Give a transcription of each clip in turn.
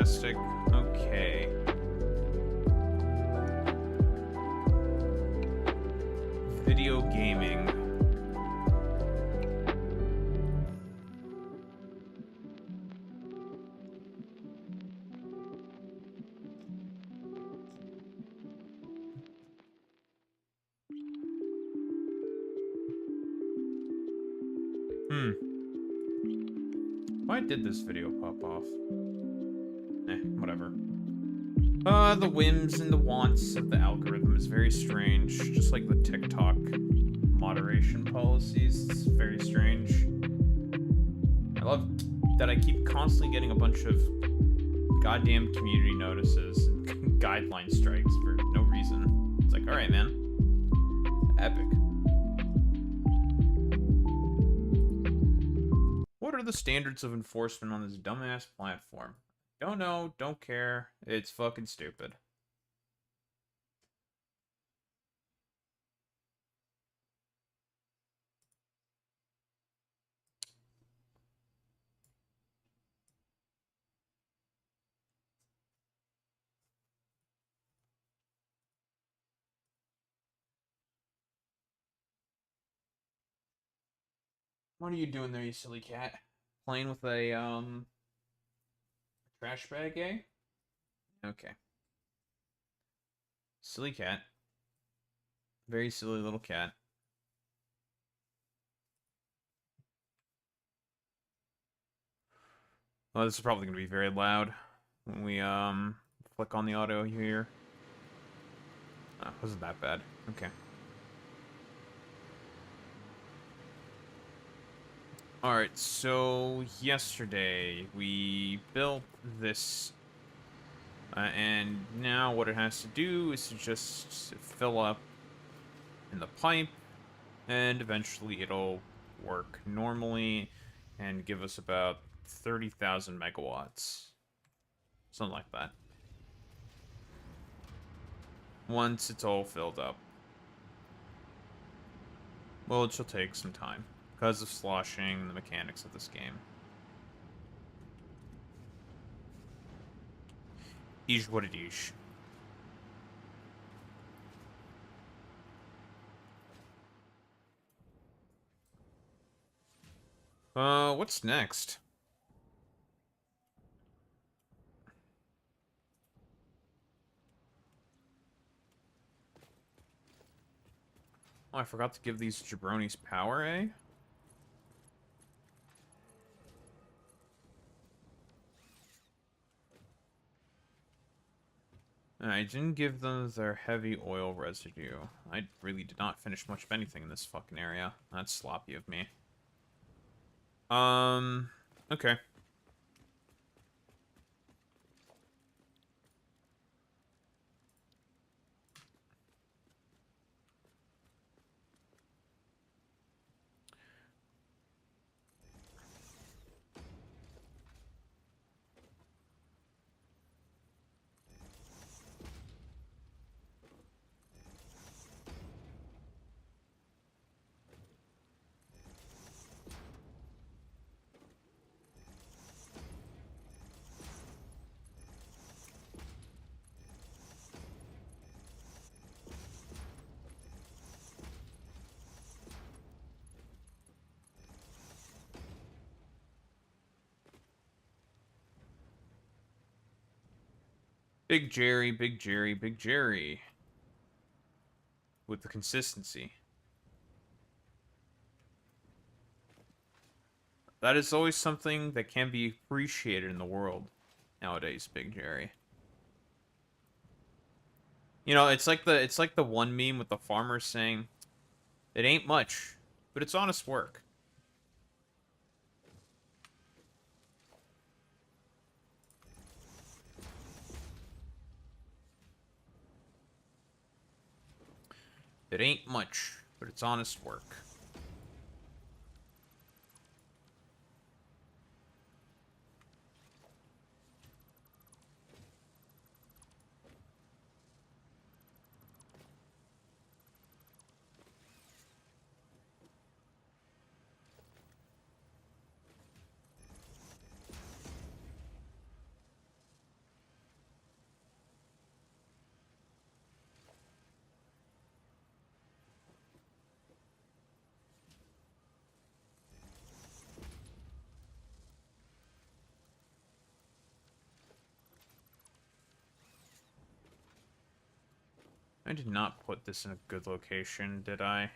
fantastic. Okay. Video gaming. Why did this video pop off? Whatever. The whims and the wants of the algorithm is very strange. Just like the TikTok moderation policies. It's very strange. I love that I keep constantly getting a bunch of goddamn community notices and guideline strikes for no reason. It's like, alright, man. Epic. What are the standards of enforcement on this dumbass platform? Don't know, don't care. It's fucking stupid. What are you doing there, you silly cat? Playing with a, trash bag, eh? Okay. Silly cat. Very silly little cat. Well, this is probably going to be very loud when we, flick on the audio here. Oh, wasn't that bad. Okay. Alright, so yesterday we built this, and now what it has to do is to just fill up in the pipe, and eventually it'll work normally and give us about 30,000 megawatts. Something like that. Once it's all filled up. Well, it shall take some time because of sloshing and the mechanics of this game. Is what it is. What's next? Oh, I forgot to give these jabronis power, eh? I didn't give them their heavy oil residue. I really did not finish much of anything in this fucking area. That's sloppy of me. Okay. Big Jerry, Big Jerry, Big Jerry. With the consistency. That is always something that can be appreciated in the world nowadays, Big Jerry. You know, it's like the one meme with the farmer saying, "It ain't much, but it's honest work." It ain't much, but it's honest work. I did not put this in a good location, did I?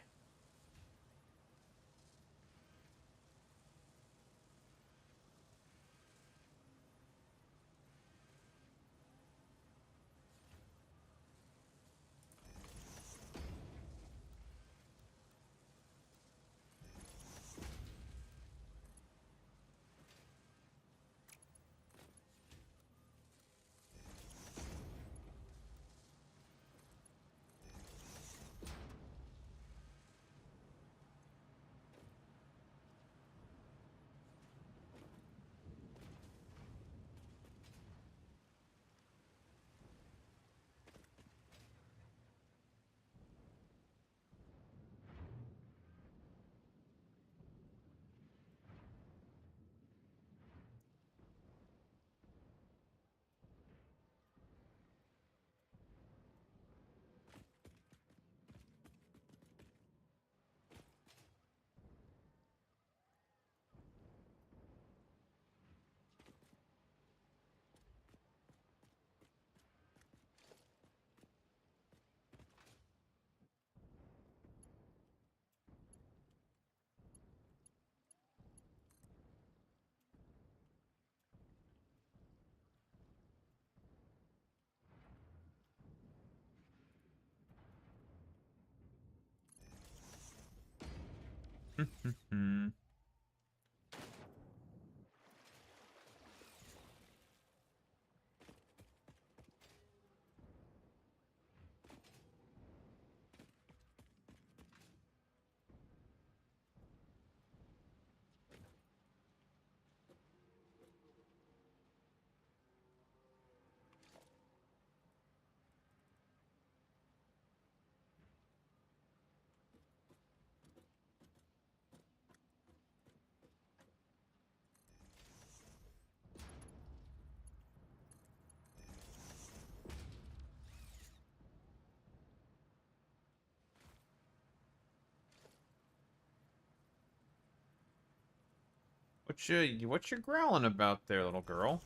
What you growling about there, little girl?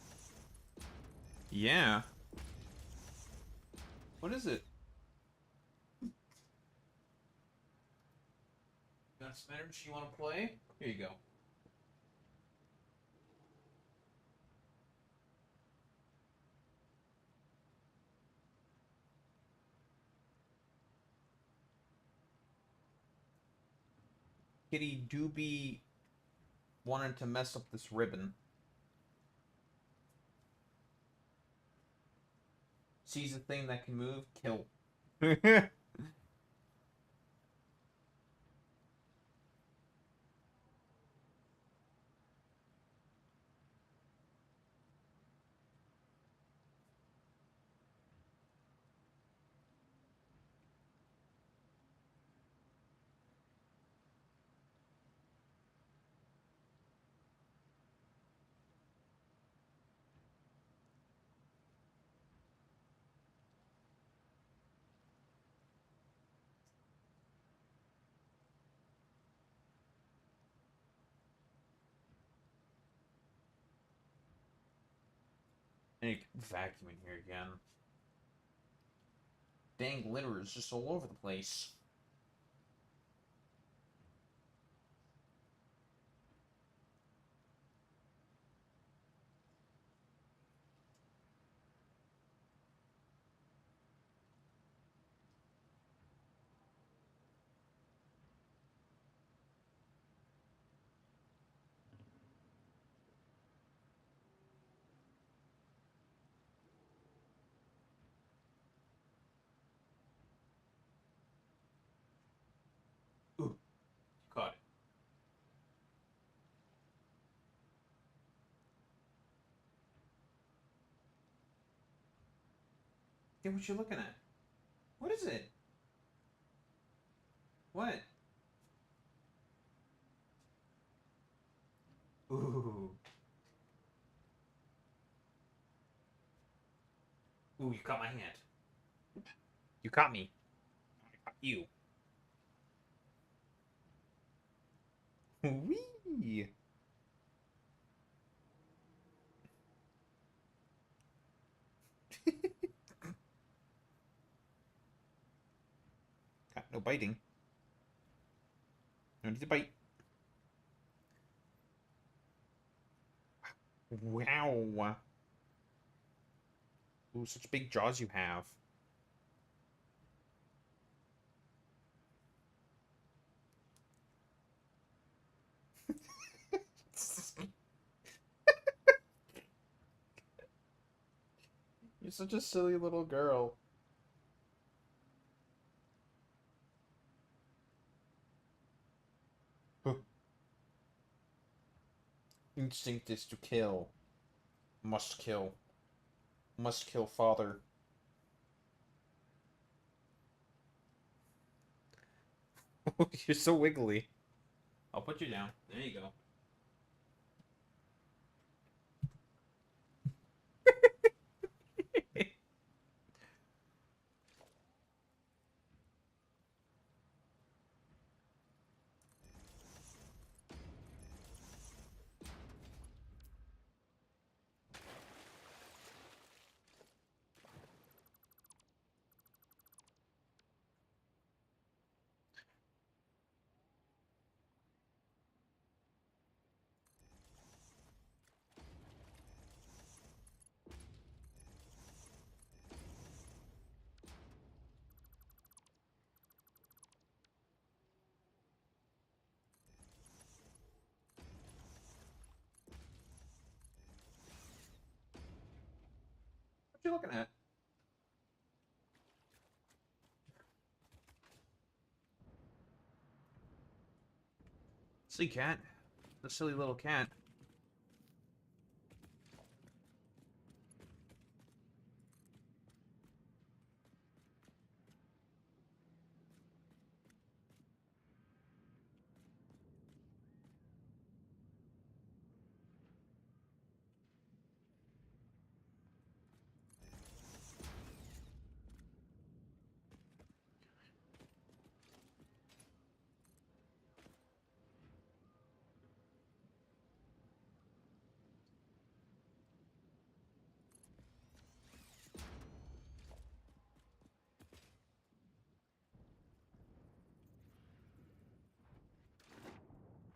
Yeah. What is it? Got some energy you want to play? Here you go. Kitty Doobie wanted to mess up this ribbon. Sees a thing that can move, kill. I need to vacuum in here again. Dang litter is just all over the place. Ooh, caught it. Get what you're looking at. What is it? What? Ooh. Ooh, you caught my hand. You caught me. I caught you. Wee. go biting. No need to bite. Wow. Ooh, such big jaws you have. You're such a silly little girl. Instinct is to kill. Must kill. Must kill father. You're so wiggly. I'll put you down. There you go. What you looking at? Silly cat. The silly little cat.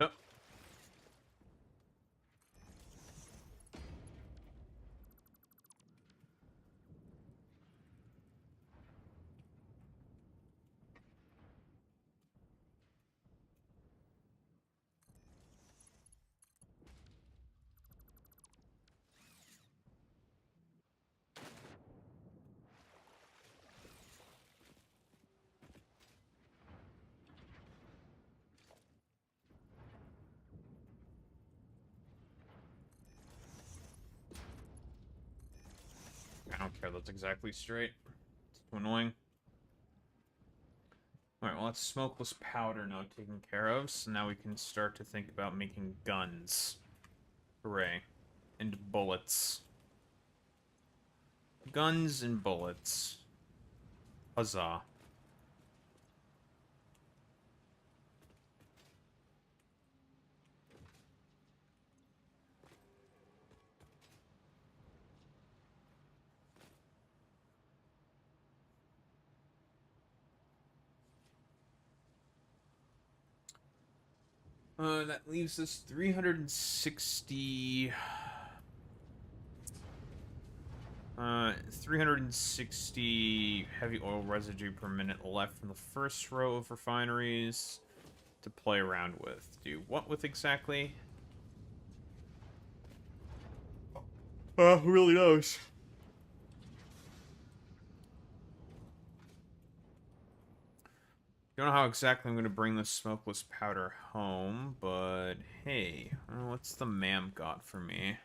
Oh. I don't care. That's exactly straight. It's too annoying. Alright, well, that's smokeless powder now taken care of, so now we can start to think about making guns. Hooray. And bullets. Guns and bullets. Huzzah. That leaves us 360... 360 heavy oil residue per minute left from the first row of refineries to play around with. Do what with exactly? Who really knows? Don't know how exactly I'm going to bring this smokeless powder home, but hey, what's the ma'am got for me?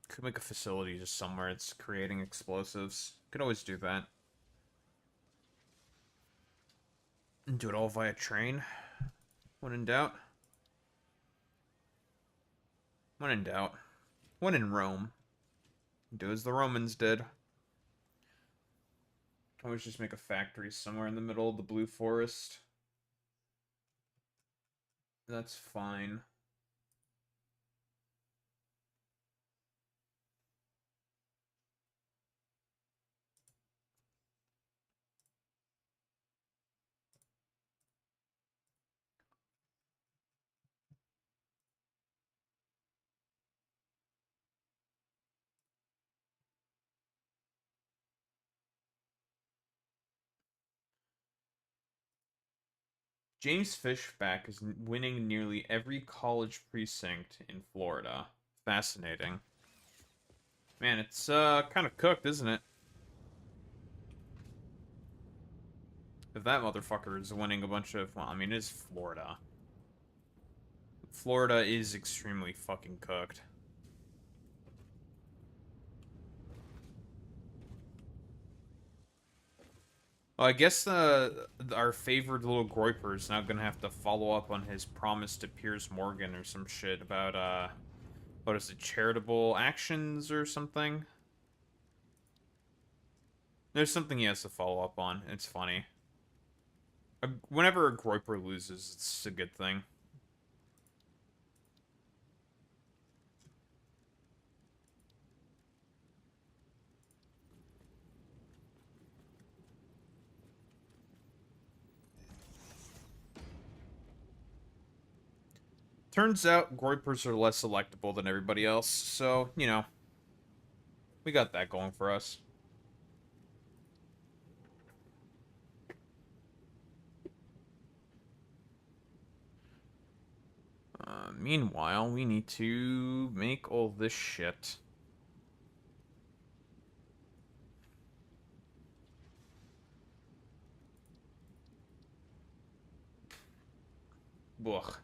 Could make a facility just somewhere it's creating explosives. Could always do that. And do it all via train. When in doubt. When in doubt. When in Rome. Do as the Romans did. Always just make a factory somewhere in the middle of the Blue Forest. That's fine. James Fishback is winning nearly every college precinct in Florida. Fascinating. Man, it's kind of cooked, isn't it? If that motherfucker is winning a bunch of, well, I mean, it's Florida. Florida is extremely fucking cooked. Well, I guess our favored little Groiper is now gonna have to follow up on his promise to Piers Morgan or some shit about what is it, charitable actions or something? There's something he has to follow up on. It's funny. Whenever a Groiper loses, it's a good thing. Turns out Groipers are less electable than everybody else, so, you know, we got that going for us. Meanwhile, we need to make all this shit. Ugh.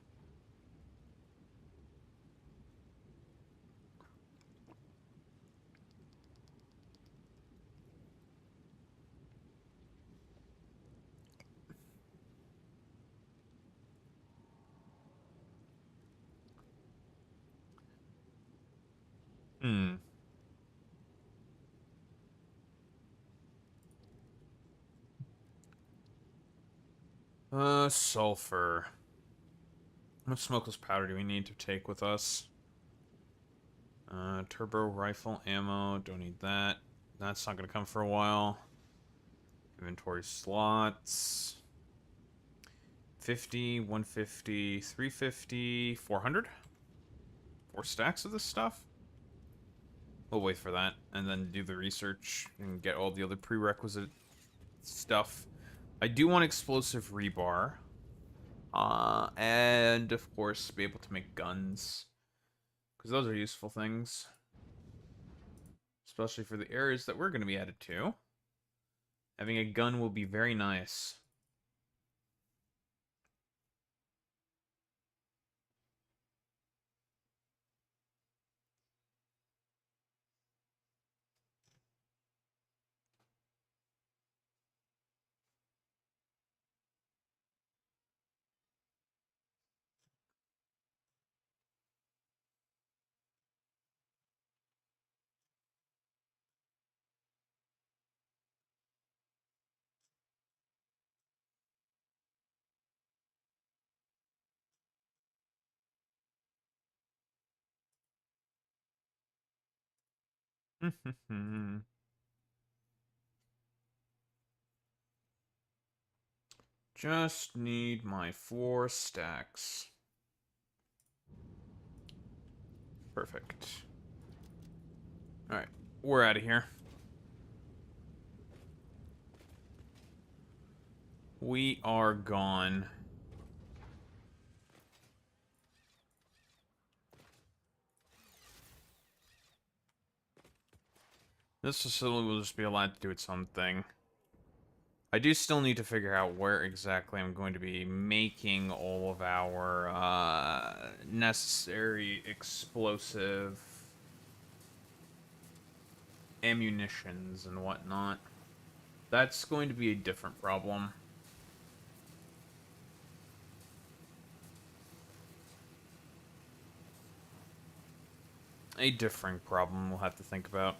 Hmm. Sulfur. How much smokeless powder do we need to take with us? Turbo rifle ammo. Don't need that. That's not gonna come for a while. Inventory slots. 50, 150, 350, 400? 4 stacks of this stuff? We'll wait for that and then do the research and get all the other prerequisite stuff. I do want explosive rebar. And of course, be able to make guns. Because those are useful things. Especially for the areas that we're going to be added to. Having a gun will be very nice. Just need my 4 stacks. Perfect. Alright, we're out of here. We are gone. This facility will just be allowed to do its own thing. I do still need to figure out where exactly I'm going to be making all of our necessary explosive ammunitions and whatnot. That's going to be a different problem. A different problem we'll have to think about.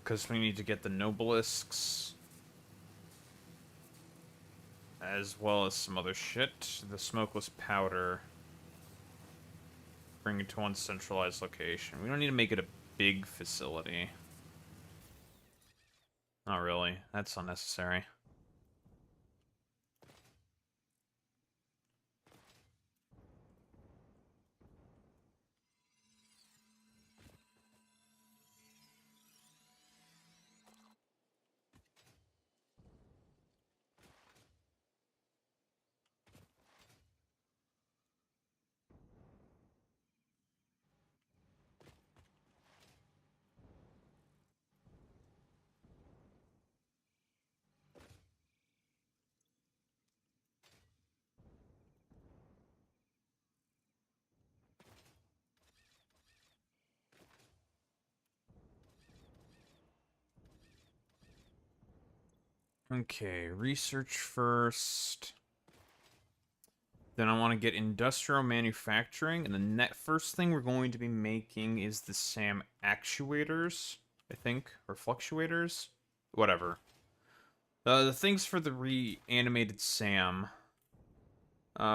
Because we need to get the Nobelisks. As well as some other shit. The smokeless powder. Bring it to one centralized location. We don't need to make it a big facility. Not really. That's unnecessary. Okay, research first. Then I want to get industrial manufacturing, and the first thing we're going to be making is the SAM actuators, I think, or fluctuators, whatever. The things for the reanimated SAM,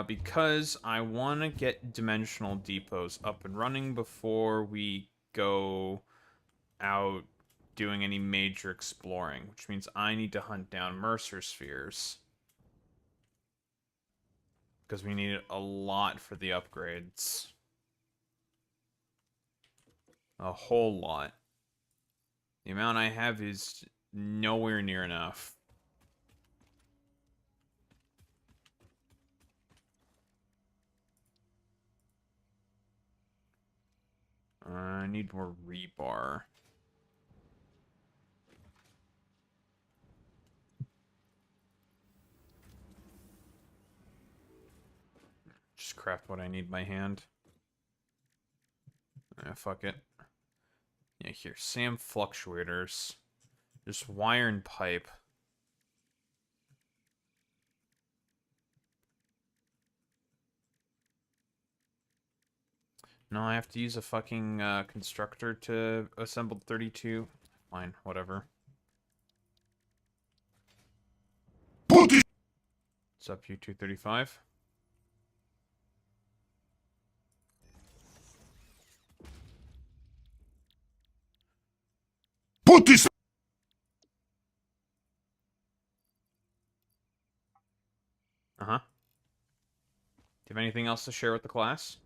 because I want to get dimensional depots up and running before we go out doing any major exploring, which means I need to hunt down Mercer spheres. Because we need a lot for the upgrades. A whole lot. The amount I have is nowhere near enough. I need more rebar. Just craft what I need by hand. Fuck it. Yeah, here. SAM fluctuators. Just wire and pipe. No, I have to use a fucking constructor to assemble 32. Fine, whatever. What's up, you 235? Put this. Uh-huh. Do you have anything else to share with the class?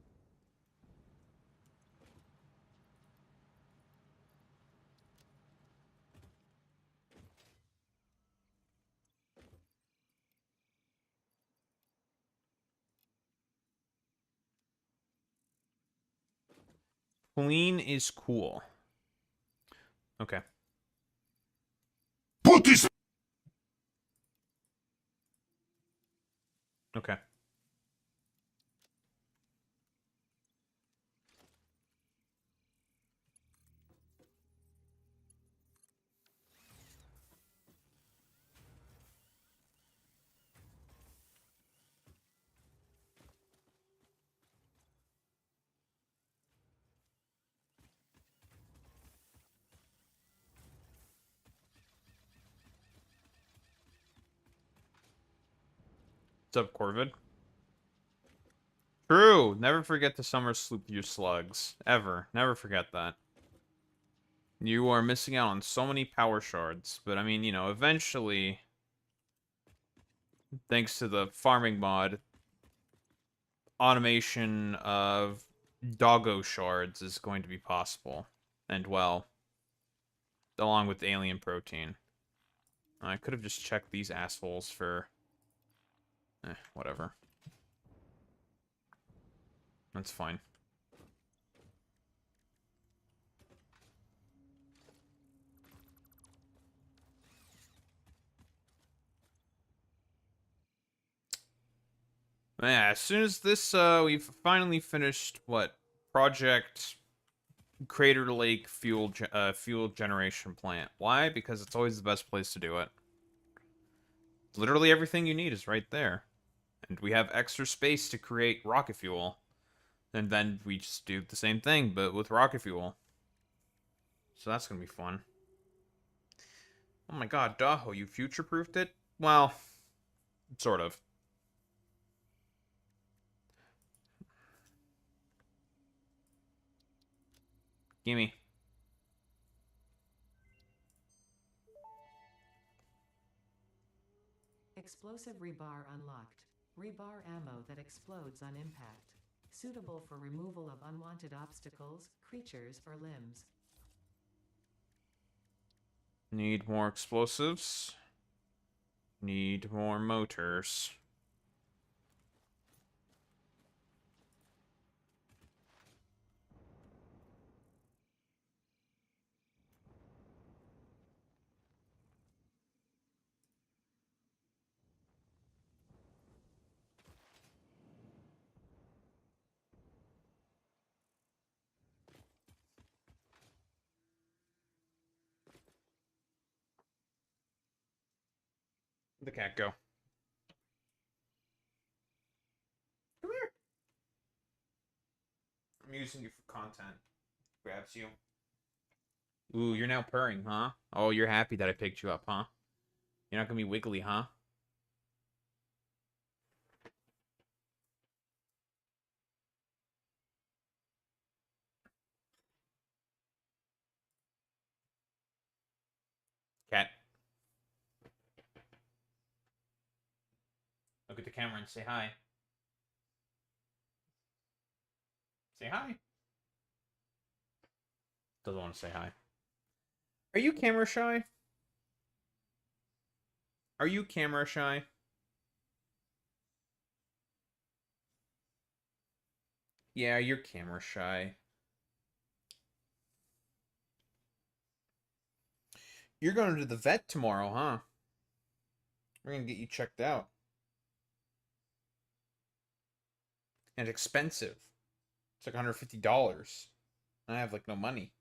Clean is cool. Okay. Put this. Okay. What's up, Corvid? True. Never forget to summer sloop your slugs. Ever. Never forget that. You are missing out on so many power shards. But I mean, you know, eventually, thanks to the farming mod, automation of doggo shards is going to be possible. And well, along with alien protein. I could have just checked these assholes for... whatever. That's fine. Yeah, as soon as this, we've finally finished, what, Project Crater Lake fuel generation plant. Why? Because it's always the best place to do it. Literally everything you need is right there. And we have extra space to create rocket fuel. And then we just do the same thing, but with rocket fuel. So that's gonna be fun. Oh my god, Daho, you future-proofed it? Well, sort of. Gimme. Explosive rebar unlocked. Rebar ammo that explodes on impact. Suitable for removal of unwanted obstacles, creatures, or limbs. Need more explosives. Need more motors. The cat go. Come here. I'm using you for content. Grabs you. Ooh, you're now purring, huh? Oh, you're happy that I picked you up, huh? You're not gonna be wiggly, huh? Cat, look at the camera and say hi. Say hi. Doesn't want to say hi. Are you camera shy? Are you camera shy? Yeah, you're camera shy. You're going to the vet tomorrow, huh? We're gonna get you checked out. And it's expensive. It's like $150. I have like no money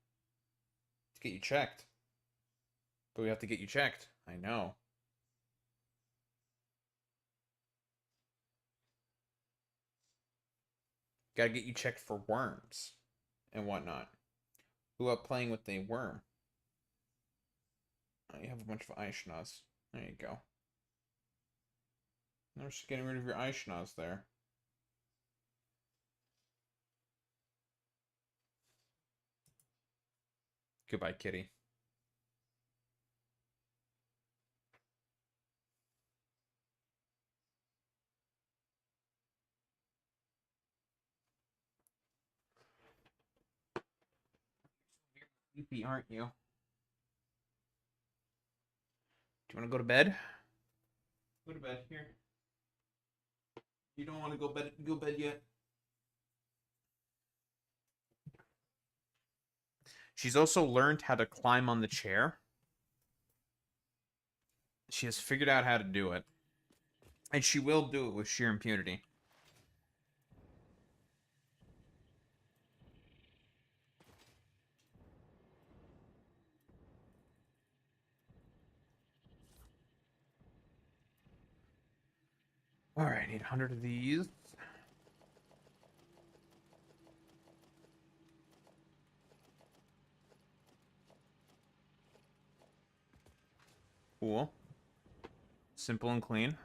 to get you checked. But we have to get you checked. I know. Gotta get you checked for worms and whatnot. Who up playing with a worm? Oh, you have a bunch of eye schnoz. There you go. I'm just getting rid of your eye schnoz there. Goodbye, kitty. Sleepy, aren't you? Do you want to go to bed? Go to bed here. You don't want to go bed yet. She's also learned how to climb on the chair. She has figured out how to do it. And she will do it with sheer impunity. Alright, need 100 of these. Cool. Simple and clean.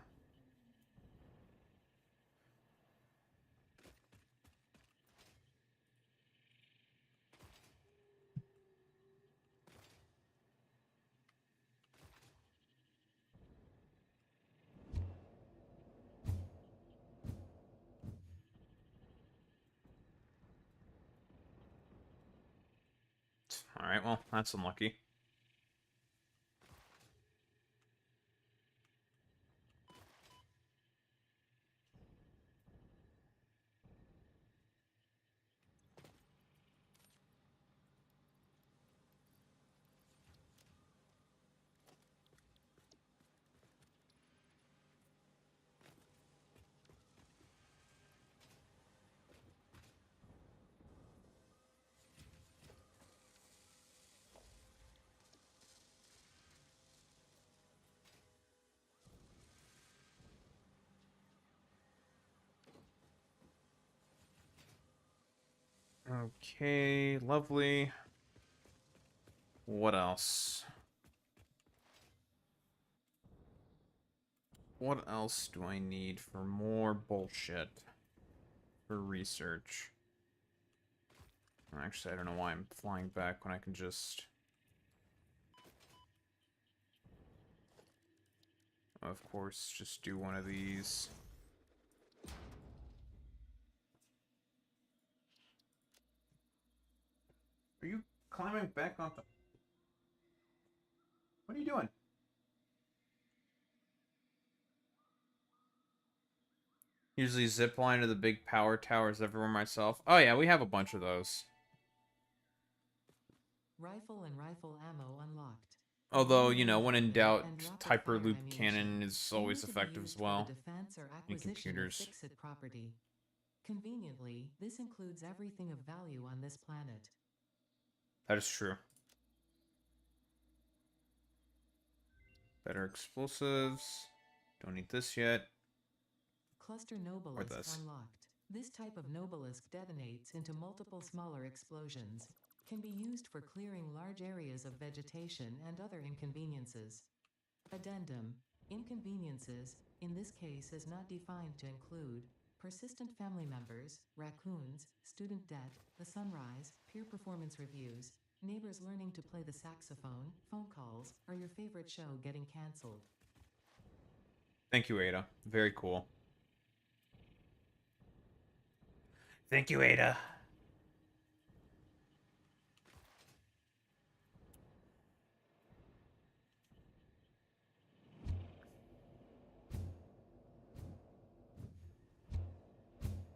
Alright, well, that's unlucky. Okay, lovely. What else? What else do I need for more bullshit? For research. Actually, I don't know why I'm flying back when I can just... Of course, just do one of these. Are you climbing back onto... What are you doing? Usually zip line to the big power towers everywhere myself. Oh yeah, we have a bunch of those. Rifle and rifle ammo unlocked. Although, Begin you know, when in reloading doubt, and rapid-fire hyperloop ammunition. cannon is Aim always to be effective as used for the well. defense or In acquisition of computers. fixed property. Conveniently, this includes everything of value on this planet. That is true. Better explosives. Don't need this yet. Cluster Or Nobelisk this. unlocked. This type of Nobelisk detonates into multiple smaller explosions. Can be used for clearing large areas of vegetation and other inconveniences. Addendum. Inconveniences, in this case is not defined to include persistent family members, raccoons, student debt, the sunrise, peer performance reviews, neighbors learning to play the saxophone, phone calls, or your favorite show getting cancelled. Thank you, Ada. Very cool. Thank you, Ada.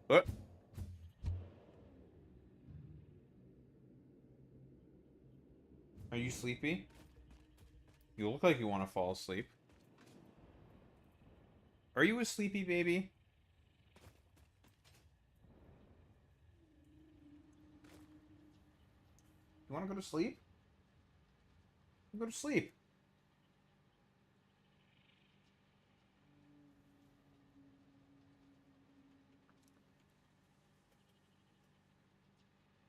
What? Are you sleepy? You look like you want to fall asleep. Are you a sleepy baby? You want to go to sleep? Go to sleep.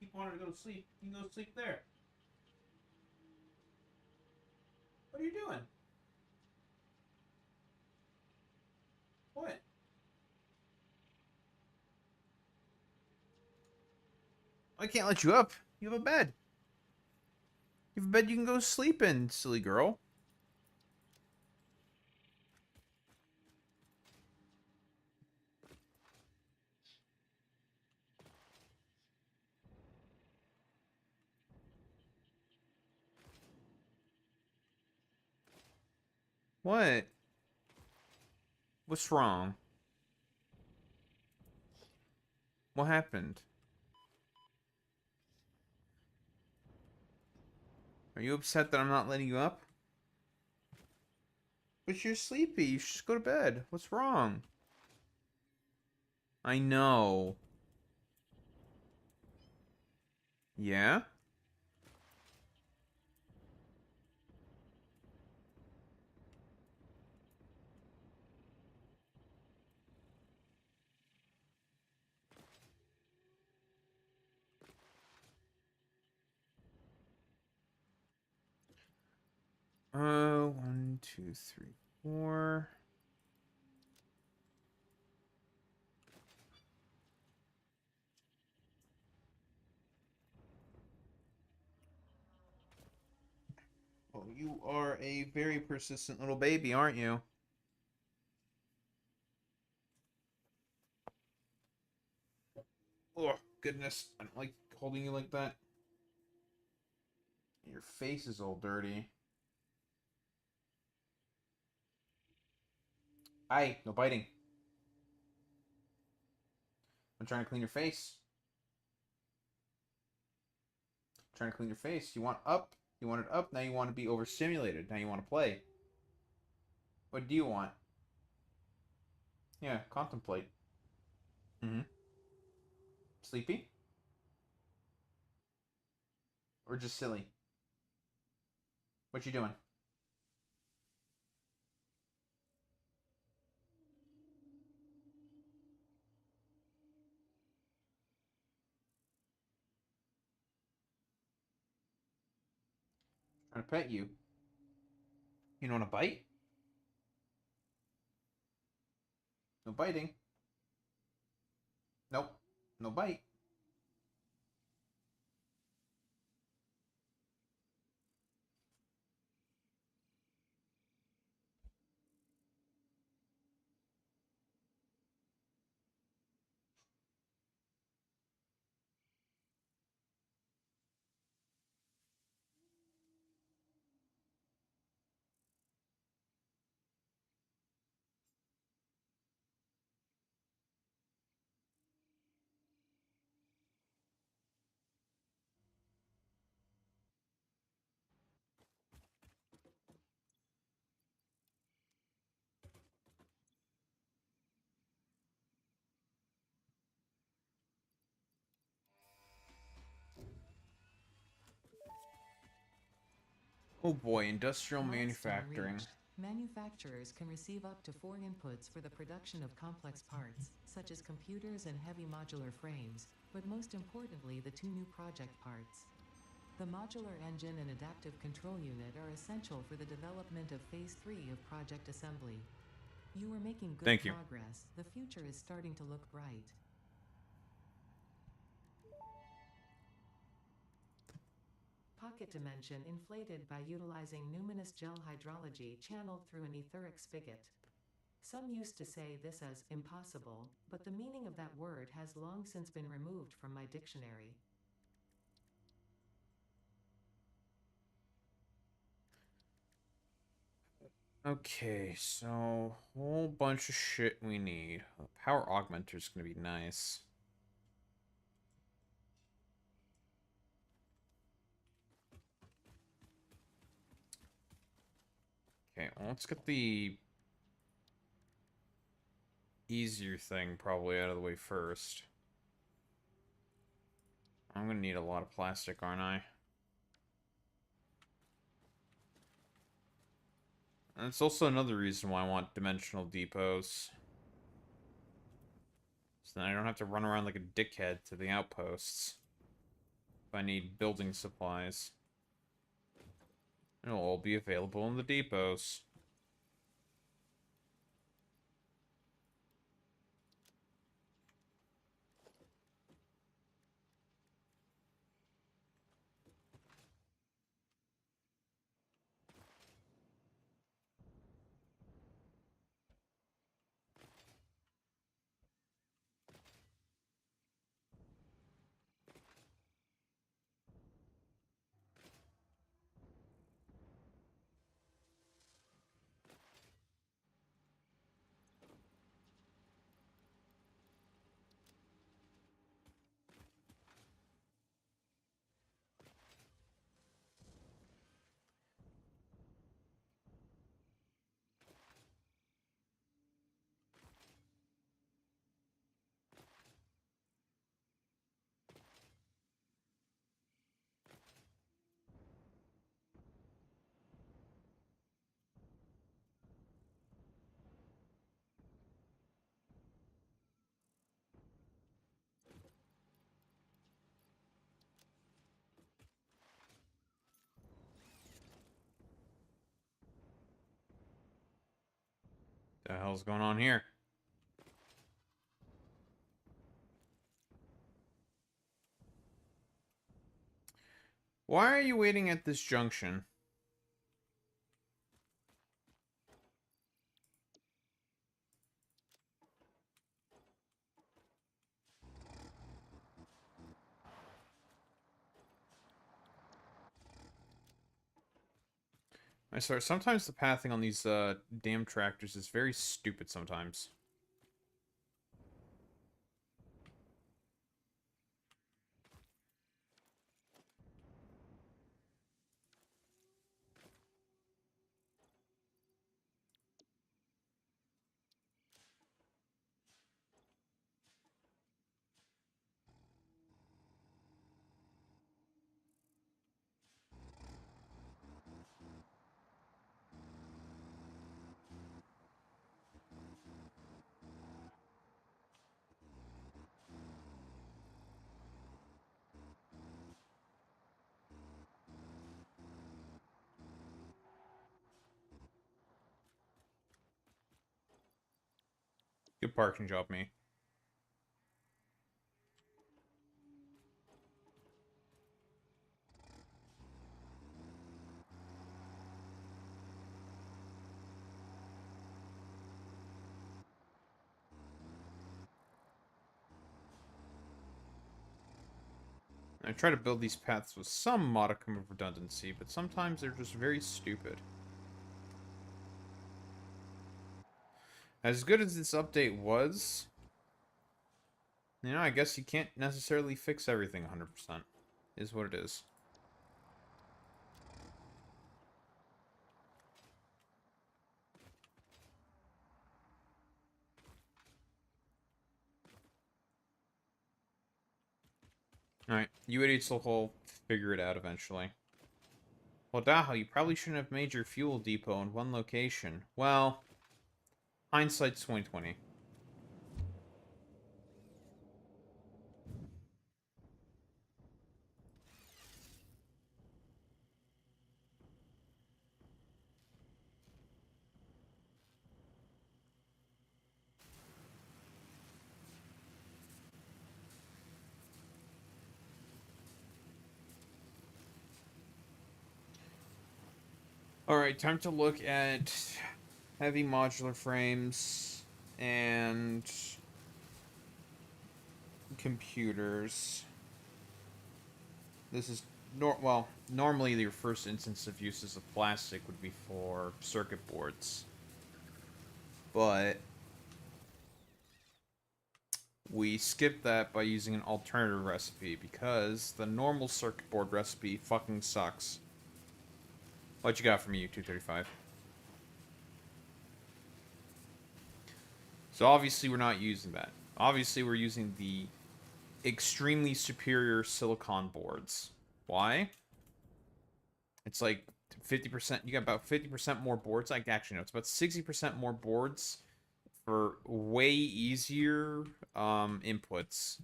You wanted to go to sleep. You can go to sleep there. What are you doing? What? I can't let you up. You have a bed. You have a bed you can go sleep in, silly girl. What? What's wrong? What happened? Are you upset that I'm not letting you up? But you're sleepy. You should just go to bed. What's wrong? I know. Yeah? 1, 2, 3, 4. Oh, you are a very persistent little baby, aren't you? Oh, goodness. I don't like holding you like that. Your face is all dirty. Aye, no biting. I'm trying to clean your face. I'm trying to clean your face. You want up? You want it up? Now you want to be overstimulated. Now you want to play. What do you want? Yeah, contemplate. Mm-hmm. Sleepy? Or just silly? What you doing? Trying to pet you. You don't want to bite? No biting. Nope. No bite. Oh boy, industrial Milestone manufacturing. reached. Manufacturers can receive up to 4 inputs for the production of complex parts, such as computers and heavy modular frames, but most importantly the 2 new project parts. The modular engine and adaptive control unit are essential for the development of Phase 3 of Project Assembly. You are making good Thank you. progress. The future is starting to look bright. Pocket dimension inflated by utilizing numinous gel hydrology channeled through an etheric spigot. Some used to say this as impossible, but the meaning of that word has long since been removed from my dictionary. Okay, so whole bunch of shit we need. A power augmenter is gonna be nice. Okay, well, let's get the easier thing probably out of the way first. I'm gonna need a lot of plastic, aren't I? And it's also another reason why I want dimensional depots. So then I don't have to run around like a dickhead to the outposts. If I need building supplies. It'll all be available in the depots. The hell's going on here? Why are you waiting at this junction? I swear, sometimes the pathing on these damn tractors is very stupid sometimes. Good parking job, me. I try to build these paths with some modicum of redundancy, but sometimes they're just very stupid. As good as this update was, I guess you can't necessarily fix everything 100%. Is what it is. Alright, you idiots will figure it out eventually. Well, Daho, you probably shouldn't have made your fuel depot in one location. Well, hindsight's 2020. Alright, time to look at heavy modular frames and computers. This is normally your first instance of uses of plastic would be for circuit boards, but we skip that by using an alternative recipe because the normal circuit board recipe fucking sucks. What you got for me, you 235? So obviously we're not using that. Obviously we're using the extremely superior silicon boards. Why? It's like 50%. You got about 50% more boards. Like actually no, it's about 60% more boards for way easier inputs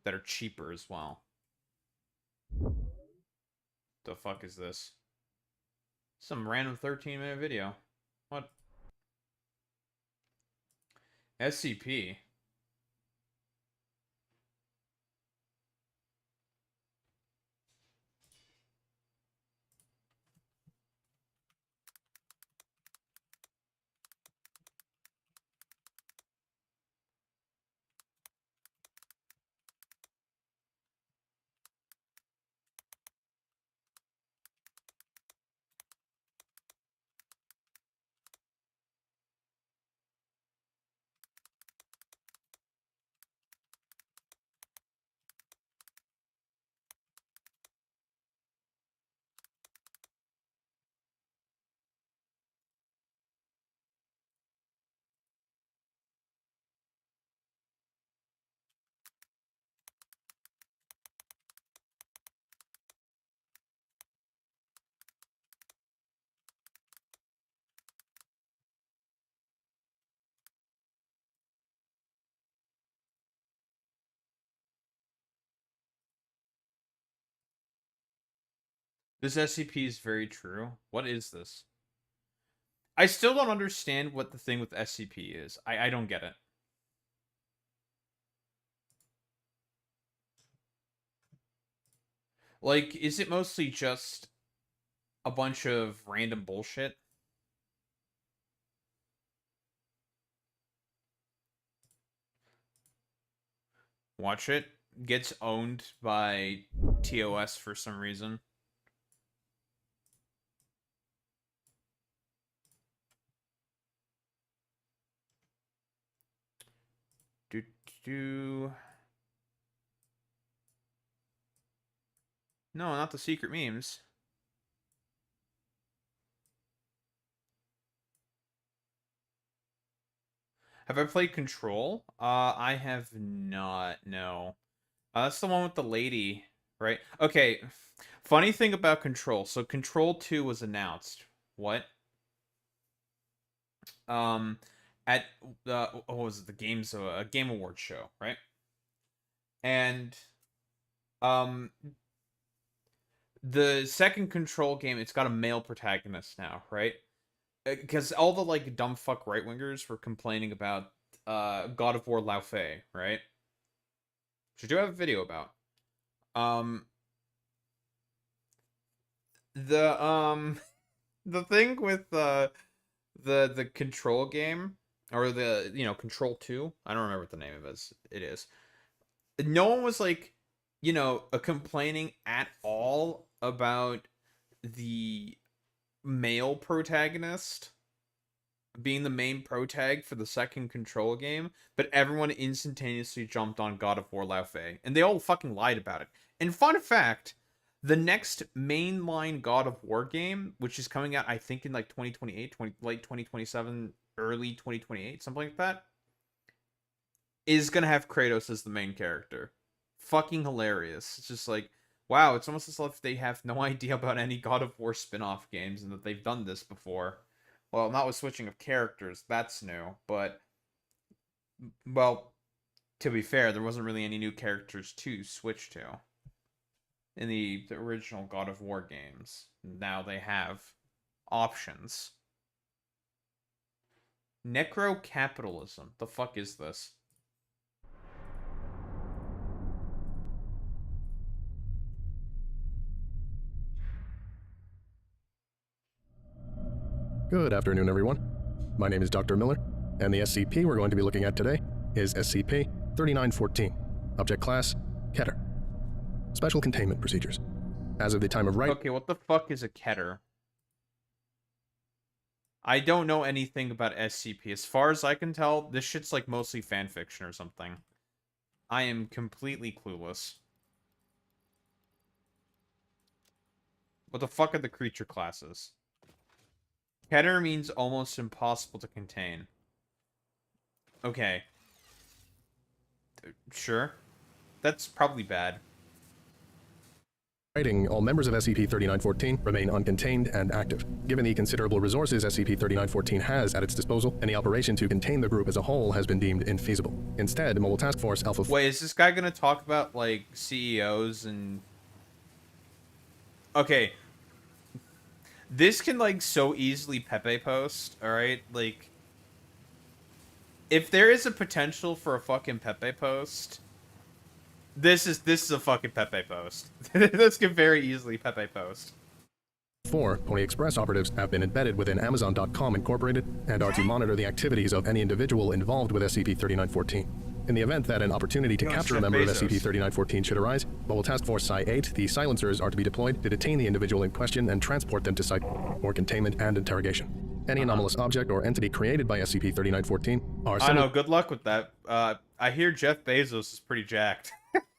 that are cheaper as well. The fuck is this? Some random 13-minute video. What? SCP. This SCP is very true. What is this? I still don't understand what the thing with SCP is. I don't get it. Like, is it mostly just a bunch of random bullshit? Watch it. Gets owned by TOS for some reason. Do do. No, not the secret memes. Have I played Control? I have not. No. That's the one with the lady, right? Okay. Funny thing about Control. So Control 2 was announced. What? Um, at the what was it? The games a Game Awards show, right? And um, the second Control game, it's got a male protagonist now, right? Because all the like dumb fuck right wingers were complaining about God of War Lao Fei, right? Which I do have a video about. Um, the the thing with the Control game or the Control 2, I don't remember what the name of it is. No one was like, complaining at all about the male protagonist being the main protag for the second Control game, but everyone instantaneously jumped on God of War Lao Fei, and they all fucking lied about it. And fun fact, the next mainline God of War game, which is coming out, I think, in like 2028, late 2027, early 2028, something like that, is gonna have Kratos as the main character. Fucking hilarious. It's just like, Wow, it's almost as if they have no idea about any God of War spin-off games and that they've done this before. Well, not with switching of characters, that's new, but well, to be fair, there wasn't really any new characters to switch to in the original God of War games. Now they have options. Necro-capitalism. The fuck is this? Good afternoon, everyone. My name is Dr. Miller, and the SCP we're going to be looking at today is SCP-3914. Object Class, Keter. Special Containment Procedures. As of the time of writing... Okay, what the fuck is a Keter? I don't know anything about SCP. As far as I can tell, this shit's like mostly fanfiction or something. I am completely clueless. What the fuck are the creature classes? Keter means almost impossible to contain. Okay. Sure. That's probably bad. All members of SCP-3914 remain uncontained and active. Given the considerable resources SCP-3914 has at its disposal, any operation to contain the group as a whole has been deemed infeasible. Instead, Mobile Task Force Alpha... Wait, is this guy gonna talk about, like, CEOs and... Okay. This can, like, so easily Pepe post, alright? Like, if there is a potential for a fucking Pepe post... This is a fucking Pepe post. This can very easily Pepe post. 4 Pony Express operatives have been embedded within Amazon.com Incorporated and are to monitor the activities of any individual involved with SCP-3914. In the event that an opportunity to capture a member of SCP-3914 should arise, Mobile Task Force Psi-8, the silencers, are to be deployed to detain the individual in question and transport them to Site for containment and interrogation. Any anomalous object or entity created by SCP-3914 are... I know, good luck with that. I hear Jeff Bezos is pretty jacked.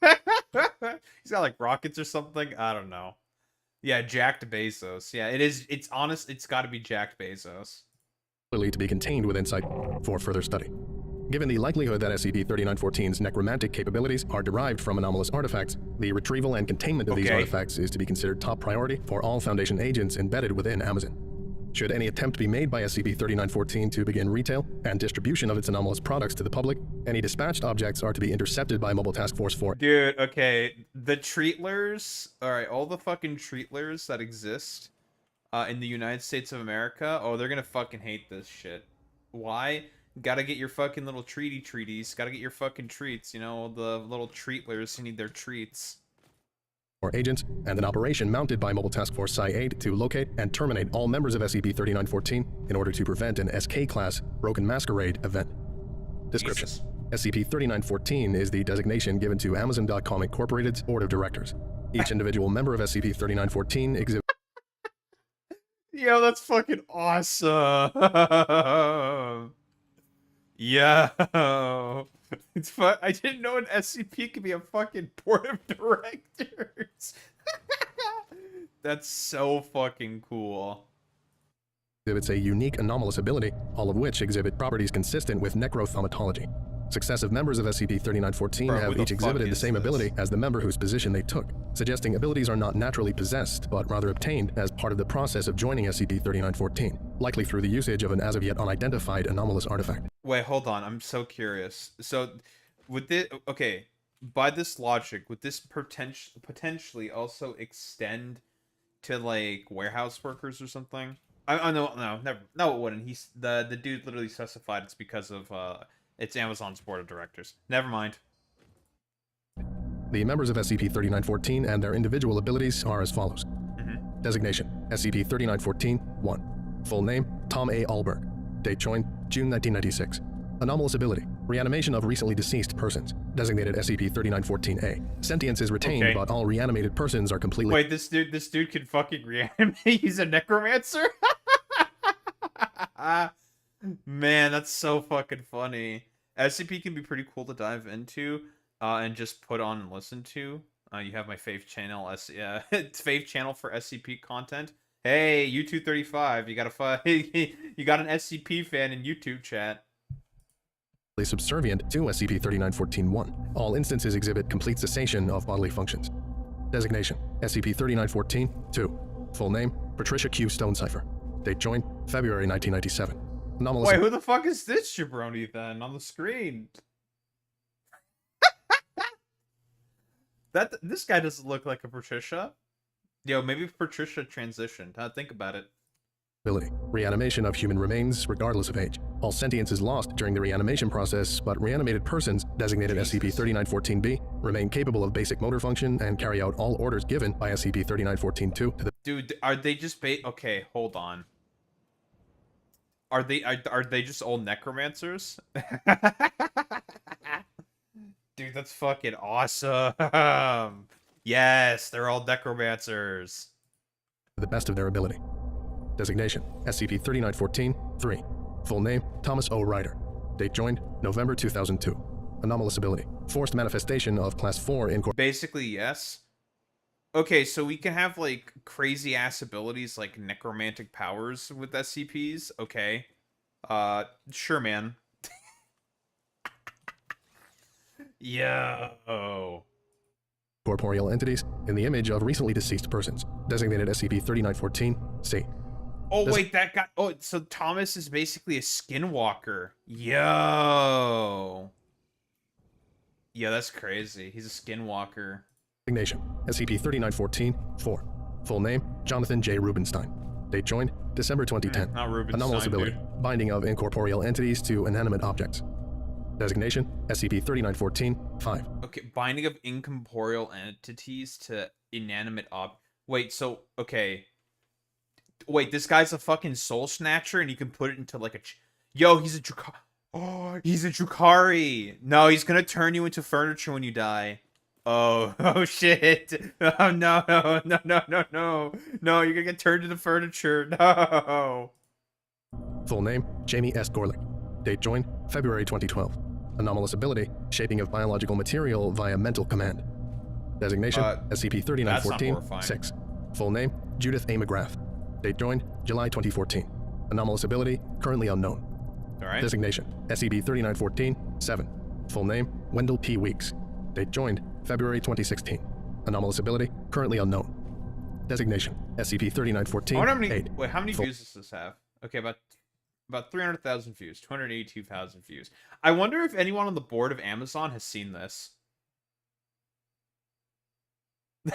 He's got like rockets or something. I don't know. Yeah, jacked Bezos. Yeah, it is. It's honest. It's got to be jacked Bezos. To be contained within Site for further study. Given the likelihood that SCP-3914's necromantic capabilities are derived from anomalous artifacts, the retrieval and containment of these artifacts is to be considered top priority for all Foundation agents embedded within Amazon. Should any attempt be made by SCP-3914 to begin retail and distribution of its anomalous products to the public, any dispatched objects are to be intercepted by Mobile Task Force 4. Dude, okay. The treatlers, alright, all the fucking treatlers that exist in the United States of America, oh, they're gonna fucking hate this shit. Why? Gotta get your fucking little treaties. Gotta get your fucking treats, you know, the little treatlers who need their treats. Or agents, and an operation mounted by Mobile Task Force Psi-8 to locate and terminate all members of SCP-3914 in order to prevent an SK-class Broken Masquerade event. Description. SCP-3914 is the designation given to Amazon.com Incorporated's Board of Directors. Each individual member of SCP-3914 exhibits... Yo, that's fucking awesome! Yo! It's fun. I didn't know an SCP could be a fucking board of directors. That's so fucking cool. Exhibits a unique anomalous ability, all of which exhibit properties consistent with necrothaumatology. Successive members of SCP-3914 have each exhibited the same ability as the member whose position they took, suggesting abilities are not naturally possessed, but rather obtained as part of the process of joining SCP-3914, likely through the usage of an as-of-yet unidentified anomalous artifact. Wait, hold on. I'm so curious. So, would this... Okay, by this logic, would this potentially also extend to, like, warehouse workers or something? No, it wouldn't. The dude literally specified it's because of, it's Amazon's board of directors. Never mind. The members of SCP-3914 and their individual abilities are as follows. Designation: SCP-3914-1. Full name: Tom A. Alberg. Date joined: June 1996. Anomalous ability: reanimation of recently deceased persons. Designated SCP-3914-A. Sentience is retained, but all reanimated persons are completely... Wait, this dude can fucking reanimate? He's a necromancer? Man, that's so fucking funny. SCP can be pretty cool to dive into and just put on and listen to. You have my fave channel, fave channel for SCP content. Hey, U235, you got you got an SCP fan in YouTube chat. Subservient to SCP-3914-1. All instances exhibit complete cessation of bodily functions. Designation, SCP-3914-2. Full name, Patricia Q. Stonecipher. Date joined, February 1997. Anomalous... Wait, who the fuck is this jabroni then on the screen? This guy doesn't look like a Patricia. Yo, maybe Patricia transitioned. Think about it. Ability. Reanimation of human remains, regardless of age. All sentience is lost during the reanimation process, but reanimated persons, designated SCP-3914-B, remain capable of basic motor function and carry out all orders given by SCP-3914-2 to the... Dude, are they just okay, hold on. Are they just all necromancers? Dude, that's fucking awesome. Yes, they're all necromancers. To the best of their ability. Designation, SCP-3914-3. Full name, Thomas O. Ryder. Date joined, November 2002. Anomalous ability. Forced manifestation of Class 4 in... Basically, yes. Okay, so we can have, like, crazy-ass abilities like necromantic powers with SCPs. Okay. Sure, man. Yo. Corporeal entities in the image of recently deceased persons. Designated SCP-3914-C. Oh, wait, that guy... Oh, so Thomas is basically a skinwalker. Yo. Yeah, that's crazy. He's a skinwalker. Designation, SCP-3914-4. Full name, Jonathan J. Rubenstein. Date joined, December 2010. Not Rubenstein, Anomalous ability, dude. binding of incorporeal entities to inanimate objects. Designation, SCP-3914-5. Okay, binding of incorporeal entities to inanimate Wait, so, okay. Wait, this guy's a fucking soul snatcher and you can put it into like a... Yo, he's a Drukari. Oh, he's a Drukari. No, he's gonna turn you into furniture when you die. Oh, oh shit. Oh, no, no, no, no, no, no. No, you're gonna get turned into furniture. No. Full name, Jamie S. Gorlick. Date joined, February 2012. Anomalous ability, shaping of biological material via mental command. Designation, SCP-3914-6. Full name, Judith A. McGrath. Date joined, July 2014. Anomalous ability, currently unknown. Alright. Designation, SCP-3914-7. Full name, Wendell P. Weeks. Date joined, February 2016. Anomalous ability, currently unknown. Designation, SCP-3914-8. Wait, how many views does this have? Okay, about 300,000 views, 282,000 views. I wonder if anyone on the board of Amazon has seen this.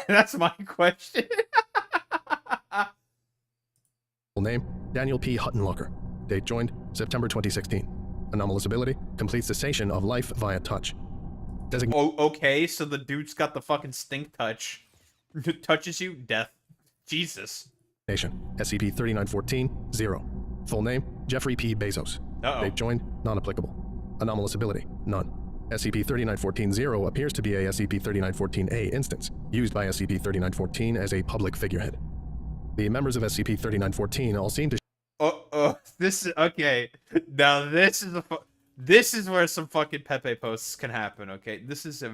That's my question. Full name, Daniel P. Huttenlocker. Date joined, September 2016. Anomalous ability, complete cessation of life via touch. Oh, okay, so the dude's got the fucking stink touch. Touches you, death. Jesus. Nation, SCP-3914-0. Full name, Jeffrey P. Bezos. Date joined, non-applicable. Anomalous ability, none. SCP-3914-0 appears to be a SCP-3914-A instance, used by SCP-3914 as a public figurehead. The members of SCP-3914 all seem to... This is... Okay. Now, this is where some fucking Pepe posts can happen, okay? This is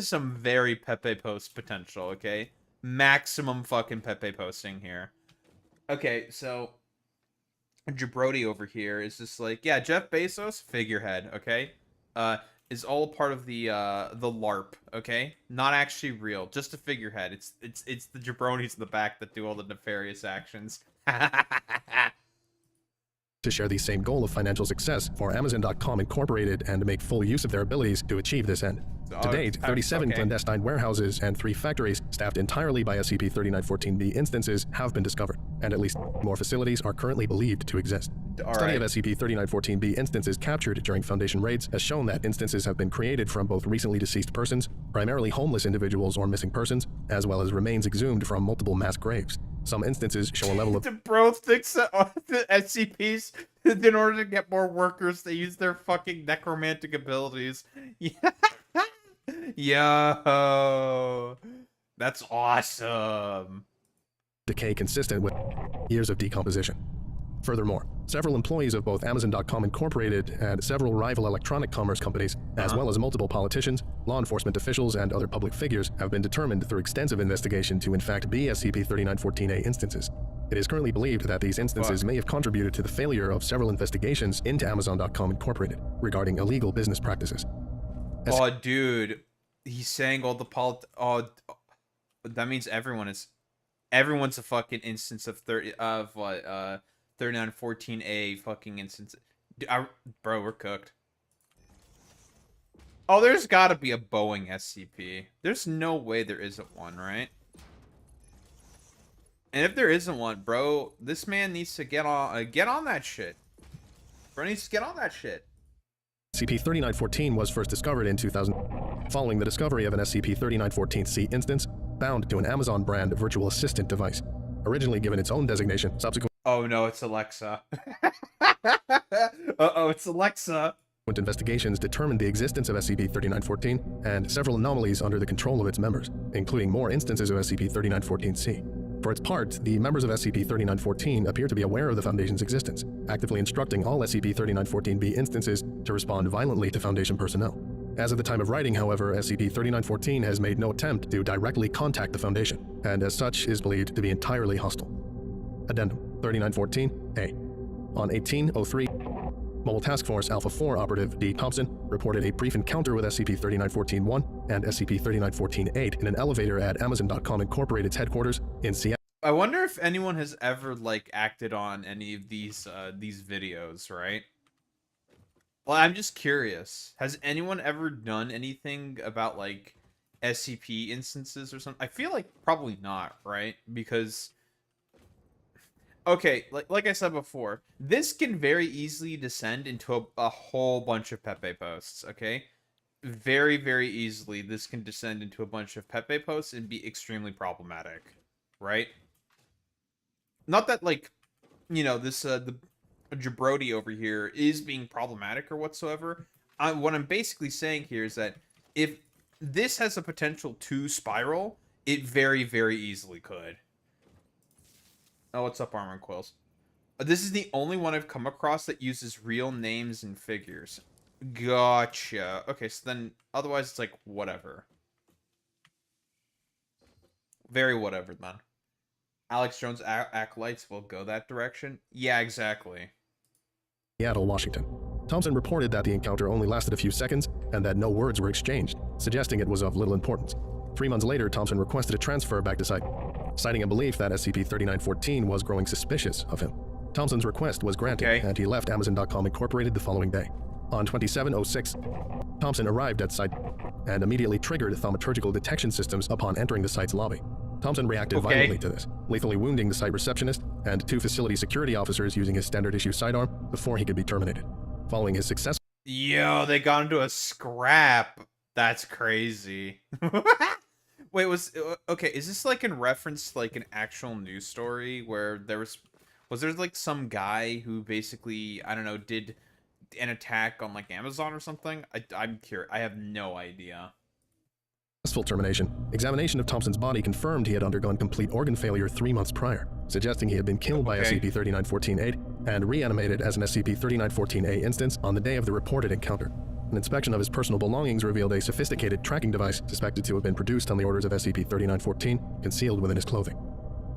some very Pepe post potential, okay? Maximum fucking Pepe posting here. Okay, so... Jabroni over here is just like, yeah, Jeff Bezos, figurehead, okay? Is all part of the LARP, okay? Not actually real, just a figurehead. It's the jabronis in the back that do all the nefarious actions. to share the same goal of financial success for Amazon.com Incorporated and make full use of their abilities to achieve this end. To date, 37 clandestine warehouses and 3 factories staffed entirely by SCP-3914-B instances have been discovered, and at least more facilities are currently believed to exist. Study of SCP-3914-B instances captured during Foundation raids has shown that instances have been created from both recently deceased persons, primarily homeless individuals or missing persons, as well as remains exhumed from multiple mass graves. Some instances show a level of... The bro thinks that the SCPs, in order to get more workers, they use their fucking necromantic abilities. Yeah. Yo. That's awesome. Decay consistent with years of decomposition. Furthermore, several employees of both Amazon.com Incorporated and several rival electronic commerce companies, as well as multiple politicians, law enforcement officials, and other public figures, have been determined through extensive investigation to in fact be SCP-3914-A instances. It is currently believed that these instances may have contributed to the failure of several investigations into Amazon.com Incorporated regarding illegal business practices. Oh, dude. He's saying all the oh, that means everyone's a fucking instance of 3914A fucking instance. Bro, we're cooked. Oh, there's got to be a Boeing SCP. There's no way there isn't one, right? And if there isn't one, bro, this man needs to get on that shit. Bro needs to get on that shit. SCP-3914 was first discovered in 2000, following the discovery of an SCP-3914-C instance bound to an Amazon brand virtual assistant device, originally given its own designation. Subsequent Oh no, it's Alexa. Uh-oh, it's Alexa. investigations determined the existence of SCP-3914 and several anomalies under the control of its members, including more instances of SCP-3914-C. For its part, the members of SCP-3914 appear to be aware of the Foundation's existence, actively instructing all SCP-3914-B instances to respond violently to Foundation personnel. As of the time of writing, however, SCP-3914 has made no attempt to directly contact the Foundation, and as such is believed to be entirely hostile. Addendum 3914-A. On 1803, Mobile Task Force Alpha 4 Operative D. Thompson reported a brief encounter with SCP-3914-1 and SCP-3914-8 in an elevator at Amazon.com Incorporated's headquarters in Seattle. I wonder if anyone has ever like acted on any of these videos, right? Well, I'm just curious. Has anyone ever done anything about like SCP instances or something? I feel like probably not, right? Because okay, like I said before, this can very easily descend into a whole bunch of Pepe posts, okay? Very, very easily, this can descend into a bunch of Pepe posts and be extremely problematic, right? Not that, like, you know, this, the jabroni over here is being problematic or whatsoever. What I'm basically saying here is that if this has a potential to spiral, it very, very easily could. Oh, what's up, Armor and Quills? This is the only one I've come across that uses real names and figures. Gotcha. Okay, so then, otherwise it's like, whatever. Very whatever, then. Alex Jones' acolytes will go that direction? Yeah, exactly. Seattle, Washington. Thompson reported that the encounter only lasted a few seconds and that no words were exchanged, suggesting it was of little importance. 3 months later, Thompson requested a transfer back to site, citing a belief that SCP-3914 was growing suspicious of him. Thompson's request was granted, and he left Amazon.com Incorporated the following day. On 2706, Thompson arrived at site and immediately triggered thaumaturgical detection systems upon entering the site's lobby. Thompson reacted violently to this, lethally wounding the site receptionist and 2 facility security officers using his standard-issue sidearm before he could be terminated. Following his successful... Yo, they got into a scrap. That's crazy. Wait, okay, is this like in reference to like an actual news story where there was there like some guy who basically, I don't know, did an attack on like Amazon or something? I'm curious. I have no idea. Successful termination. Examination of Thompson's body confirmed he had undergone complete organ failure 3 months prior, suggesting he had been killed by SCP-3914-8 and reanimated as an SCP-3914-A instance on the day of the reported encounter. An inspection of his personal belongings revealed a sophisticated tracking device suspected to have been produced on the orders of SCP-3914, concealed within his clothing.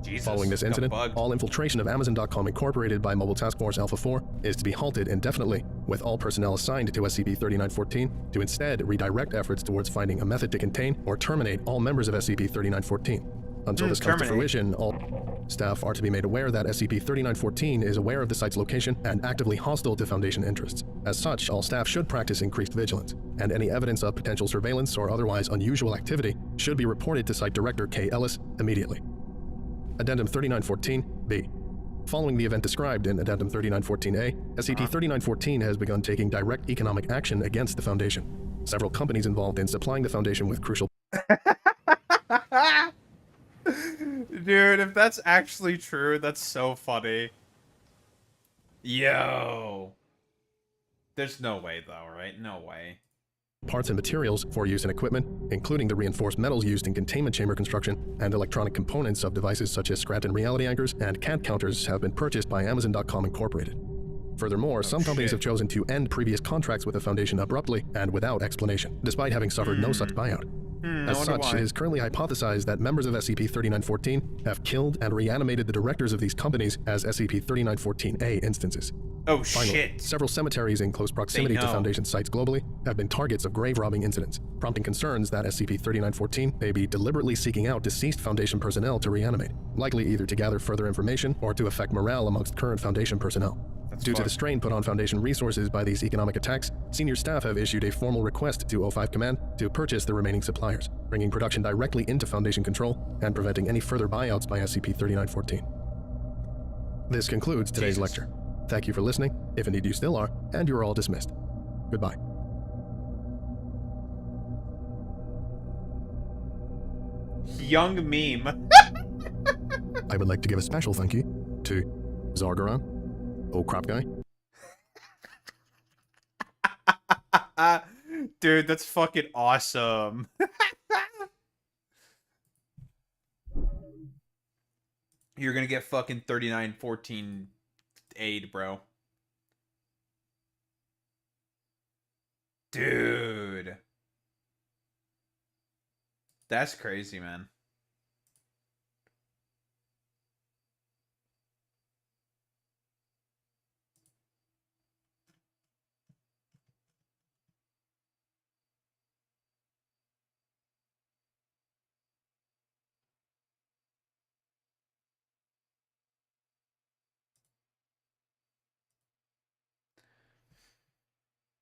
Jesus, following this incident, all infiltration of Amazon.com Incorporated by Mobile Task Force Alpha 4 is to be halted indefinitely, with all personnel assigned to SCP-3914 to instead redirect efforts towards finding a method to contain or terminate all members of SCP-3914. Until this comes to fruition, all staff are to be made aware that SCP-3914 is aware of the site's location and actively hostile to Foundation interests. As such, all staff should practice increased vigilance, and any evidence of potential surveillance or otherwise unusual activity should be reported to Site Director K. Ellis immediately. Addendum 3914-B. Following the event described in Addendum 3914-A, SCP-3914 has begun taking direct economic action against the Foundation. Several companies involved in supplying the Foundation with crucial... Dude, if that's actually true, that's so funny. Yo. There's no way, though, right? No way. Parts and materials for use in equipment, including the reinforced metals used in containment chamber construction and electronic components of devices such as Scranton reality anchors and CAD counters have been purchased by Amazon.com Incorporated. Furthermore, some companies have chosen to end previous contracts with the Foundation abruptly and without explanation, despite having suffered no such buyout. As such, it is currently hypothesized that members of SCP-3914 have killed and reanimated the directors of these companies as SCP-3914-A instances. Oh, Finally, shit. several cemeteries in close proximity to know. Foundation sites globally have been targets of grave robbing incidents, prompting concerns that SCP-3914 may be deliberately seeking out deceased Foundation personnel to reanimate, likely either to gather further information or to affect morale amongst current Foundation personnel. Due to the strain put on Foundation resources by these economic attacks, senior staff have issued a formal request to O5 Command to purchase the remaining suppliers, bringing production directly into Foundation control and preventing any further buyouts by SCP-3914. This concludes today's lecture. Thank you for listening, if indeed you still are, and you are all dismissed. Goodbye. Young meme. I would like to give a special thank you to Zargaran, Oh Crap Guy, Dude, that's fucking awesome. You're gonna get fucking 3914 aid, bro. Dude. That's crazy, man.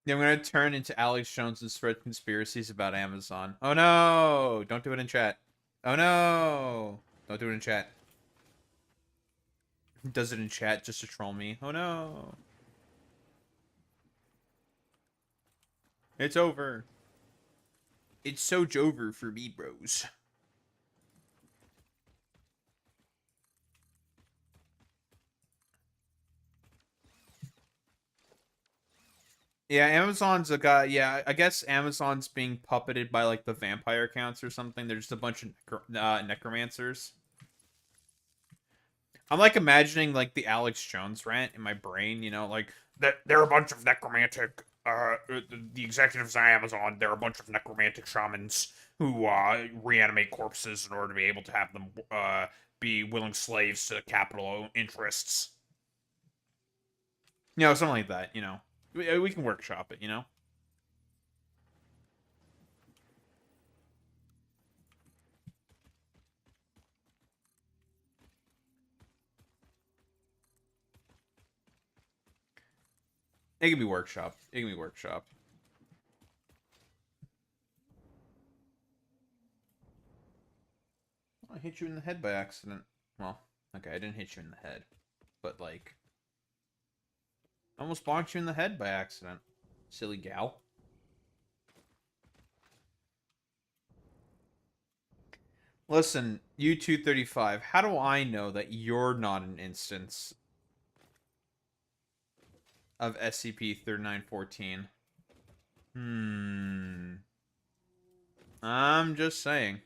Yeah, I'm gonna turn into Alex Jones and spread conspiracies about Amazon. Oh no! Don't do it in chat. Oh no! Don't do it in chat. He does it in chat just to troll me. Oh no! It's over. It's so jover for me, bros. Yeah, Amazon's a guy. Yeah, I guess Amazon's being puppeted by like the vampire accounts or something. They're just a bunch of necromancers. I'm like imagining like the Alex Jones rant in my brain. You know, like that they're a bunch of necromantic. The executives of Amazon, they're a bunch of necromantic shamans who reanimate corpses in order to be able to have them be willing slaves to capital interests. You know, something like that. You know, we can workshop it. You know. It can be workshop. It can be workshop. I hit you in the head by accident. Well, okay, I didn't hit you in the head, but like, I almost bonked you in the head by accident. Silly gal. Listen, U-235, how do I know that you're not an instance of SCP-3914? I'm just saying.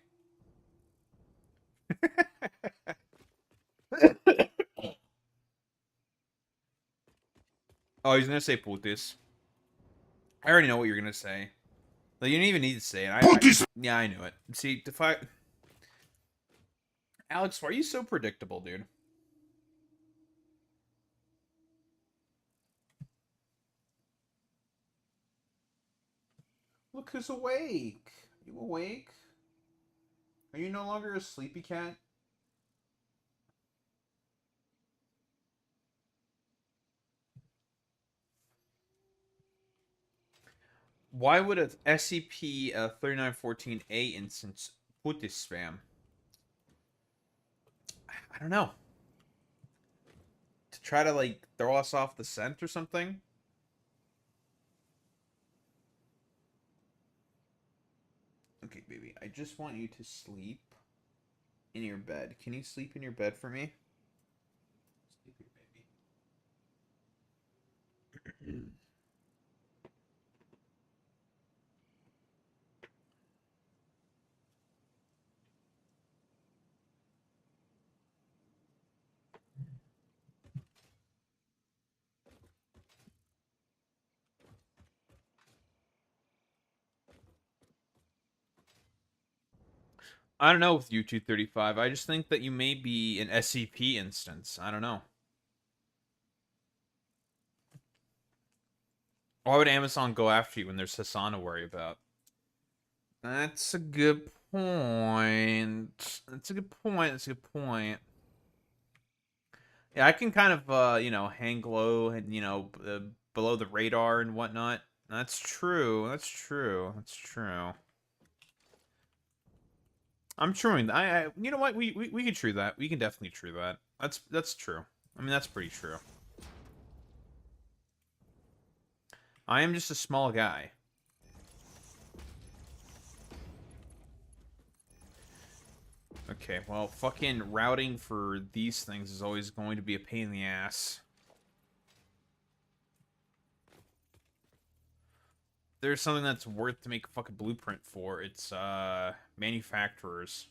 Oh, he's gonna say putis. I already know what you're gonna say. Like, you didn't even need to say it. Yeah, I knew it. See, Alex, why are you so predictable, dude? Look who's awake. Are you awake? Are you no longer a sleepy cat? Why would a SCP-3914-A instance put this spam? I don't know. To try to, like, throw us off the scent or something? Okay, baby. I just want you to sleep in your bed. Can you sleep in your bed for me? Sleep here, baby. I don't know with U-235. I just think that you may be an SCP instance. I don't know. Why would Amazon go after you when there's Hassan to worry about? That's a good point. That's a good point. That's a good point. Yeah, I can kind of, hang low and, below the radar and whatnot. That's true. That's true. That's true. I'm truing. You know what? We can true that. We can definitely true that. That's true. I mean, that's pretty true. I am just a small guy. Okay, well, fucking routing for these things is always going to be a pain in the ass. There's something that's worth to make a fucking blueprint for. It's manufacturers.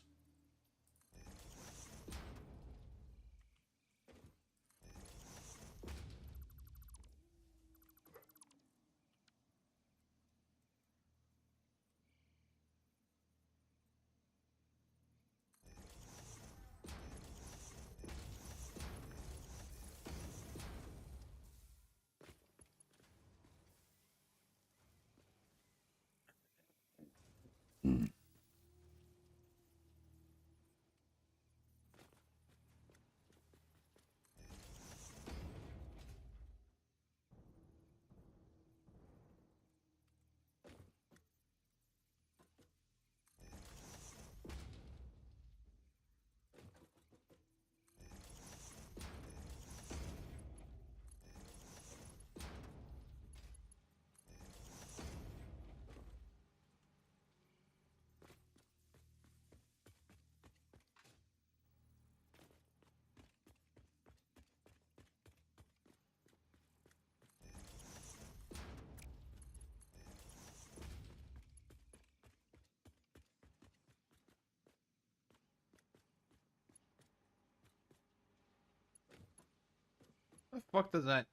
What the fuck does that?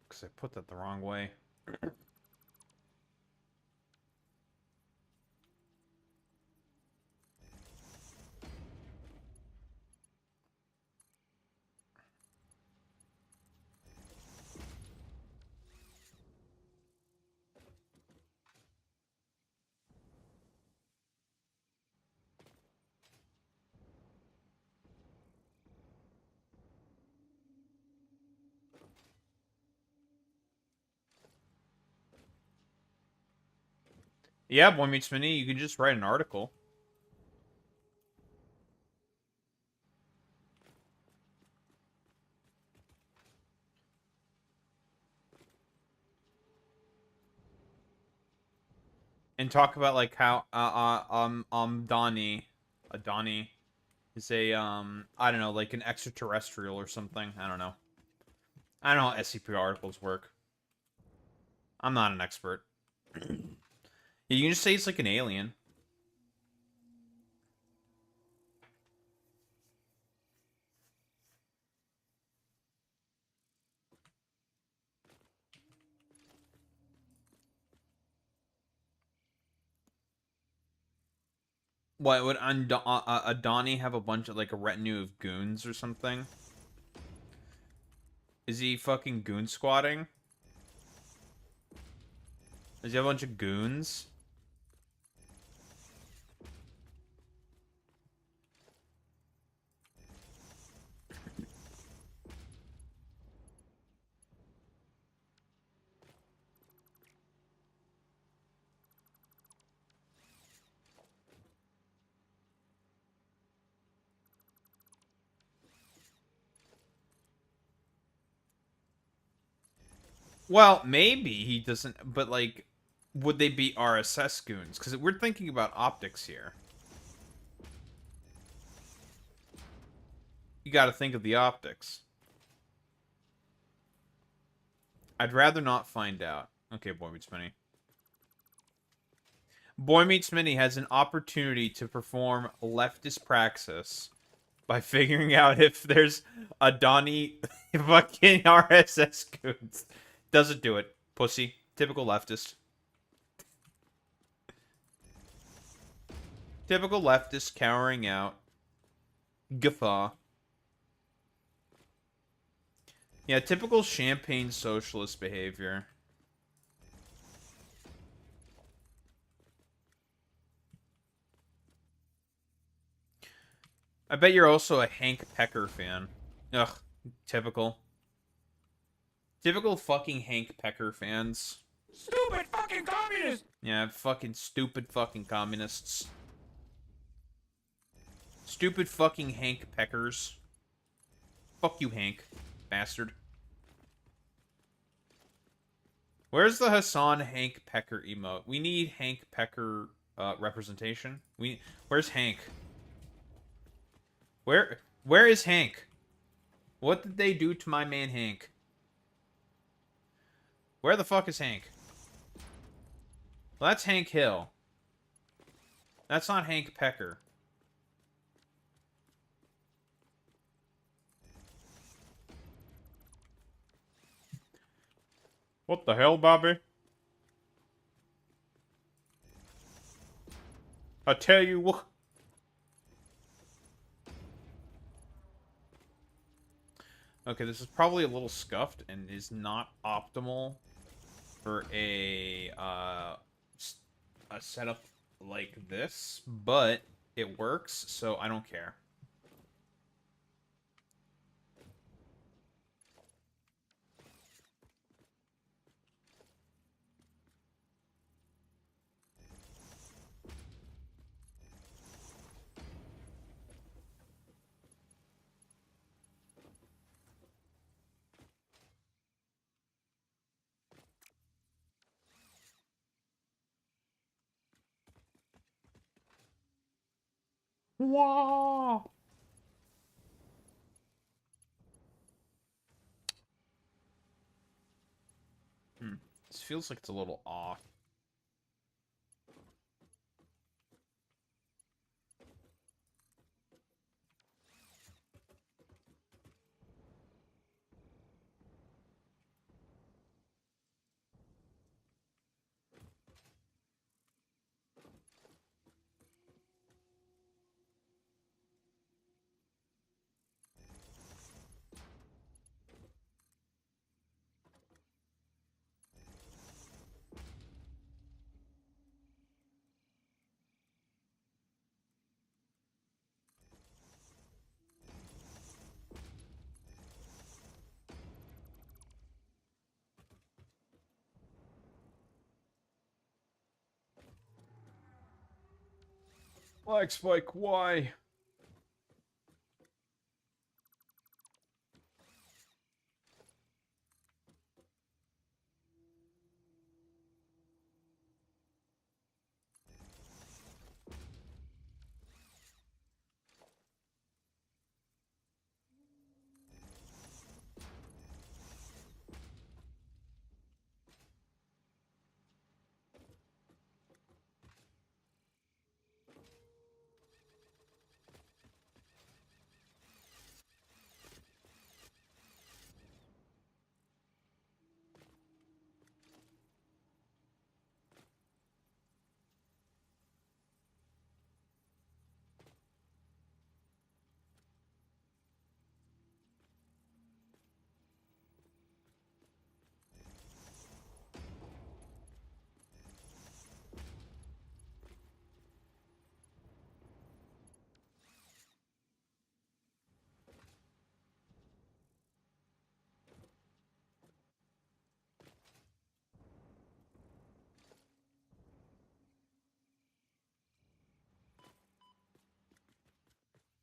Because I put that the wrong way. Yeah, Boy Meets Mini, you can just write an article. And talk about like how Donnie is a I don't know, like an extraterrestrial or something. I don't know. I don't know how SCP articles work. I'm not an expert. You can just say it's like an alien. What would Donnie have a bunch of like a retinue of goons or something? Is he fucking goon squatting? Does he have a bunch of goons? Well, maybe he doesn't, but like, would they be RSS goons? Because we're thinking about optics here. You got to think of the optics. I'd rather not find out. Okay, Boy Meets Mini. Boy Meets Mini has an opportunity to perform leftist praxis by figuring out if there's a Donnie fucking RSS goons. Doesn't do it. Pussy. Typical leftist. Typical leftist cowering out. Guffaw. Yeah, typical champagne socialist behavior. I bet you're also a Hank Pecker fan. Ugh, typical. Typical fucking Hank Pecker fans. Stupid fucking communist! Yeah, fucking stupid fucking communists. Stupid fucking Hank Peckers. Fuck you, Hank. Bastard. Where's the Hassan Hank Pecker emote? We need Hank Pecker representation. Where's Hank? Where is Hank? What did they do to my man Hank? Where the fuck is Hank? Well, that's Hank Hill. That's not Hank Pecker. What the hell, Bobby? I tell you what. Okay, this is probably a little scuffed and is not optimal for a setup like this, but it works, so I don't care. Wah! This feels like it's a little off. Lag spike, why?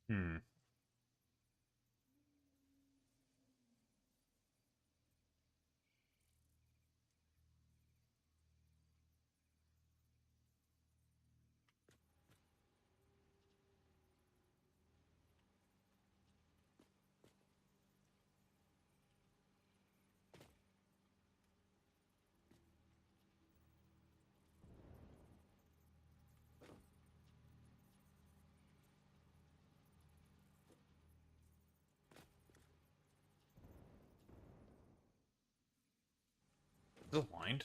Hmm. Is it aligned?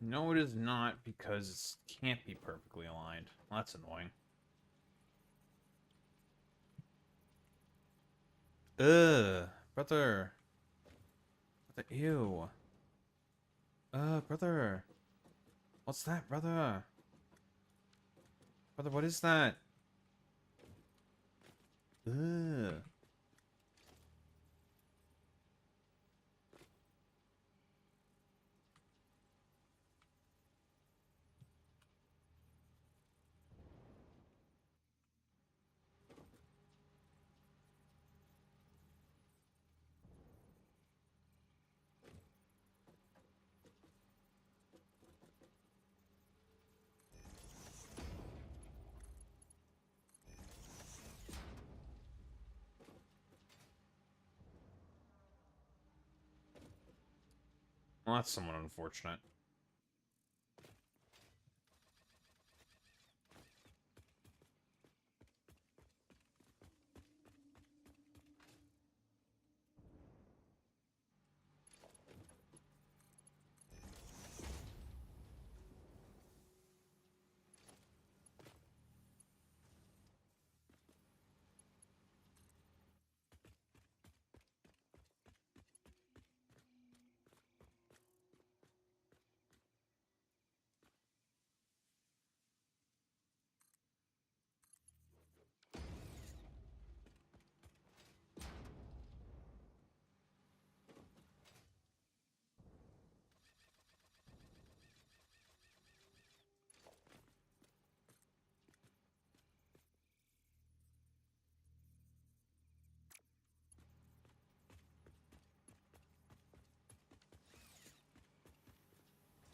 No, it is not, because it can't be perfectly aligned. Well, that's annoying. Ugh, brother. Brother, ew. Brother. What's that, brother? Brother, what is that? Ugh. Well, that's somewhat unfortunate.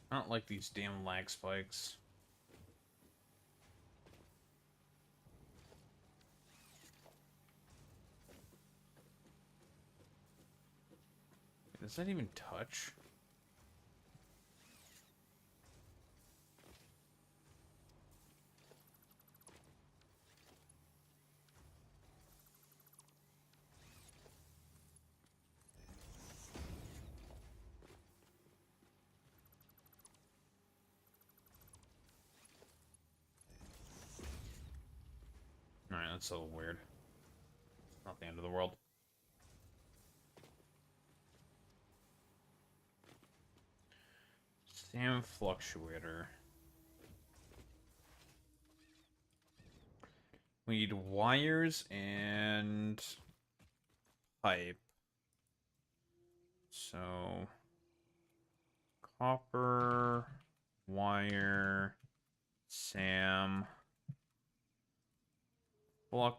I don't like these damn lag spikes. Does that even touch? Alright, that's a little weird. Not the end of the world. Sam fluctuator. We need wires and pipe. So copper, wire, Sam, fluctuator,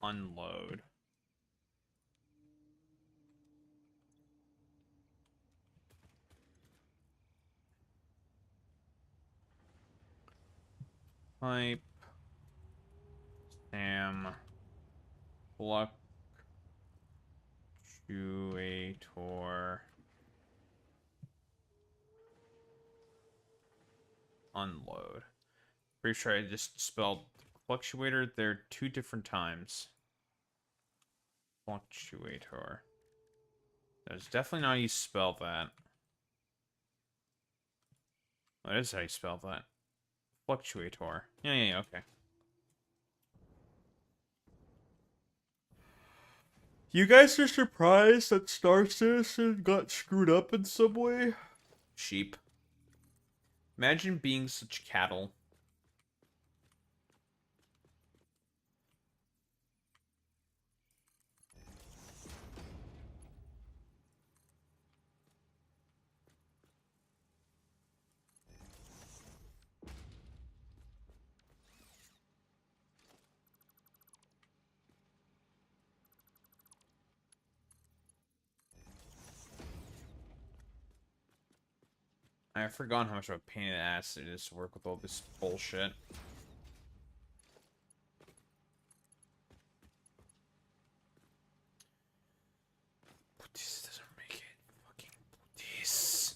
unload. Pipe, Sam, fluctuator, unload. Pretty sure I just spelled fluctuator there 2 different times. Fluctuator. That's definitely not how you spell that. That is how you spell that. Fluctuator. Yeah, okay. You guys are surprised that Star Citizen got screwed up in some way? Sheep. Imagine being such cattle. I've forgotten how much of a pain in the ass it is to work with all this bullshit. This doesn't make it. Fucking this.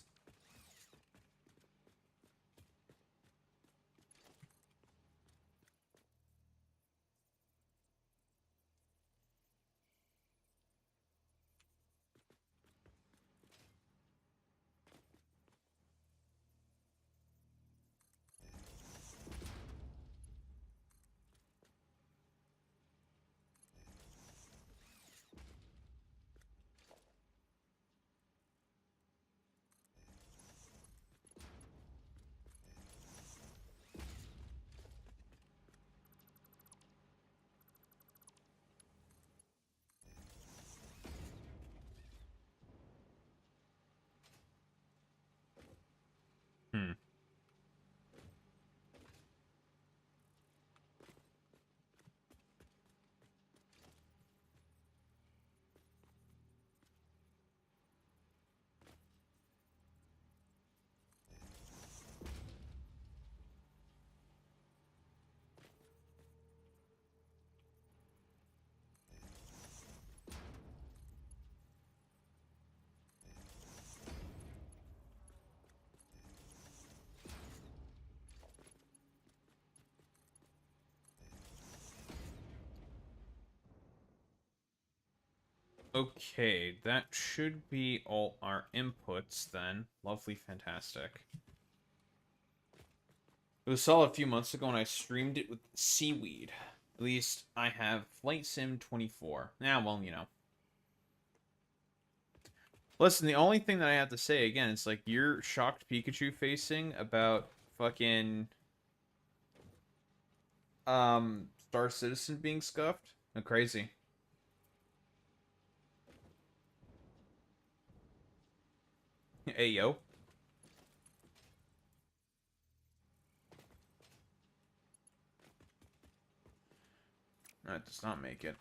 Okay, that should be all our inputs then. Lovely, fantastic. It was solid a few months ago and I streamed it with seaweed. At least I have Flight Sim 24. Yeah, well, you know. Listen, the only thing that I have to say again is like you're shocked Pikachu facing about fucking Star Citizen being scuffed. Crazy. Hey yo. That does not make it.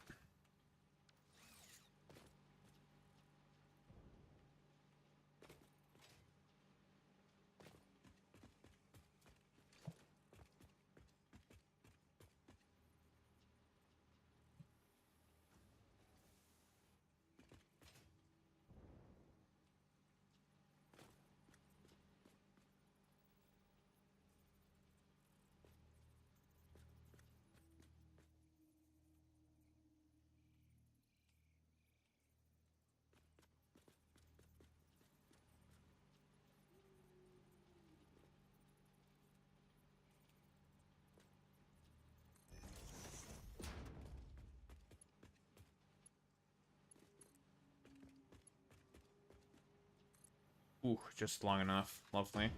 Ooh, just long enough. Lovely.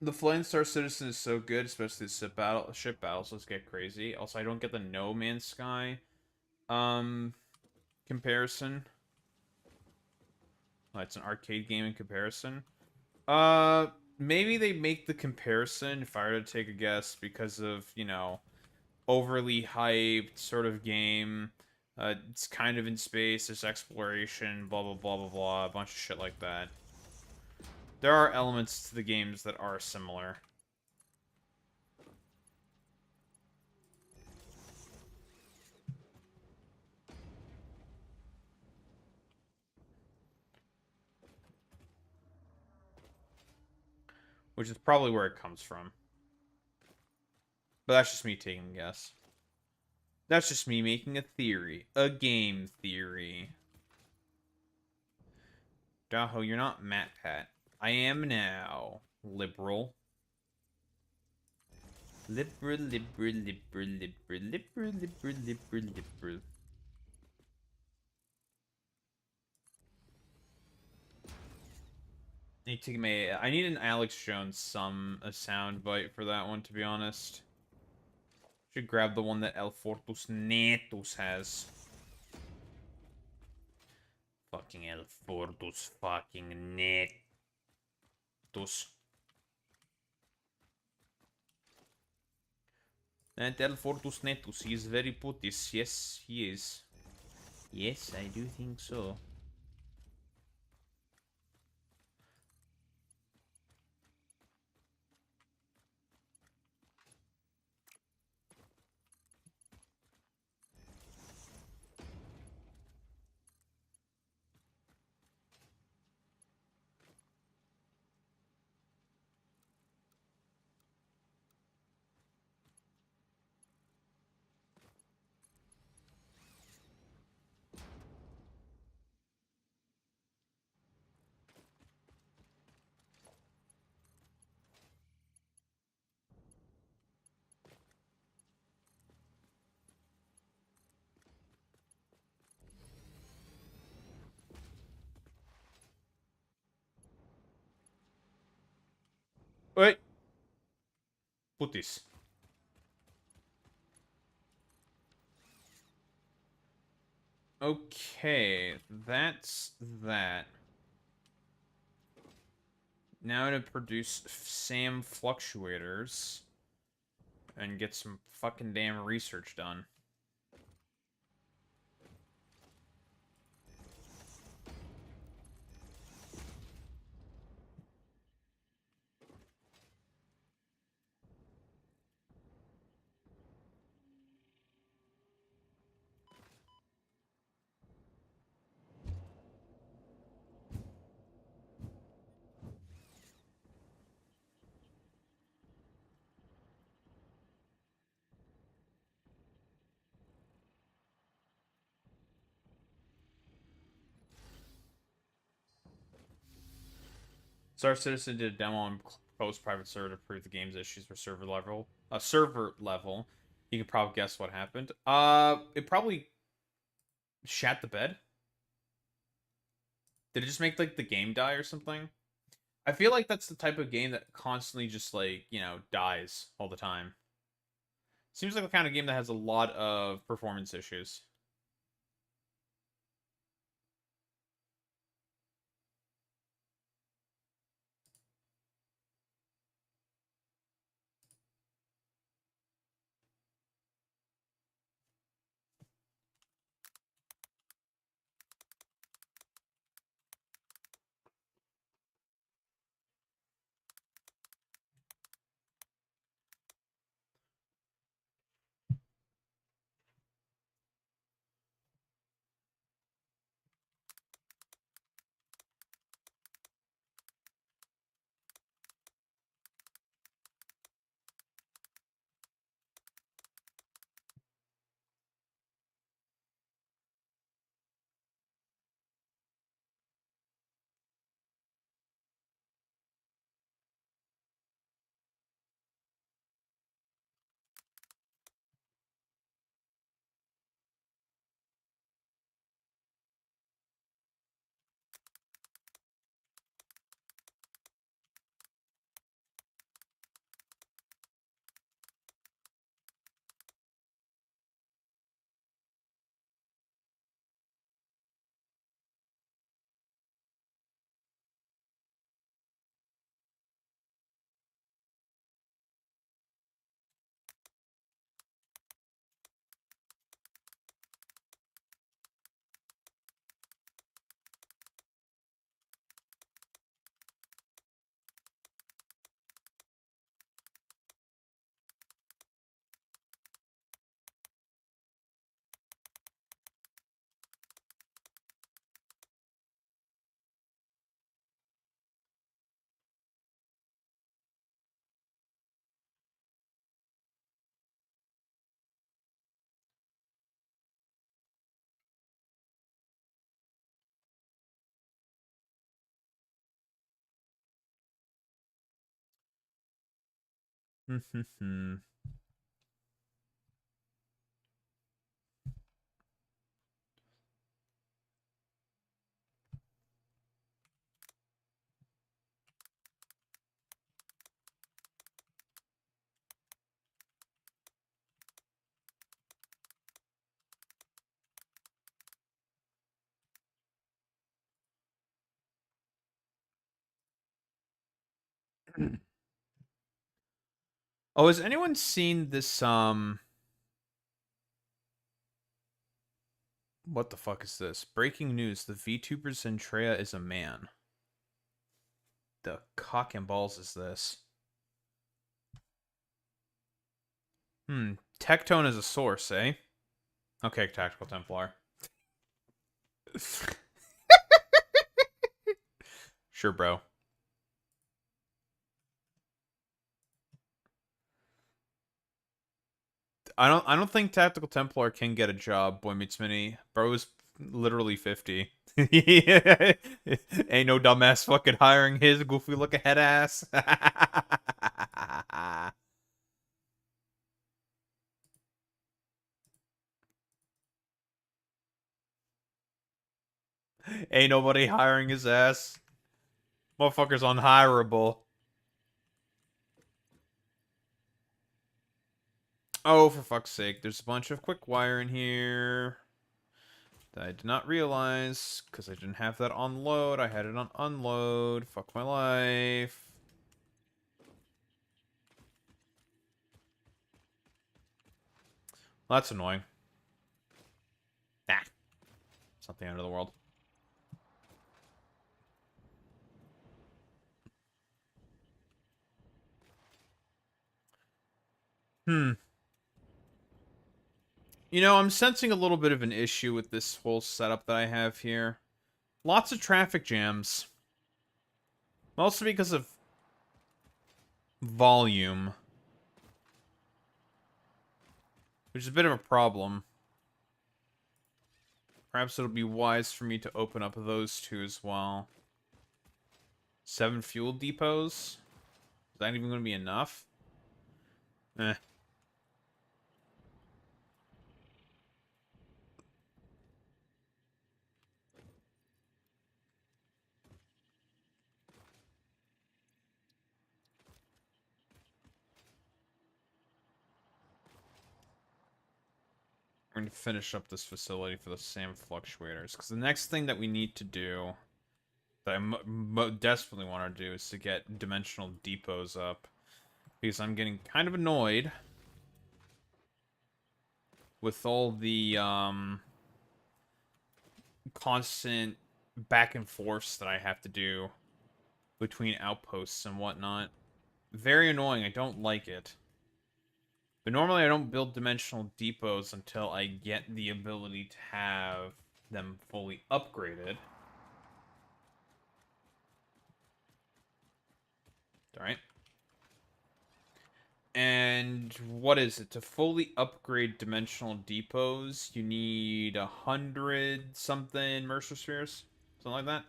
The Flying Star Citizen is so good, especially the ship battles. Let's get crazy. Also, I don't get the No Man's Sky comparison. Oh, it's an arcade game in comparison. Maybe they make the comparison, if I were to take a guess, because of, you know, overly hyped sort of game. It's kind of in space, there's exploration, blah, blah, blah, blah, blah, a bunch of shit like that. There are elements to the games that are similar. Which is probably where it comes from. But that's just me taking a guess. That's just me making a theory. A game theory. Daho, you're not Matt Pat. I am now. Liberal. Liberal, liberal, liberal, liberal, liberal, liberal, liberal, liberal. I need an Alex Jones a sound bite for that one, to be honest. Should grab the one that El Fortus Netus has. Fucking El Fortus fucking Netus. And El Fortus Netus, he is very putis. Yes, he is. Yes, I do think so. Wait. Putis. Okay, that's that. Now to produce SAM fluctuators and get some fucking damn research done. Star Citizen did a demo on post private server to prove the game's issues were server level. Server level. You could probably guess what happened. It probably shat the bed. Did it just make like the game die or something? I feel like that's the type of game that constantly just like, dies all the time. Seems like the kind of game that has a lot of performance issues. Oh, has anyone seen this, what the fuck is this? Breaking news, the VTuber Zentrea is a man. The cock and balls is this? Tectone is a source, eh? Okay, Tactical Templar. Sure, bro. I don't think Tactical Templar can get a job, Boy Meets Mini. Bro is literally 50. Ain't no dumbass fucking hiring his goofy looking head ass. Ain't nobody hiring his ass. Motherfucker's unhireable. Oh, for fuck's sake. There's a bunch of quick wire in here that I did not realize because I didn't have that on load. I had it on unload. Fuck my life. Well, that's annoying. Nah. It's not the end of the world. I'm sensing a little bit of an issue with this whole setup that I have here. Lots of traffic jams. Mostly because of volume. Which is a bit of a problem. Perhaps it'll be wise for me to open up those two as well. 7 fuel depots. Is that even going to be enough? Eh. We're going to finish up this facility for the SAM fluctuators. Because the next thing that we need to do, that I desperately want to do, is to get dimensional depots up. Because I'm getting kind of annoyed with all the constant back and forths that I have to do between outposts and whatnot. Very annoying. I don't like it. But normally I don't build dimensional depots until I get the ability to have them fully upgraded. Alright. And what is it? To fully upgrade dimensional depots, you need 100 something Mercer Spheres? Something like that?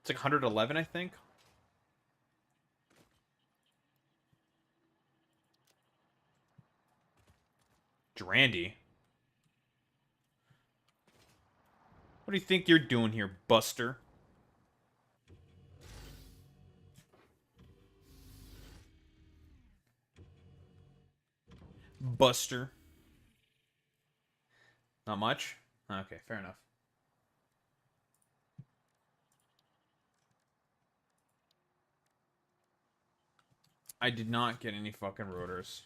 It's like 111, I think. Drandy. What do you think you're doing here, Buster? Buster. Not much? Okay, fair enough. I did not get any fucking rotors.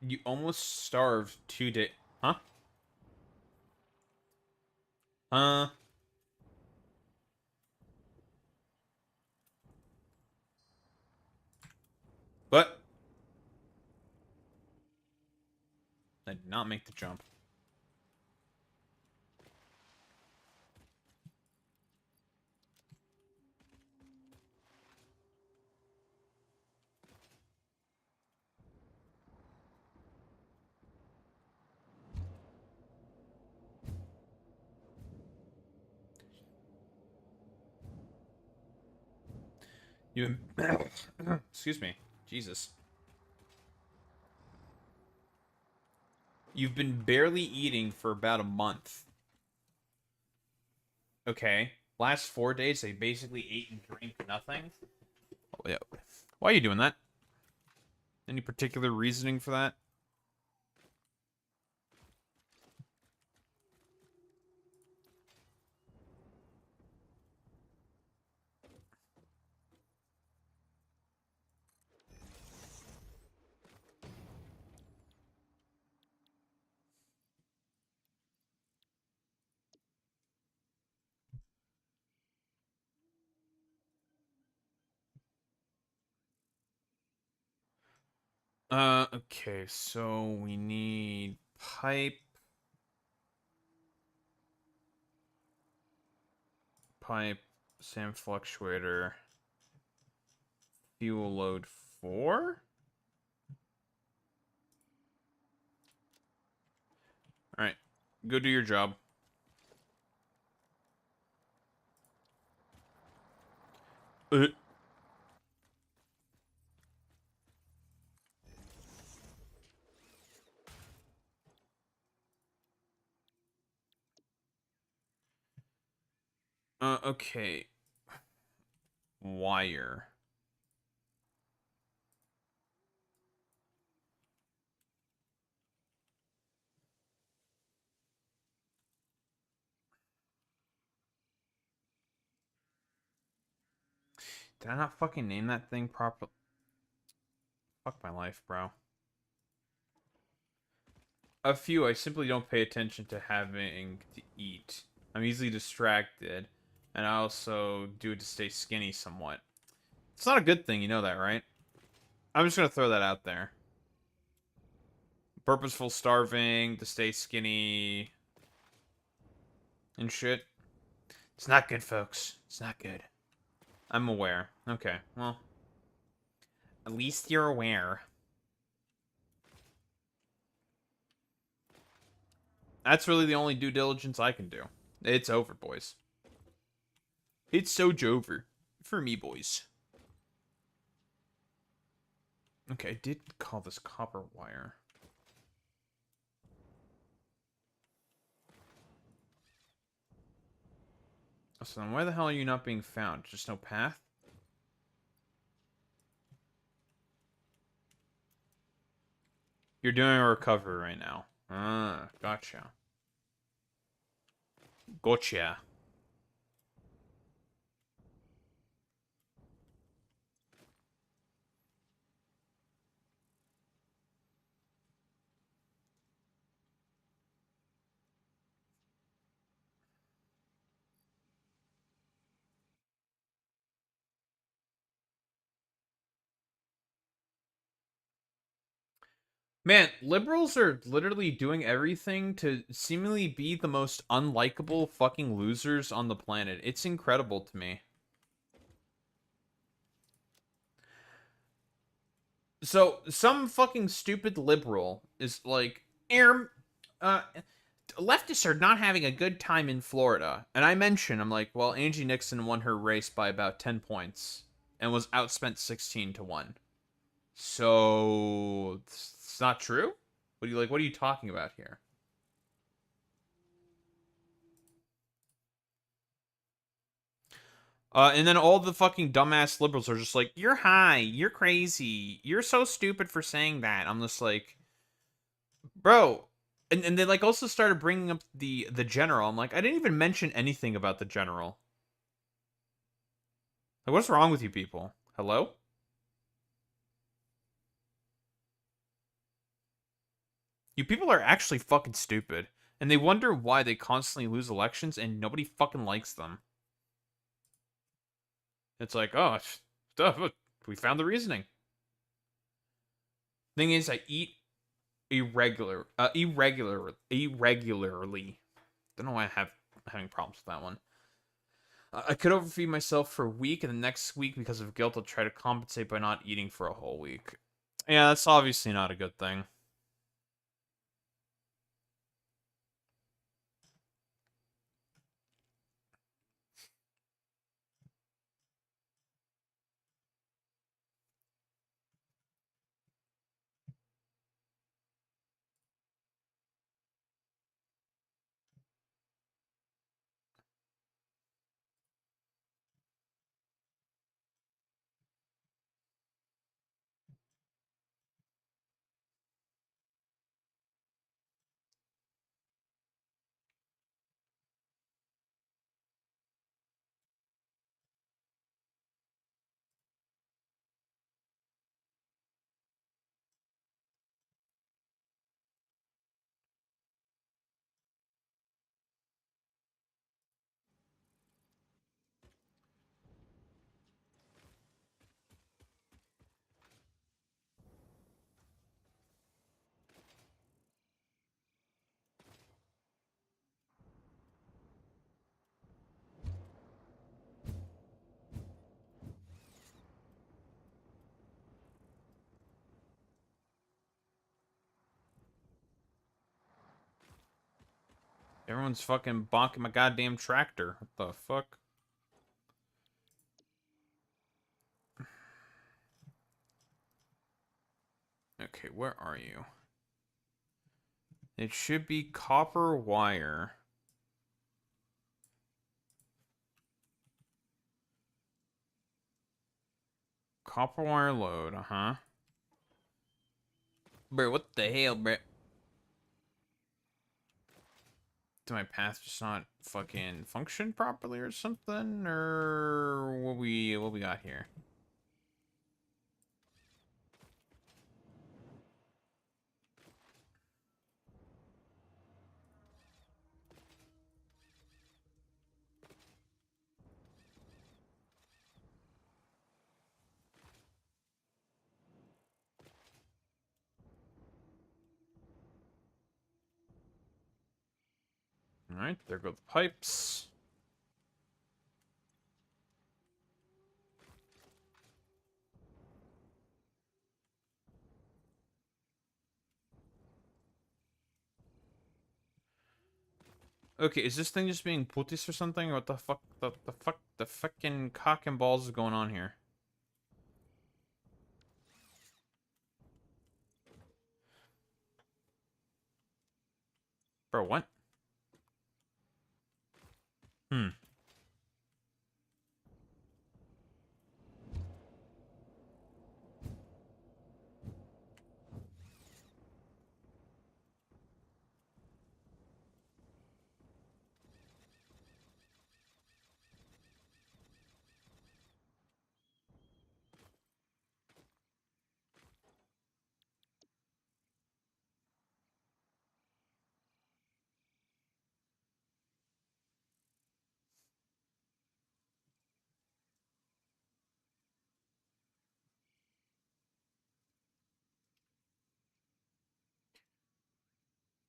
You almost starved 2 days. Huh? But I did not make the jump. You excuse me. Jesus. You've been barely eating for about a month. Okay. Last 4 days, they basically ate and drank nothing. Oh, yeah. Why are you doing that? Any particular reasoning for that? Okay, so we need pipe, SAM fluctuator, fuel load 4? Alright, go do your job. Uh, okay. Wire. Did I not fucking name that thing properly? Fuck my life, bro. A few, I simply don't pay attention to having to eat. I'm easily distracted, and I also do it to stay skinny somewhat. It's not a good thing, you know that, right? I'm just gonna throw that out there. Purposeful starving to stay skinny and shit. It's not good, folks. It's not good. I'm aware. Okay, well. At least you're aware. That's really the only due diligence I can do. It's over, boys. It's so Jover. For me, boys. Okay, I did call this copper wire. So then why the hell are you not being found? Just no path? You're doing a recovery right now. Ah, gotcha. Gotcha. Man, liberals are literally doing everything to seemingly be the most unlikable fucking losers on the planet. It's incredible to me. So, some fucking stupid liberal is like, leftists are not having a good time in Florida. And I mention, I'm like, well, Angie Nixon won her race by about 10 points and was outspent 16-1. So, it's not true? What are you talking about here? And then all the fucking dumbass liberals are just like, you're high, you're crazy, you're so stupid for saying that. I'm just like, bro. And they like also started bringing up the general. I'm like, I didn't even mention anything about the general. Like, what's wrong with you people? Hello? You people are actually fucking stupid. And they wonder why they constantly lose elections and nobody fucking likes them. It's like, oh, stuff. We found the reasoning. Thing is, I eat irregularly. Don't know why having problems with that one. I could overfeed myself for a week, and the next week, because of guilt, I'll try to compensate by not eating for a whole week. Yeah, that's obviously not a good thing. Everyone's fucking bonking my goddamn tractor. What the fuck? Okay, where are you? It should be copper wire. Copper wire load, uh-huh. Bro, what the hell, bro? Did my path just not fucking function properly or something? Or what we got here? Alright, there go the pipes. Okay, is this thing just being putis or something? Or what the fuck? The fucking cock and balls is going on here? Bro, what? Hmm.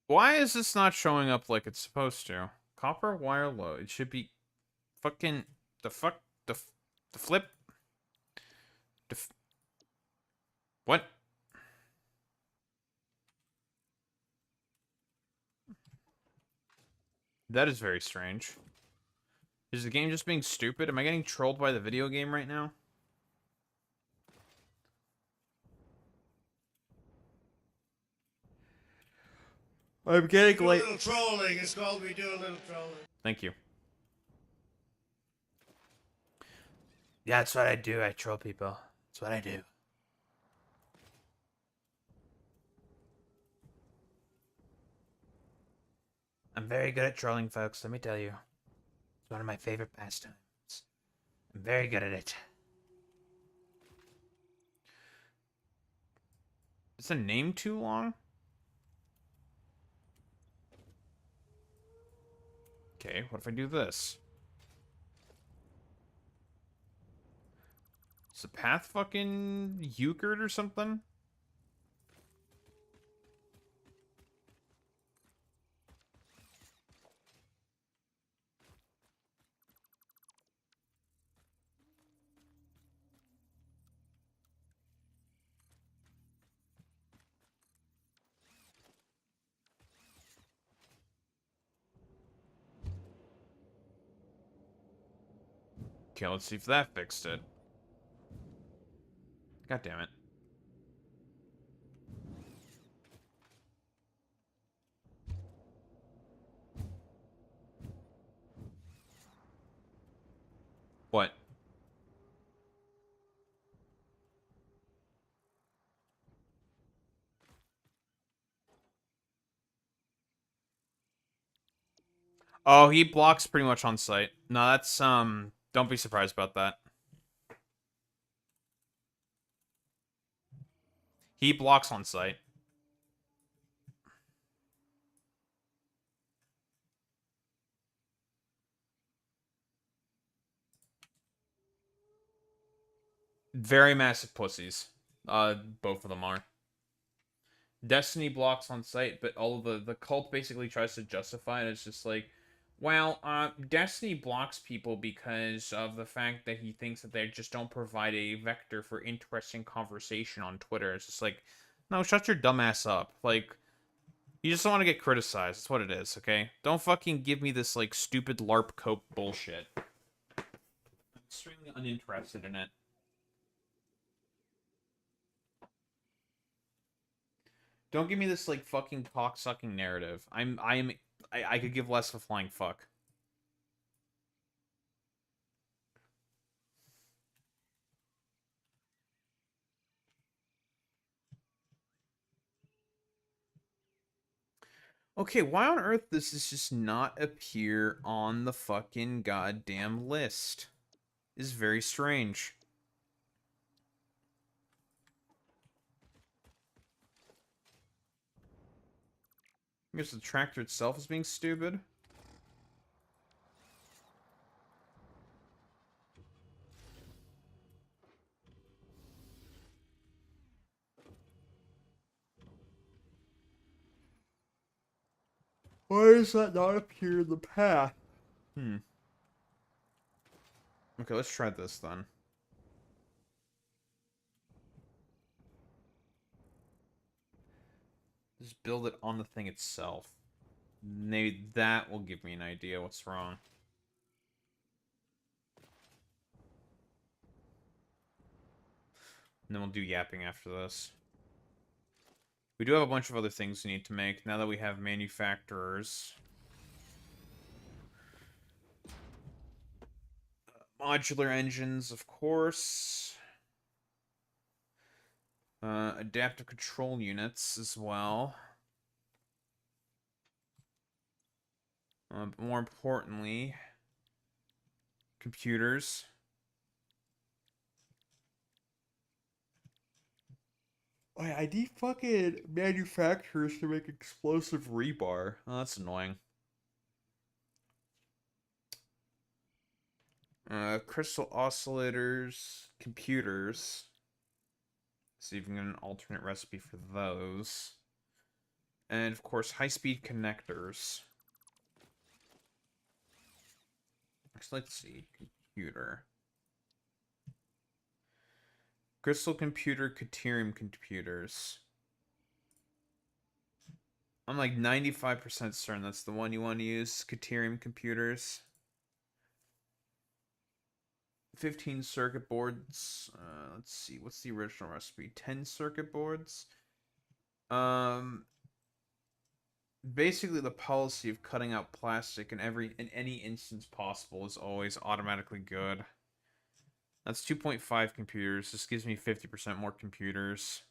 Why is this not showing up like it's supposed to? Copper wire load. It should be fucking the fuck the flip. The what? That is very strange. Is the game just being stupid? Am I getting trolled by the video game right now? I'm getting Do a little trolling. It's called we do a little trolling. Thank you. Yeah, that's what I do. I troll people. That's what I do. I'm very good at trolling, folks. Let me tell you. It's one of my favorite pastimes. I'm very good at it. Is the name too long? Okay, what if I do this? Is the path fucking Euchred or something? Okay, let's see if that fixed it. God damn it. What? Oh, he blocks pretty much on sight. No, that's, don't be surprised about that. He blocks on sight. Very massive pussies. Both of them are. Destiny blocks on sight, but all of the cult basically tries to justify it. It's just like, well, Destiny blocks people because of the fact that he thinks that they just don't provide a vector for interesting conversation on Twitter. It's just like, no, shut your dumb ass up. Like, you just don't want to get criticized. That's what it is, okay? Don't fucking give me this, like, stupid LARP cope bullshit. I'm extremely uninterested in it. Don't give me this, like, fucking cock-sucking narrative. I could give less of a flying fuck. Okay, why on earth does this just not appear on the fucking goddamn list? This is very strange. I guess the tractor itself is being stupid. Why does that not appear in the path? Hmm. Okay, let's try this then. Just build it on the thing itself. Maybe that will give me an idea what's wrong. And then we'll do yapping after this. We do have a bunch of other things we need to make now that we have manufacturers. Modular engines, of course. Adaptive control units as well. But more importantly, computers. I need fucking manufacturers to make explosive rebar. Oh, that's annoying. Crystal oscillators, computers. See if we can get an alternate recipe for those. And of course, high-speed connectors. Actually, let's see. Computer. Crystal computer, Caterium computers. I'm like 95% certain that's the one you want to use. Caterium computers. 15 circuit boards. Let's see. What's the original recipe? 10 circuit boards. Basically the policy of cutting out plastic in any instance possible is always automatically good. That's 2.5 computers. This gives me 50% more computers.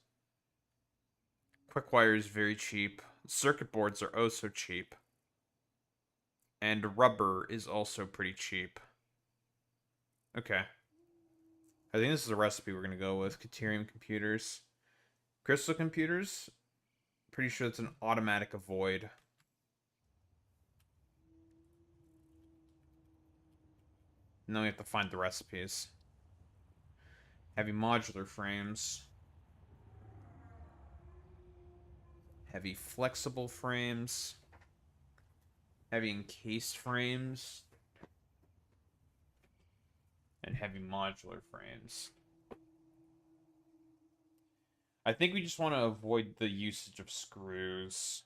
Quick wire is very cheap. Circuit boards are oh so cheap. And rubber is also pretty cheap. Okay. I think this is a recipe we're going to go with. Caterium computers. Crystal computers. Pretty sure it's an automatic avoid. Now we have to find the recipes. Heavy modular frames. Heavy flexible frames. Heavy encased frames. And heavy modular frames. I think we just want to avoid the usage of screws.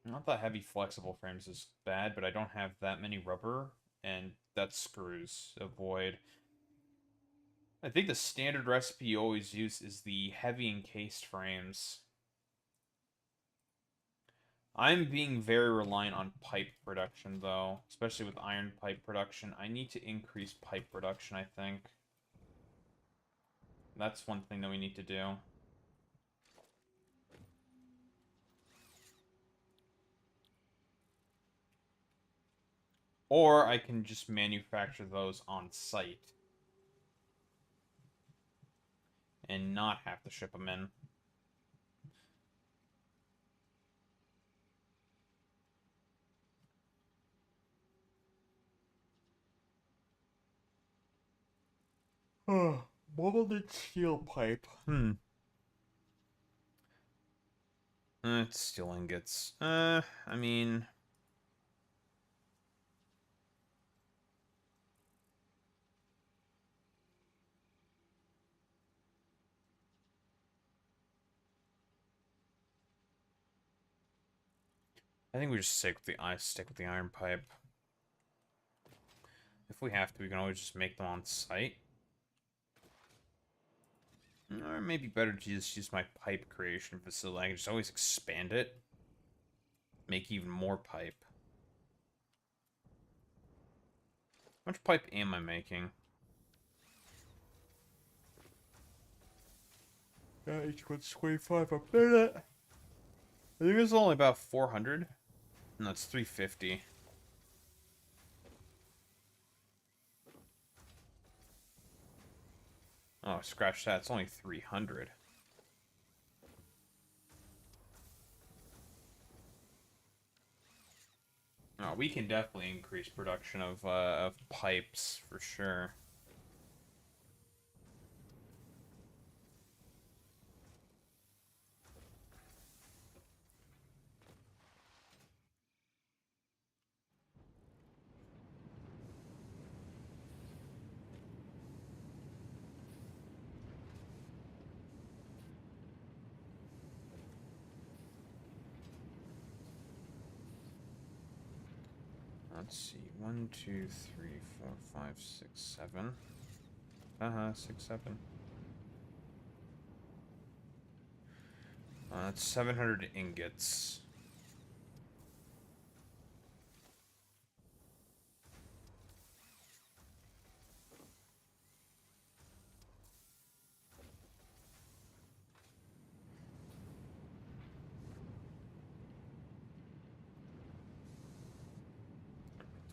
Not that heavy flexible frames is bad, but I don't have that many rubber, and that's screws. Avoid. I think the standard recipe you always use is the heavy encased frames. I'm being very reliant on pipe production, though, especially with iron pipe production. I need to increase pipe production, I think. That's one thing that we need to do. Or I can just manufacture those on site. And not have to ship them in. Molded steel pipe. It's steel ingots. I mean... I think we just stick with the iron pipe. If we have to, we can always just make them on site. Or maybe better to just use my pipe creation facility. I can just always expand it. Make even more pipe. How much pipe am I making? Each one's 25 a minute. I think it's only about 400. No, it's 350. Oh, scratch that. It's only 300. Oh, we can definitely increase production of pipes for sure. Let's see. 1, 2, 3, 4, 5, 6, 7. 6, 7. That's 700 ingots.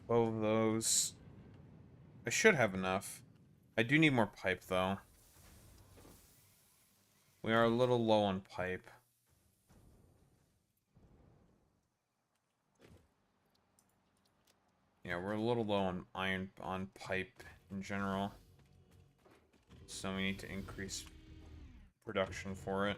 Twelve of those. I should have enough. I do need more pipe, though. We are a little low on pipe. Yeah, we're a little low on pipe in general. So we need to increase production for it.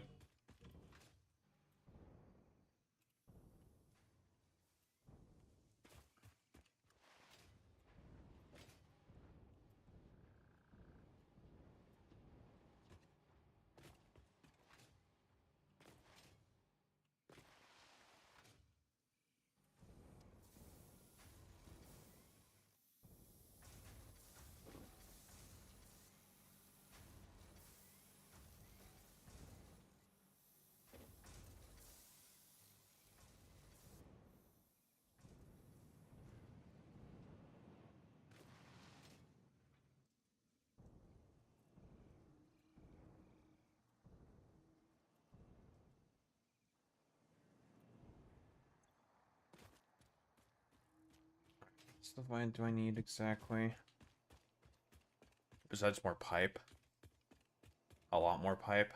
What stuff do I need exactly? Besides more pipe. A lot more pipe.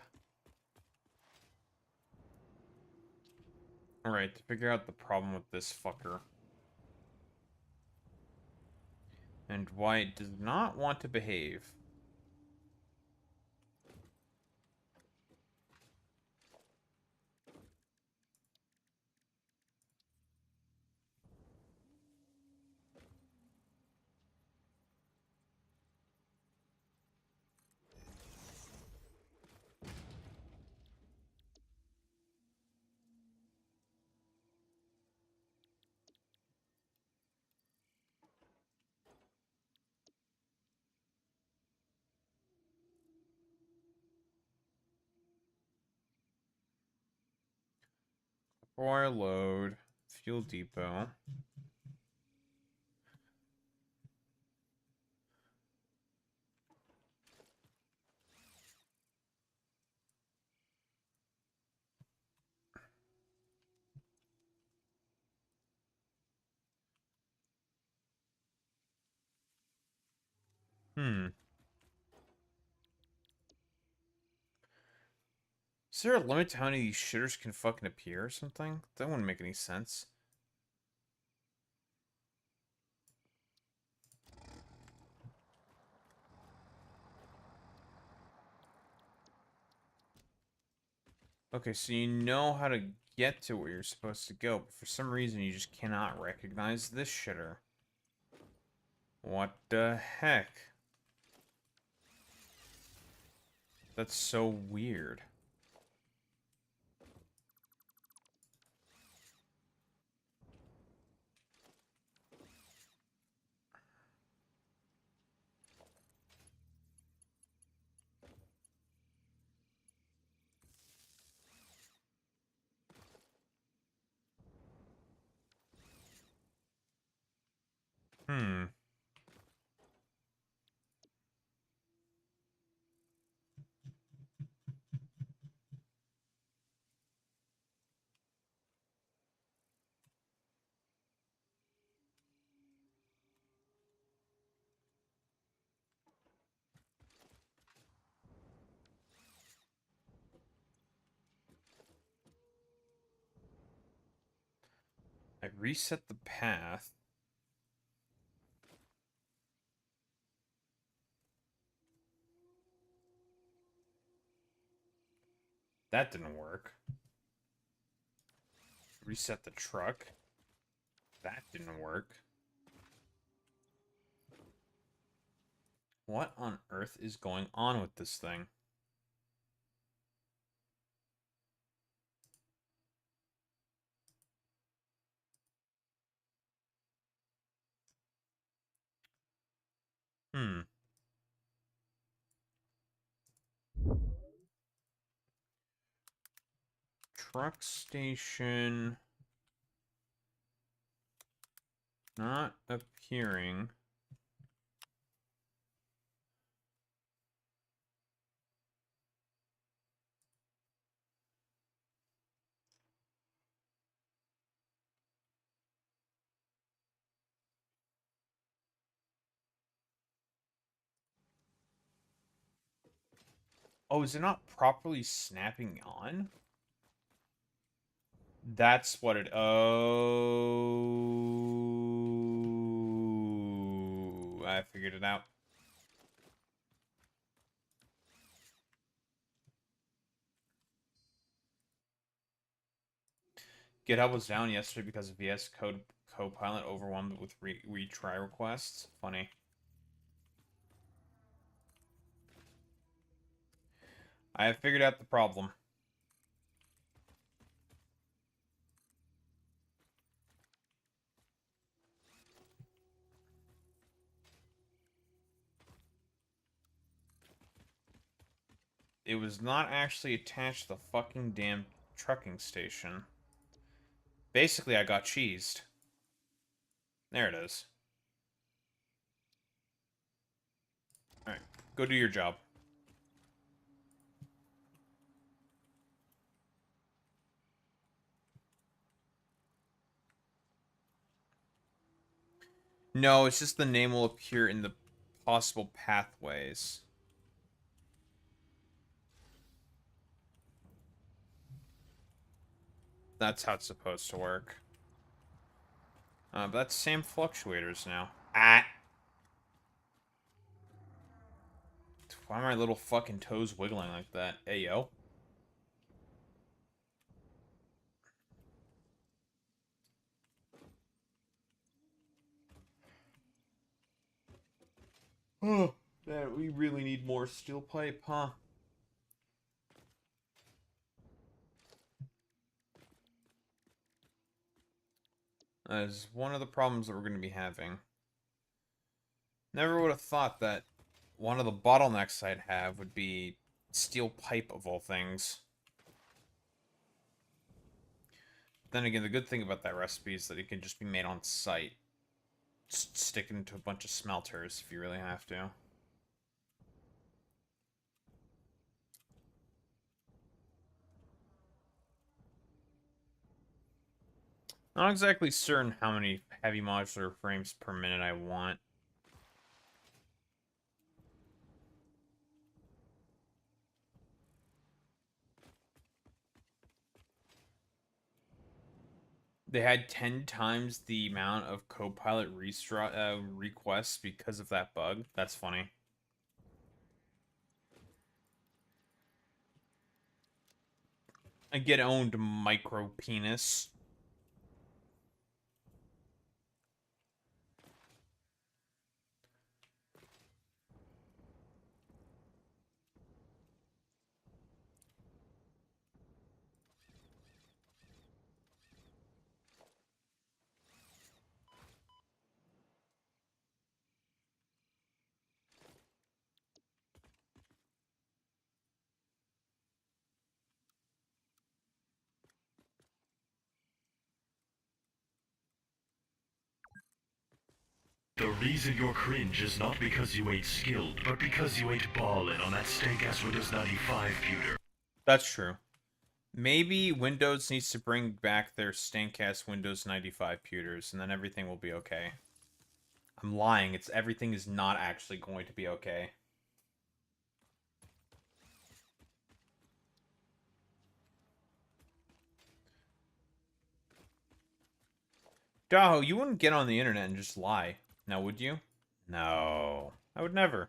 Alright, to figure out the problem with this fucker. And why it does not want to behave. Wire load. Fuel depot. Hmm. Is there a limit to how many of these shitters can fucking appear or something? That wouldn't make any sense. Okay, so you know how to get to where you're supposed to go, but for some reason you just cannot recognize this shitter. What the heck? That's so weird. Hmm. I reset the path. That didn't work. Reset the truck. That didn't work. What on earth is going on with this thing? Truck station not appearing. Oh, is it not properly snapping on? That's what it... Oh... I figured it out. GitHub was down yesterday because of VS Code Copilot overwhelmed with retry requests. Funny. I have figured out the problem. It was not actually attached to the fucking damn trucking station. Basically, I got cheesed. There it is. Alright, go do your job. No, it's just the name will appear in the possible pathways. That's how it's supposed to work. But that's same fluctuators now. Ah! Why are my little fucking toes wiggling like that? Hey, yo. Oh, man, we really need more steel pipe, huh? That is one of the problems that we're going to be having. Never would have thought that one of the bottlenecks I'd have would be steel pipe of all things. Then again, the good thing about that recipe is that it can just be made on site. Just stick it into a bunch of smelters if you really have to. Not exactly certain how many heavy modular frames per minute I want. They had 10 times the amount of Copilot requests because of that bug. That's funny. I get owned, micro penis. The reason you're cringe is not because you ain't skilled, but because you ain't ballin' on that stank-ass Windows 95 pewter. That's true. Maybe Windows needs to bring back their stank-ass Windows 95 pewters, and then everything will be okay. I'm lying. Everything is not actually going to be okay. Daho, you wouldn't get on the internet and just lie. Now, would you? No. I would never.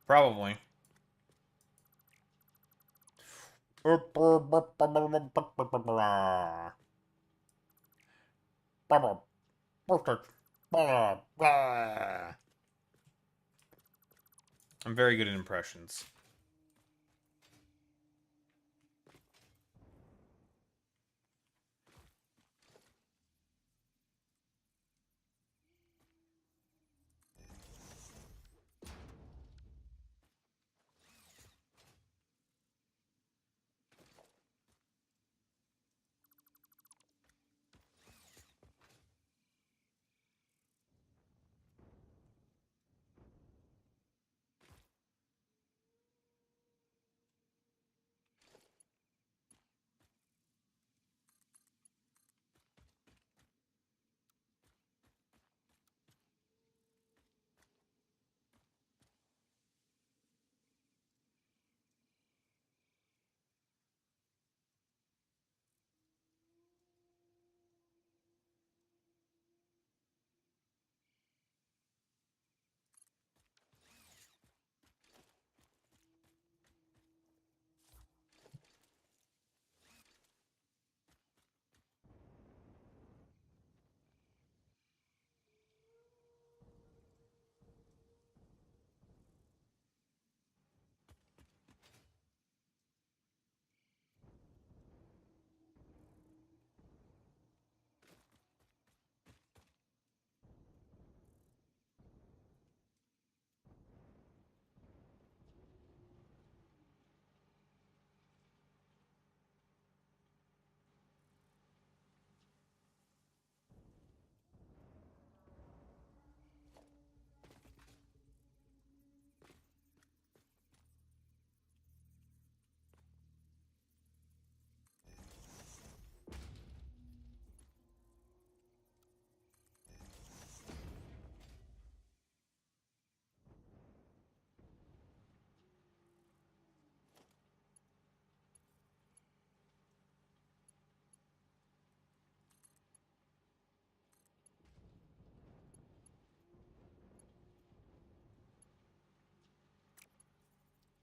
Probably. I'm very good at impressions.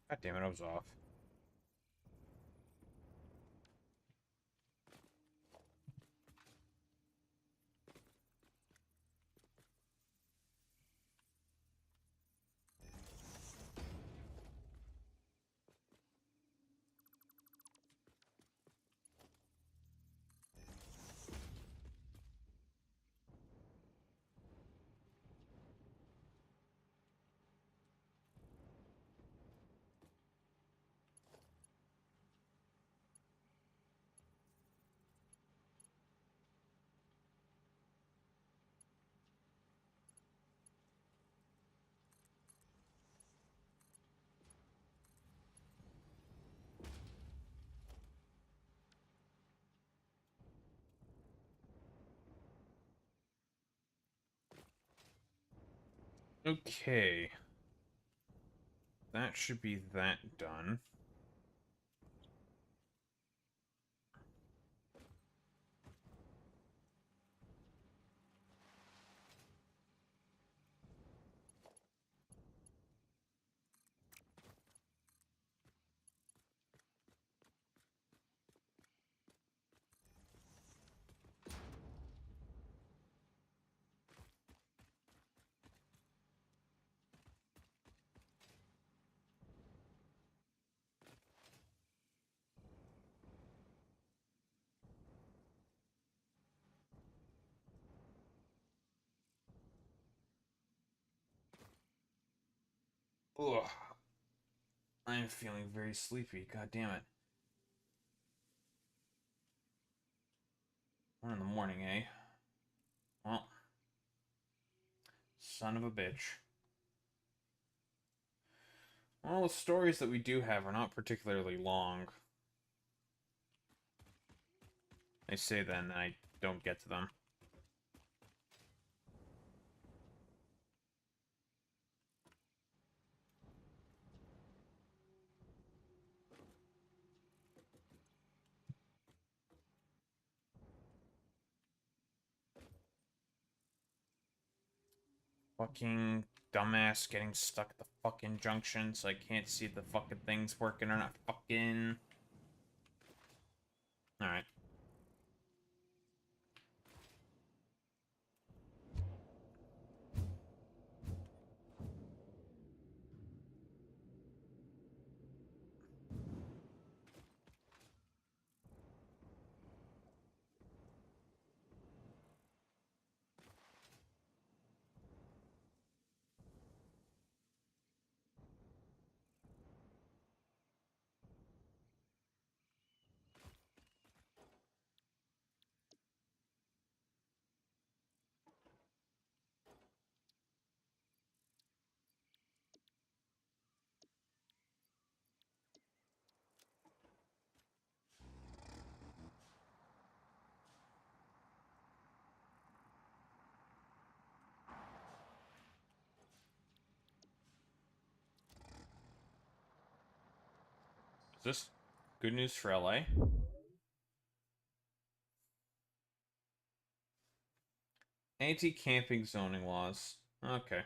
God damn it, I was off. Okay. That should be that done. Ugh. I am feeling very sleepy. God damn it. 1 in the morning, eh? Well, son of a bitch. Well, the stories that we do have are not particularly long. I say then, I don't get to them. Fucking dumbass getting stuck at the fucking junction so I can't see if the fucking thing's working or not fucking... Alright. Is this good news for LA? Anti-camping zoning laws. Okay.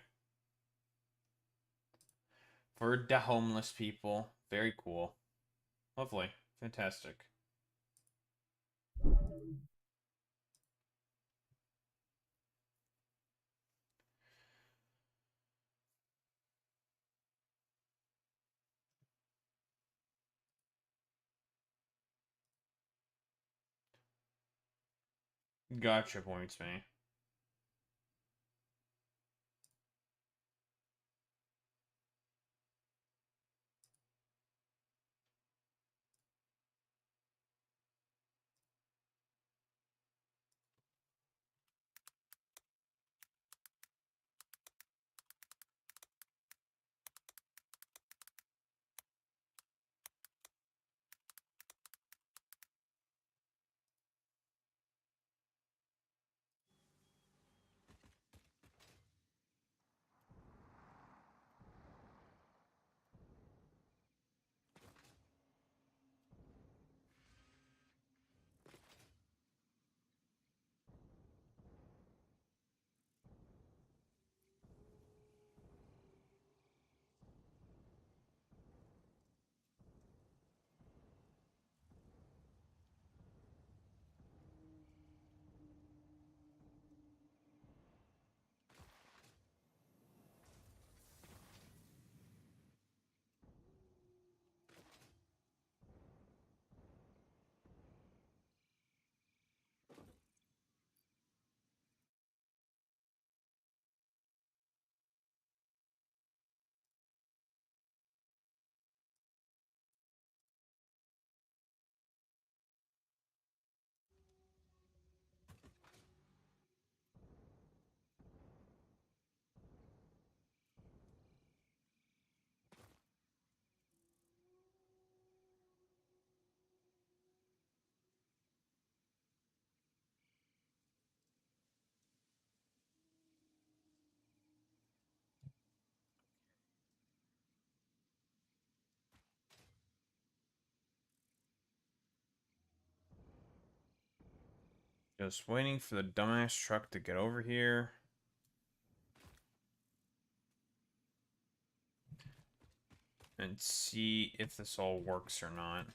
For the homeless people. Very cool. Lovely. Fantastic. Gotcha, points me. Just waiting for the dumbass truck to get over here. And see if this all works or not.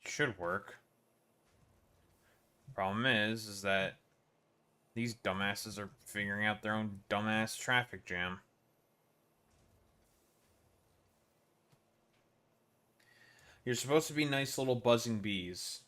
Should work. Problem is that these dumbasses are figuring out their own dumbass traffic jam. You're supposed to be nice little buzzing bees.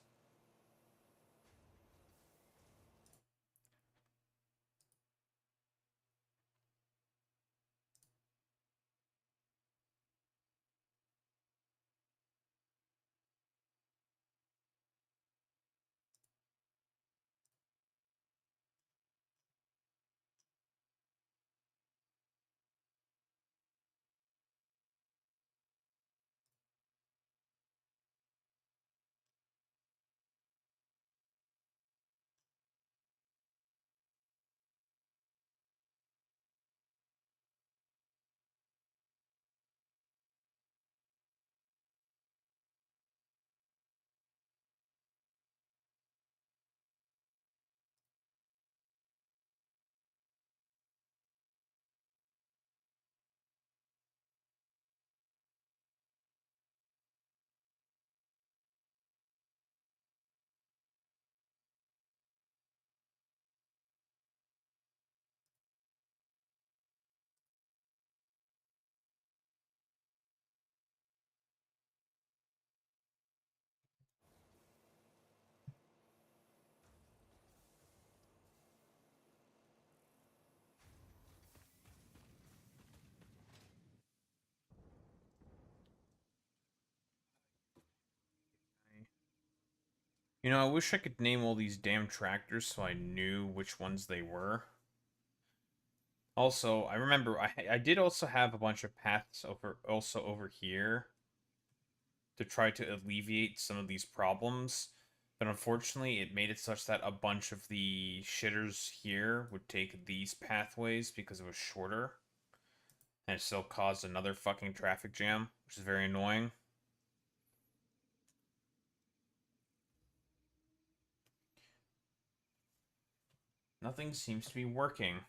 You know, I wish I could name all these damn tractors so I knew which ones they were. Also, I remember I did also have a bunch of paths over here to try to alleviate some of these problems. But unfortunately, it made it such that a bunch of the shitters here would take these pathways because it was shorter. And it still caused another fucking traffic jam, which is very annoying. Nothing seems to be working.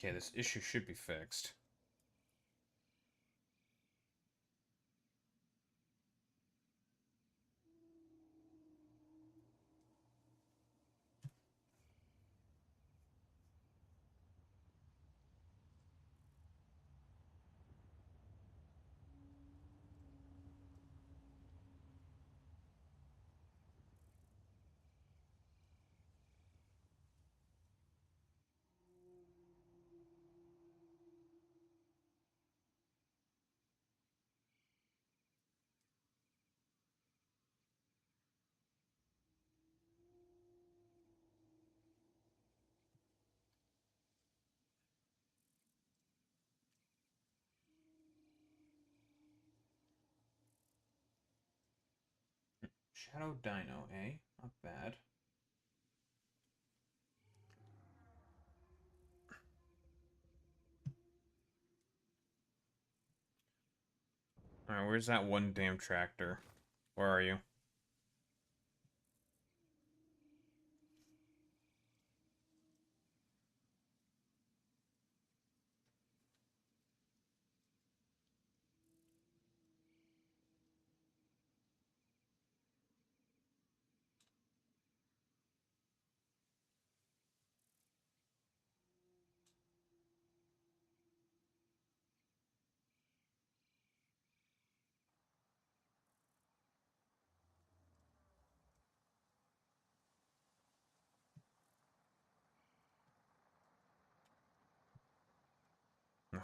Okay, this issue should be fixed. Shadow Dino, eh? Not bad. Alright, where's that one damn tractor? Where are you?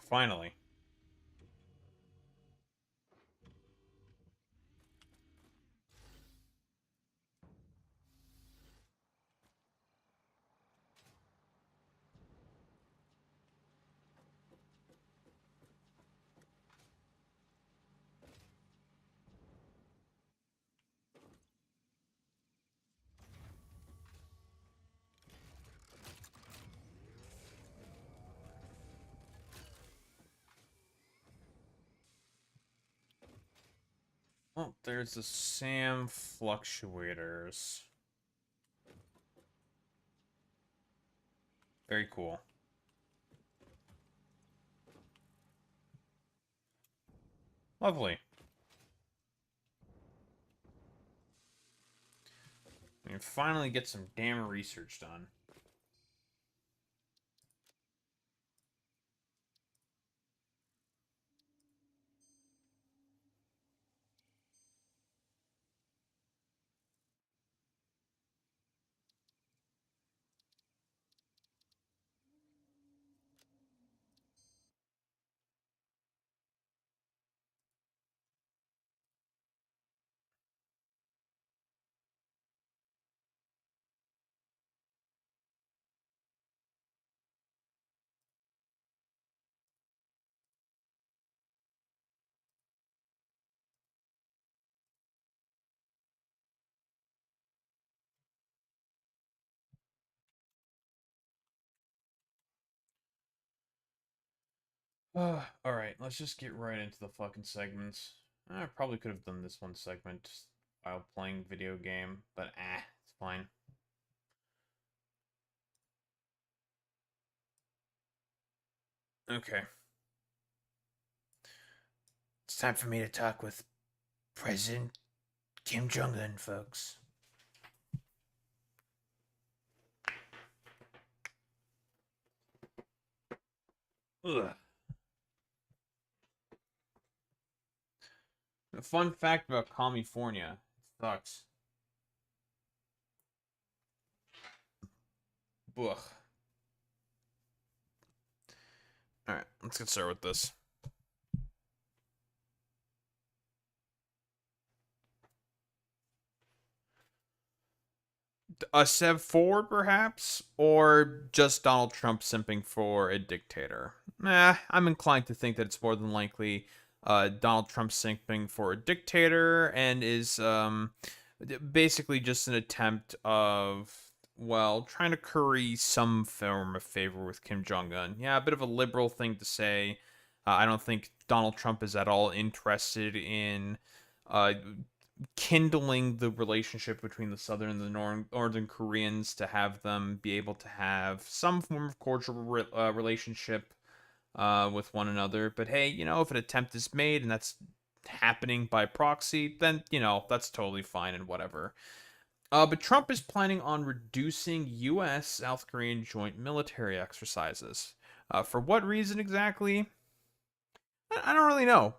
Finally. Oh, there's the SAM fluctuators. Very cool. Lovely. We can finally get some damn research done. Alright, let's just get right into the fucking segments. I probably could have done this one segment while playing video game, but it's fine. Okay. It's time for me to talk with President Kim Jong Un, folks. Ugh. A fun fact about California. It sucks. Ugh. Alright, let's get started with this. A step forward, perhaps? Or just Donald Trump simping for a dictator? I'm inclined to think that it's more than likely Donald Trump simping for a dictator and is basically just an attempt of, well, trying to curry some form of favor with Kim Jong Un. Yeah, a bit of a liberal thing to say. I don't think Donald Trump is at all interested in uh, kindling the relationship between the southern and the northern Koreans to have them be able to have some form of cordial relationship with one another. But hey, if an attempt is made and that's happening by proxy, then that's totally fine and whatever. But Trump is planning on reducing U.S. South Korean joint military exercises. For what reason exactly? I don't really know.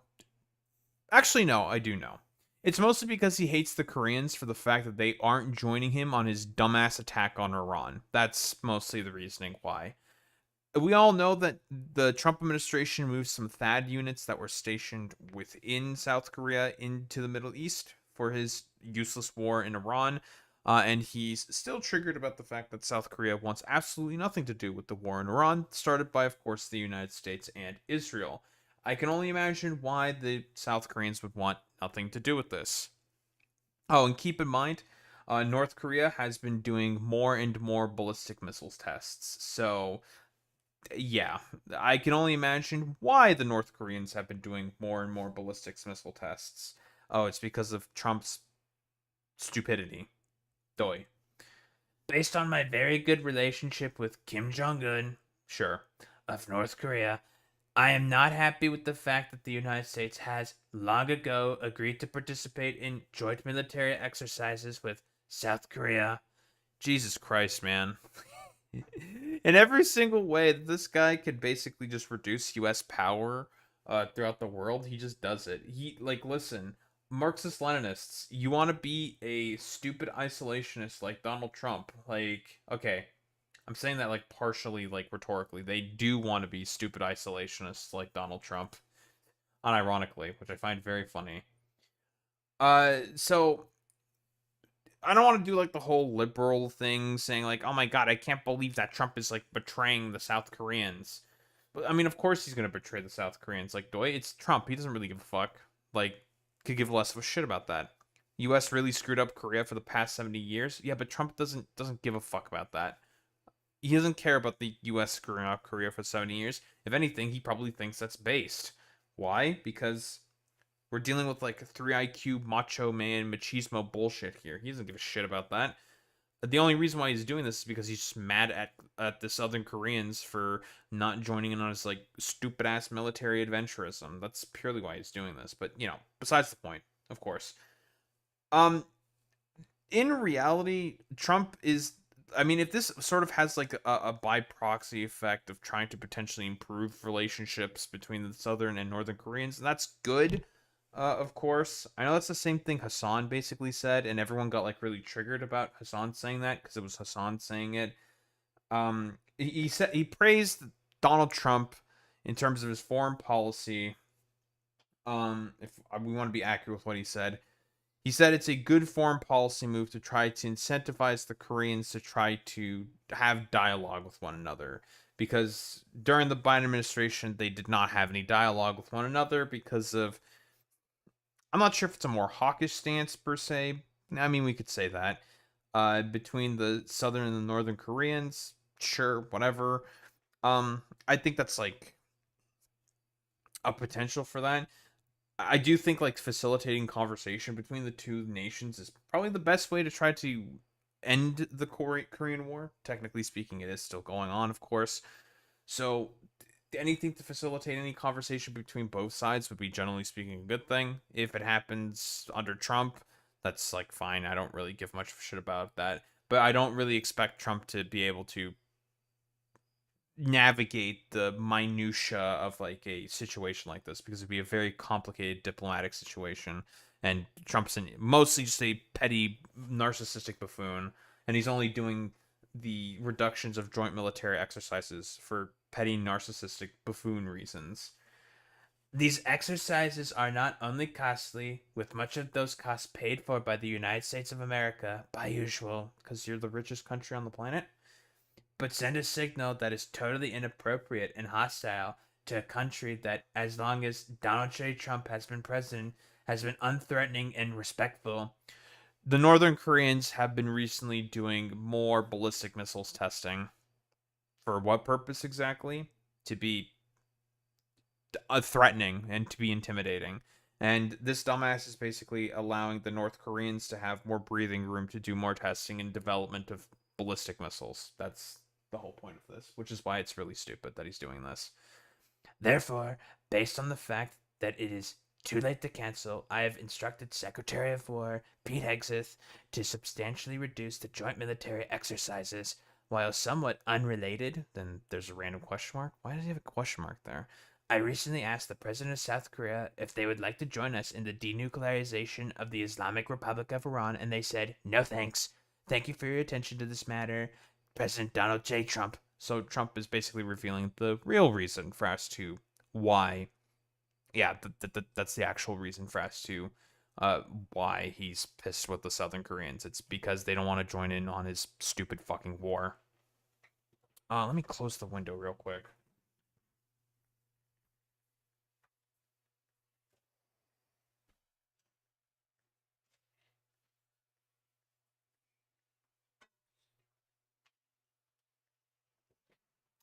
Actually, no, I do know. It's mostly because he hates the Koreans for the fact that they aren't joining him on his dumbass attack on Iran. That's mostly the reasoning why. We all know that the Trump administration moved some THAAD units that were stationed within South Korea into the Middle East for his useless war in Iran. And he's still triggered about the fact that South Korea wants absolutely nothing to do with the war in Iran, started by, of course, the United States and Israel. I can only imagine why the South Koreans would want nothing to do with this. Oh, and keep in mind, North Korea has been doing more and more ballistic missiles tests. So, yeah, I can only imagine why the North Koreans have been doing more and more ballistic missile tests. Oh, it's because of Trump's stupidity. Doi. Based on my very good relationship with Kim Jong Un, sure, of North Korea, I am not happy with the fact that the United States has long ago agreed to participate in joint military exercises with South Korea. Jesus Christ, man. In every single way that this guy could basically just reduce US power throughout the world, he just does it. Listen, Marxist Leninists, you want to be a stupid isolationist like Donald Trump. Okay, I'm saying that like partially, like rhetorically. They do want to be stupid isolationists like Donald Trump, unironically, which I find very funny. So I don't want to do like the whole liberal thing, saying like, "Oh my God, I can't believe that Trump is like betraying the South Koreans." But I mean, of course he's gonna betray the South Koreans. Like, Doi, it's Trump. He doesn't really give a fuck. Like, could give less of a shit about that. U.S. really screwed up Korea for the past 70 years. Yeah, but Trump doesn't give a fuck about that. He doesn't care about the U.S. screwing up Korea for 70 years. If anything, he probably thinks that's based. Why? Because we're dealing with like 3 IQ macho man machismo bullshit here. He doesn't give a shit about that. The only reason why he's doing this is because he's just mad at the Southern Koreans for not joining in on his like stupid ass military adventurism. That's purely why he's doing this. But besides the point, of course. Um, in reality, Trump is. I mean, if this sort of has like a by proxy effect of trying to potentially improve relationships between the Southern and Northern Koreans, that's good. Of course, I know that's the same thing Hassan basically said, and everyone got like really triggered about Hassan saying that because it was Hassan saying it. He said he praised Donald Trump in terms of his foreign policy. If we want to be accurate with what he said it's a good foreign policy move to try to incentivize the Koreans to try to have dialogue with one another. Because during the Biden administration, they did not have any dialogue with one another because of. I'm not sure if it's a more hawkish stance per se. I mean, we could say that. Between the Southern and the Northern Koreans, sure, whatever. I think that's like a potential for that. I do think like facilitating conversation between the two nations is probably the best way to try to end the Korean War. Technically speaking, it is still going on, of course. So anything to facilitate any conversation between both sides would be generally speaking a good thing. If it happens under Trump, that's like fine. I don't really give much of a shit about that. But I don't really expect Trump to be able to navigate the minutia of like a situation like this because it'd be a very complicated diplomatic situation, and Trump's mostly just a petty narcissistic buffoon, and he's only doing the reductions of joint military exercises for petty narcissistic buffoon reasons. These exercises are not only costly, with much of those costs paid for by the United States of America, by usual, because you're the richest country on the planet, but send a signal that is totally inappropriate and hostile to a country that, as long as Donald J. Trump has been president, has been unthreatening and respectful. The Northern Koreans have been recently doing more ballistic missiles testing. For what purpose exactly? To be threatening and to be intimidating. And this dumbass is basically allowing the North Koreans to have more breathing room to do more testing and development of ballistic missiles. That's the whole point of this, which is why it's really stupid that he's doing this. Therefore, based on the fact that it is too late to cancel, I have instructed Secretary of War Pete Hegseth to substantially reduce the joint military exercises. While somewhat unrelated, then there's a random question mark. Why does he have a question mark there? I recently asked the president of South Korea if they would like to join us in the denuclearization of the Islamic Republic of Iran, and they said, no thanks. Thank you for your attention to this matter, President Donald J. Trump. So Trump is basically revealing the real reason for us to why. Yeah, that's the actual reason for us to why he's pissed with the Southern Koreans. It's because they don't want to join in on his stupid fucking war. Let me close the window real quick.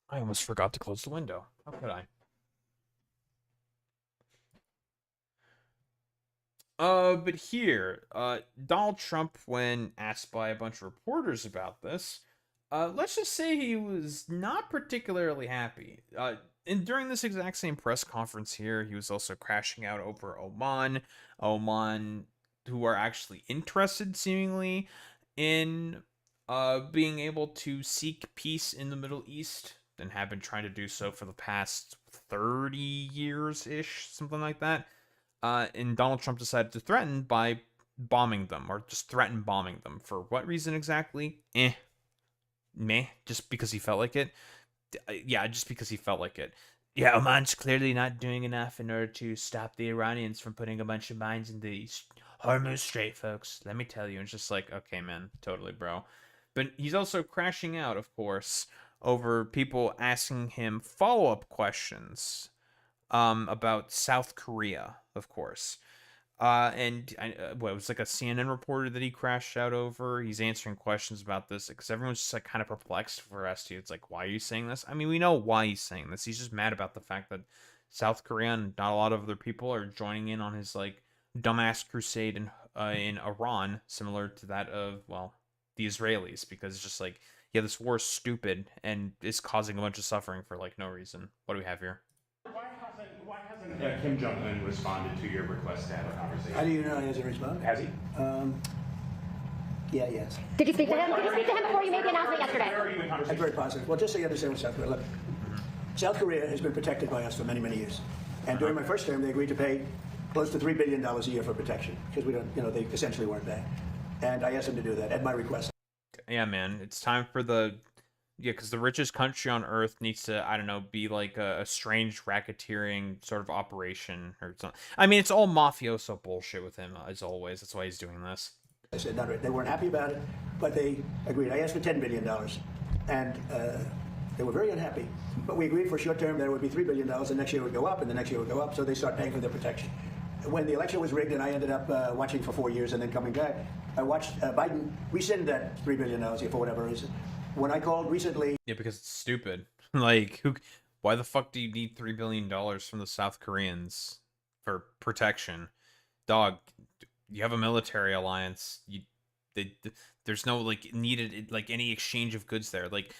I almost forgot to close the window. How could I? But here, Donald Trump, when asked by a bunch of reporters about this, let's just say he was not particularly happy. And during this exact same press conference here, he was also crashing out over Oman, who are actually interested, seemingly, in being able to seek peace in the Middle East and have been trying to do so for the past 30 years ish, something like that. And Donald Trump decided to threaten by bombing them, or just threaten bombing them. For what reason exactly? meh, just because he felt like it. Yeah, just because he felt like it. Yeah, Oman's clearly not doing enough in order to stop the Iranians from putting a bunch of mines in the Hormuz Strait, folks. Let me tell you. It's just like, okay, man, totally, bro. But he's also crashing out, of course, over people asking him follow-up questions about South Korea, of course. It was like a CNN reporter that he crashed out over. He's answering questions about this because everyone's just like kind of perplexed for us too. It's like, why are you saying this? I mean, we know why he's saying this. He's just mad about the fact that South Korea and not a lot of other people are joining in on his like dumbass crusade in Iran, similar to that of the Israelis, because it's just like, yeah, this war is stupid and is causing a bunch of suffering for like no reason. What do we have here? Why hasn't Kim Jong Un responded to your request to have a conversation? How do you know he hasn't responded? Has he? Yeah, yes. Did you speak to him? Did you speak to him before you made the announcement yesterday? Where are you in I'm conversation? very positive. Well, just so you understand with South Korea, look, South Korea has been protected by us for many, many years. And during my first term, they agreed to pay close to $3 billion a year for protection because we don't, they essentially weren't there. And I asked them to do that at my request. Yeah, man, it's time for because the richest country on earth needs to, I don't know, be like a strange racketeering sort of operation or something. I mean, it's all mafioso bullshit with him, as always. That's why he's doing this. I said, not right. They weren't happy about it, but they agreed. I asked for $10 billion, and they were very unhappy. But we agreed for short term that it would be $3 billion, and next year it would go up, and the next year it would go up, so they start paying for their protection. When the election was rigged and I ended up watching for 4 years and then coming back, I watched Biden rescind that $3 billion here for whatever reason. When I called recently... Yeah, because it's stupid. Like, why the fuck do you need $3 billion from the South Koreans for protection? Dog, you have a military alliance. There's no, like, needed, like, any exchange of goods there. Like,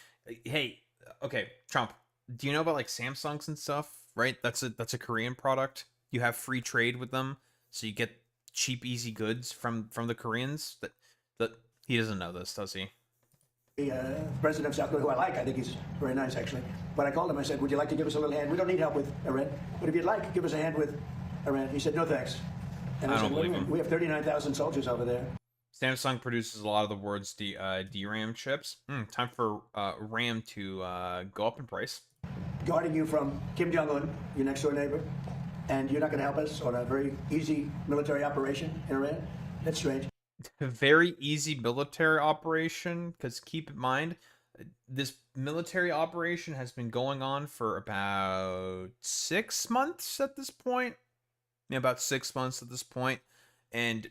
hey, okay, Trump, do you know about, like, Samsungs and stuff, right? That's a Korean product. You have free trade with them, so you get cheap, easy goods from the Koreans. That he doesn't know this, does he? The president of South Korea, who I like, I think he's very nice actually. But I called him, I said, would you like to give us a little hand? We don't need help with Iran, but if you'd like, give us a hand with Iran. He said, no thanks. And I don't said, believe him. We have 39,000 soldiers over there. Samsung produces a lot of the world's DRAM chips. Time for RAM to go up in price. Guarding you from Kim Jong Un, your next door neighbor, and you're not going to help us on a very easy military operation in Iran? That's strange. Very easy military operation, because keep in mind, this military operation has been going on for about 6 months at this point. Yeah, about 6 months at this point, and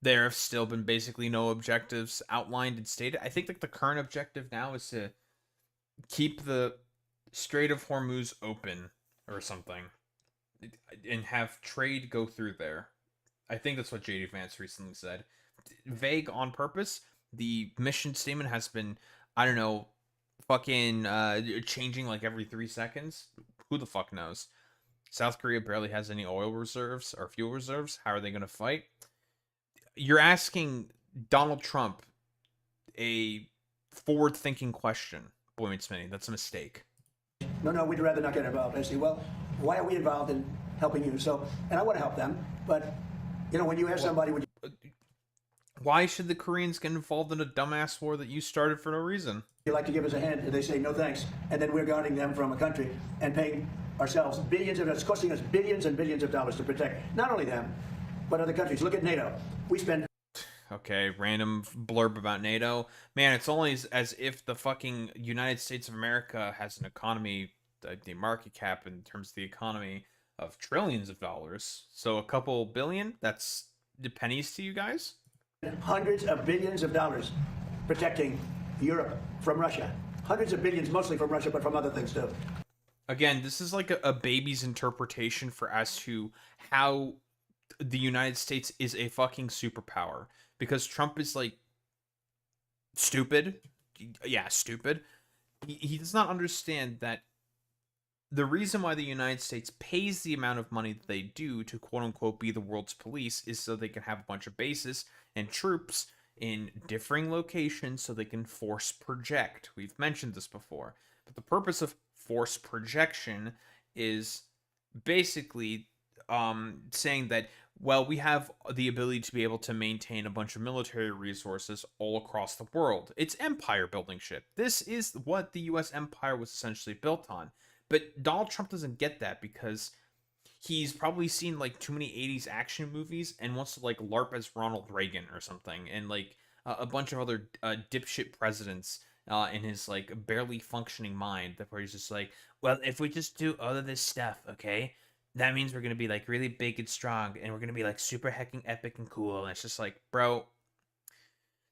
there have still been basically no objectives outlined and stated. I think like the current objective now is to keep the Strait of Hormuz open or something, and have trade go through there. I think that's what J.D. Vance recently said. Vague on purpose. The mission statement has been, I don't know, fucking changing like every 3 seconds. Who the fuck knows? South Korea barely has any oil reserves or fuel reserves. How are they going to fight? You're asking Donald Trump a forward-thinking question, Boy Smitty. That's a mistake. No, we'd rather not get involved. I say, well, why are we involved in helping you? So, and I want to help them, but, when you ask somebody, would why should the Koreans get involved in a dumbass war that you started for no reason? you like to give us a hand? And they say, no thanks. And then we're guarding them from a country and paying ourselves billions of dollars. It's costing us billions and billions of dollars to protect not only them, but other countries. Look at NATO. We spend... Okay, random blurb about NATO. Man, it's only as if the fucking United States of America has an economy, the market cap in terms of the economy of trillions of dollars. So a couple billion, that's the pennies to you guys? Hundreds of billions of dollars protecting Europe from Russia. Hundreds of billions, mostly from Russia, but from other things too. Again, this is like a baby's interpretation for as to how the United States is a fucking superpower. Because Trump is like stupid. Yeah, stupid. He does not understand that the reason why the United States pays the amount of money that they do to quote unquote be the world's police is so they can have a bunch of bases and troops in differing locations so they can force project. We've mentioned this before. But the purpose of force projection is basically saying that Well, we have the ability to be able to maintain a bunch of military resources all across the world. It's empire building shit. This is what the US empire was essentially built on. But Donald Trump doesn't get that because he's probably seen like too many 80s action movies and wants to like LARP as Ronald Reagan or something, and like a bunch of other dipshit presidents in his like barely functioning mind, where he's just like, well, if we just do all of this stuff, okay, that means we're gonna be like really big and strong, and we're gonna be like super hecking epic and cool. And it's just like, bro,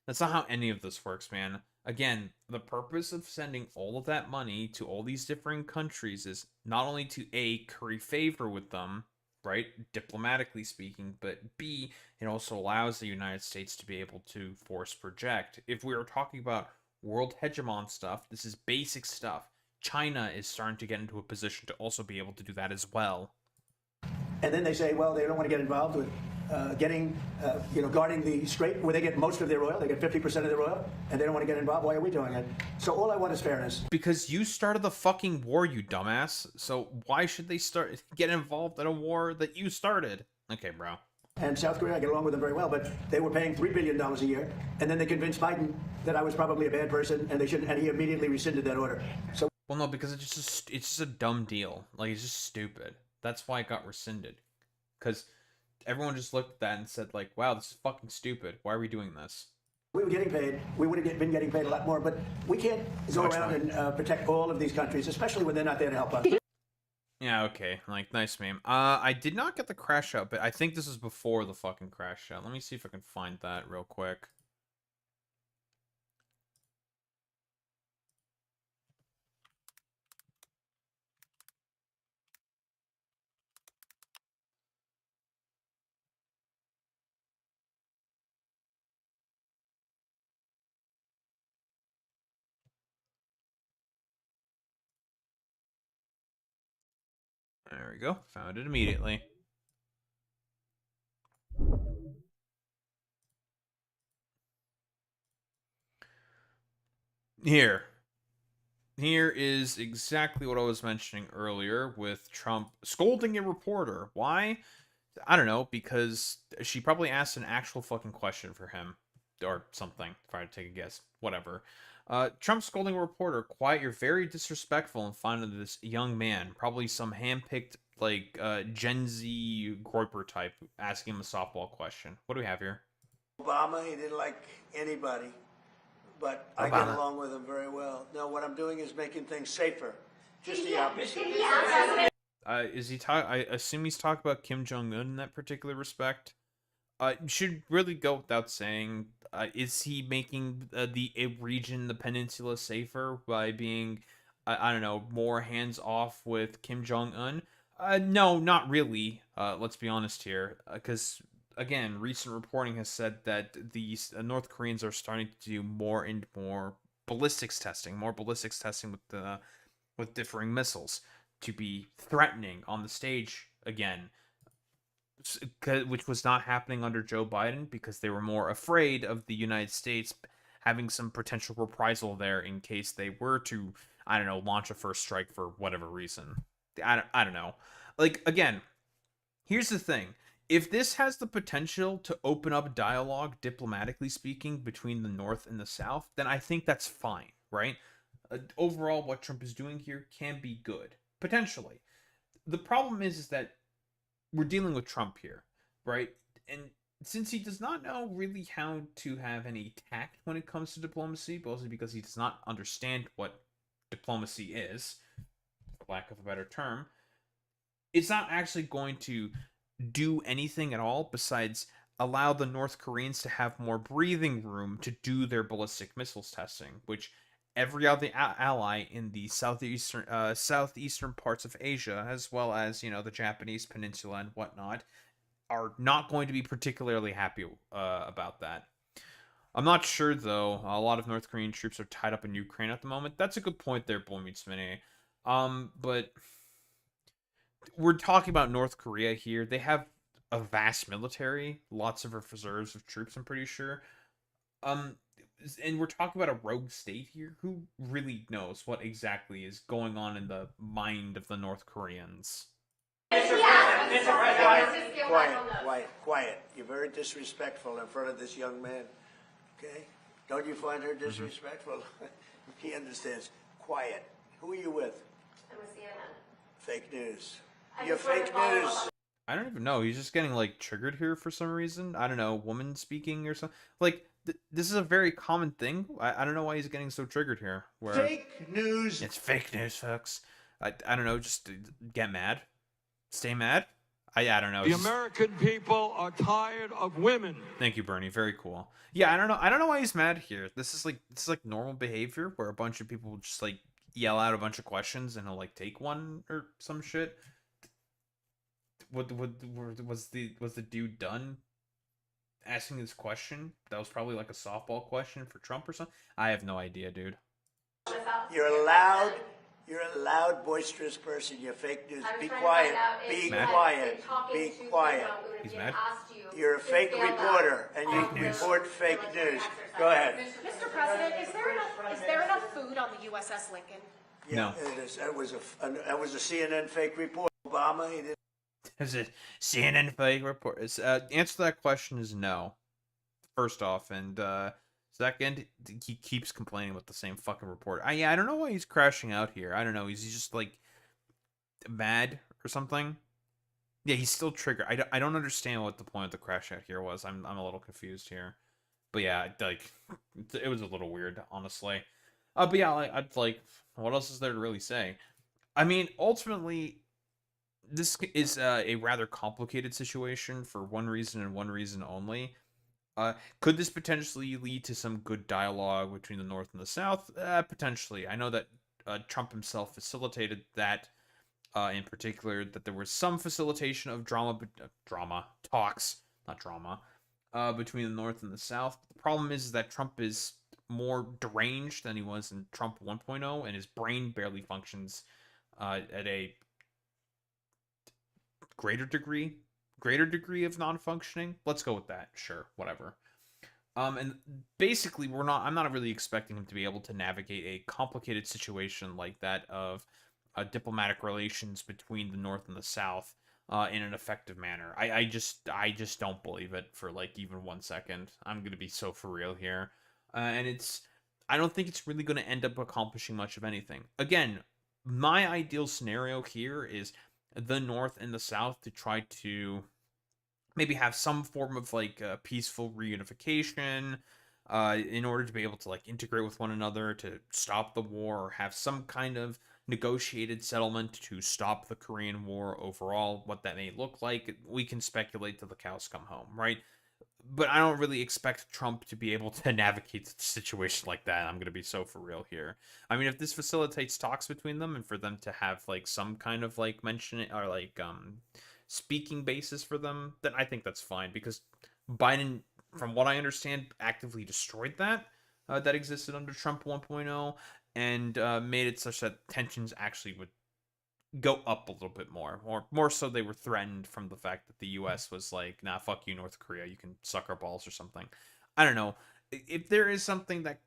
that's not how any of this works, man. Again, the purpose of sending all of that money to all these different countries is not only to A, curry favor with them, right, diplomatically speaking, but B, it also allows the United States to be able to force project. If we are talking about world hegemon stuff, this is basic stuff. China is starting to get into a position to also be able to do that as well. And then they say, well, they don't want to get involved with guarding the strait where they get most of their oil. They get 50% of their oil, and they don't want to get involved. Why are we doing it? So all I want is fairness. Because you started the fucking war, you dumbass. So why should they get involved in a war that you started? Okay, bro. And South Korea, I get along with them very well, but they were paying $3 billion a year, and then they convinced Biden that I was probably a bad person, and they shouldn't, and he immediately rescinded that order. So, well, no, because it's just a dumb deal. Like, it's just stupid. That's why it got rescinded. Because everyone just looked at that and said, like, wow, this is fucking stupid. Why are we doing this? We were getting paid. We would have been getting paid a lot more, but we can't go around and protect all of these countries, especially when they're not there to help us. Yeah, okay. Like, nice meme. I did not get the crash out, but I think this is before the fucking crash out. Let me see if I can find that real quick. There we go. Found it immediately. Here is exactly what I was mentioning earlier with Trump scolding a reporter. Why? I don't know, because she probably asked an actual fucking question for him. Or something, if I had to take a guess. Whatever. Trump scolding a reporter. Quiet, you're very disrespectful and fond of this young man. Probably some hand-picked, like, Gen Z Groiper type asking him a softball question. What do we have here? Obama, he didn't like anybody, but I get along with him very well. Now, what I'm doing is making things safer. Just the opposite. Is he I assume he's talking about Kim Jong Un in that particular respect. Should really go without saying. Is he making the region, the peninsula, safer by being, I don't know, more hands off with Kim Jong Un? No, not really. Let's be honest here, because again, recent reporting has said that the North Koreans are starting to do more and more ballistics testing, with differing missiles to be threatening on the stage again, which was not happening under Joe Biden because they were more afraid of the United States having some potential reprisal there in case they were to, I don't know, launch a first strike for whatever reason. I don't know. Like, again, here's the thing. If this has the potential to open up dialogue, diplomatically speaking, between the North and the South, then I think that's fine, right? Overall, what Trump is doing here can be good, potentially. The problem is that we're dealing with Trump here, right? And since he does not know really how to have any tact when it comes to diplomacy, mostly because he does not understand what diplomacy is, for lack of a better term, it's not actually going to do anything at all besides allow the North Koreans to have more breathing room to do their ballistic missiles testing, which every other ally in the southeastern parts of Asia, as well as, you know, the Japanese peninsula and whatnot, are not going to be particularly happy about that. I'm not sure, though. A lot of North Korean troops are tied up in Ukraine at the moment. That's a good point there, Boy Meets Mini. But we're talking about North Korea here. They have a vast military, lots of reserves of troops, I'm pretty sure. And we're talking about a rogue state here. Who really knows what exactly is going on in the mind of the North Koreans? Quiet. You're very disrespectful in front of this young man. Okay? Don't you find her disrespectful? He understands. Quiet. Who are you with? I'm with CNN. Fake news. You're fake news. I don't even know. He's just getting like triggered here for some reason. I don't know, woman speaking or something. Like this is a very common thing. I don't know why he's getting so triggered here. Where Fake news. it's fake news, folks. I don't know. Just get mad, stay mad. I don't know. The American people are tired of women. Thank you, Bernie. Very cool. Yeah, I don't know. I don't know why he's mad here. This is like normal behavior where a bunch of people just like yell out a bunch of questions and he'll like take one or some shit. What was the dude done asking this question? That was probably like a softball question for Trump or something. I have no idea, dude. You're a loud, boisterous person. You're fake news. Be quiet. Be quiet. Be quiet. He's mad. You're a fake reporter, and you report fake news. Go ahead. Mr. President, is there enough food on the USS Lincoln? Yeah, No. it is. That was a CNN fake report. Obama, he didn't. Is it CNN fake report? Answer to that question is no. First off, and second, he keeps complaining about the same fucking report. I don't know why he's crashing out here. I don't know. He's just like mad or something. Yeah, he's still triggered. I don't understand what the point of the crash out here was. I'm a little confused here. But yeah, like it was a little weird, honestly. But yeah, I'd like, what else is there to really say? I mean, ultimately, this is a rather complicated situation for one reason and one reason only. Could this potentially lead to some good dialogue between the North and the South? Potentially. I know that Trump himself facilitated that, in particular, that there was some facilitation of talks, not drama, between the North and the South. The problem is that Trump is more deranged than he was in Trump 1.0, and his brain barely functions at a greater degree of non-functioning. Let's go with that. Sure, whatever. And basically, I'm not really expecting him to be able to navigate a complicated situation like that of diplomatic relations between the North and the South in an effective manner. I just don't believe it for like even 1 second. I'm gonna be so for real here, and I don't think it's really gonna end up accomplishing much of anything. Again, my ideal scenario here is the North and the South to try to maybe have some form of like peaceful reunification in order to be able to like integrate with one another to stop the war, or have some kind of negotiated settlement to stop the Korean War overall. What that may look like, we can speculate till the cows come home, right? But I don't really expect Trump to be able to navigate a situation like that. I'm going to be so for real here. I mean, if this facilitates talks between them and for them to have like some kind of like mention or like speaking basis for them, then I think that's fine, because Biden, from what I understand, actively destroyed that existed under Trump 1.0 and made it such that tensions actually would go up a little bit more, or more so they were threatened from the fact that the US was like, nah, fuck you, North Korea, you can suck our balls or something. I don't know. If there is something that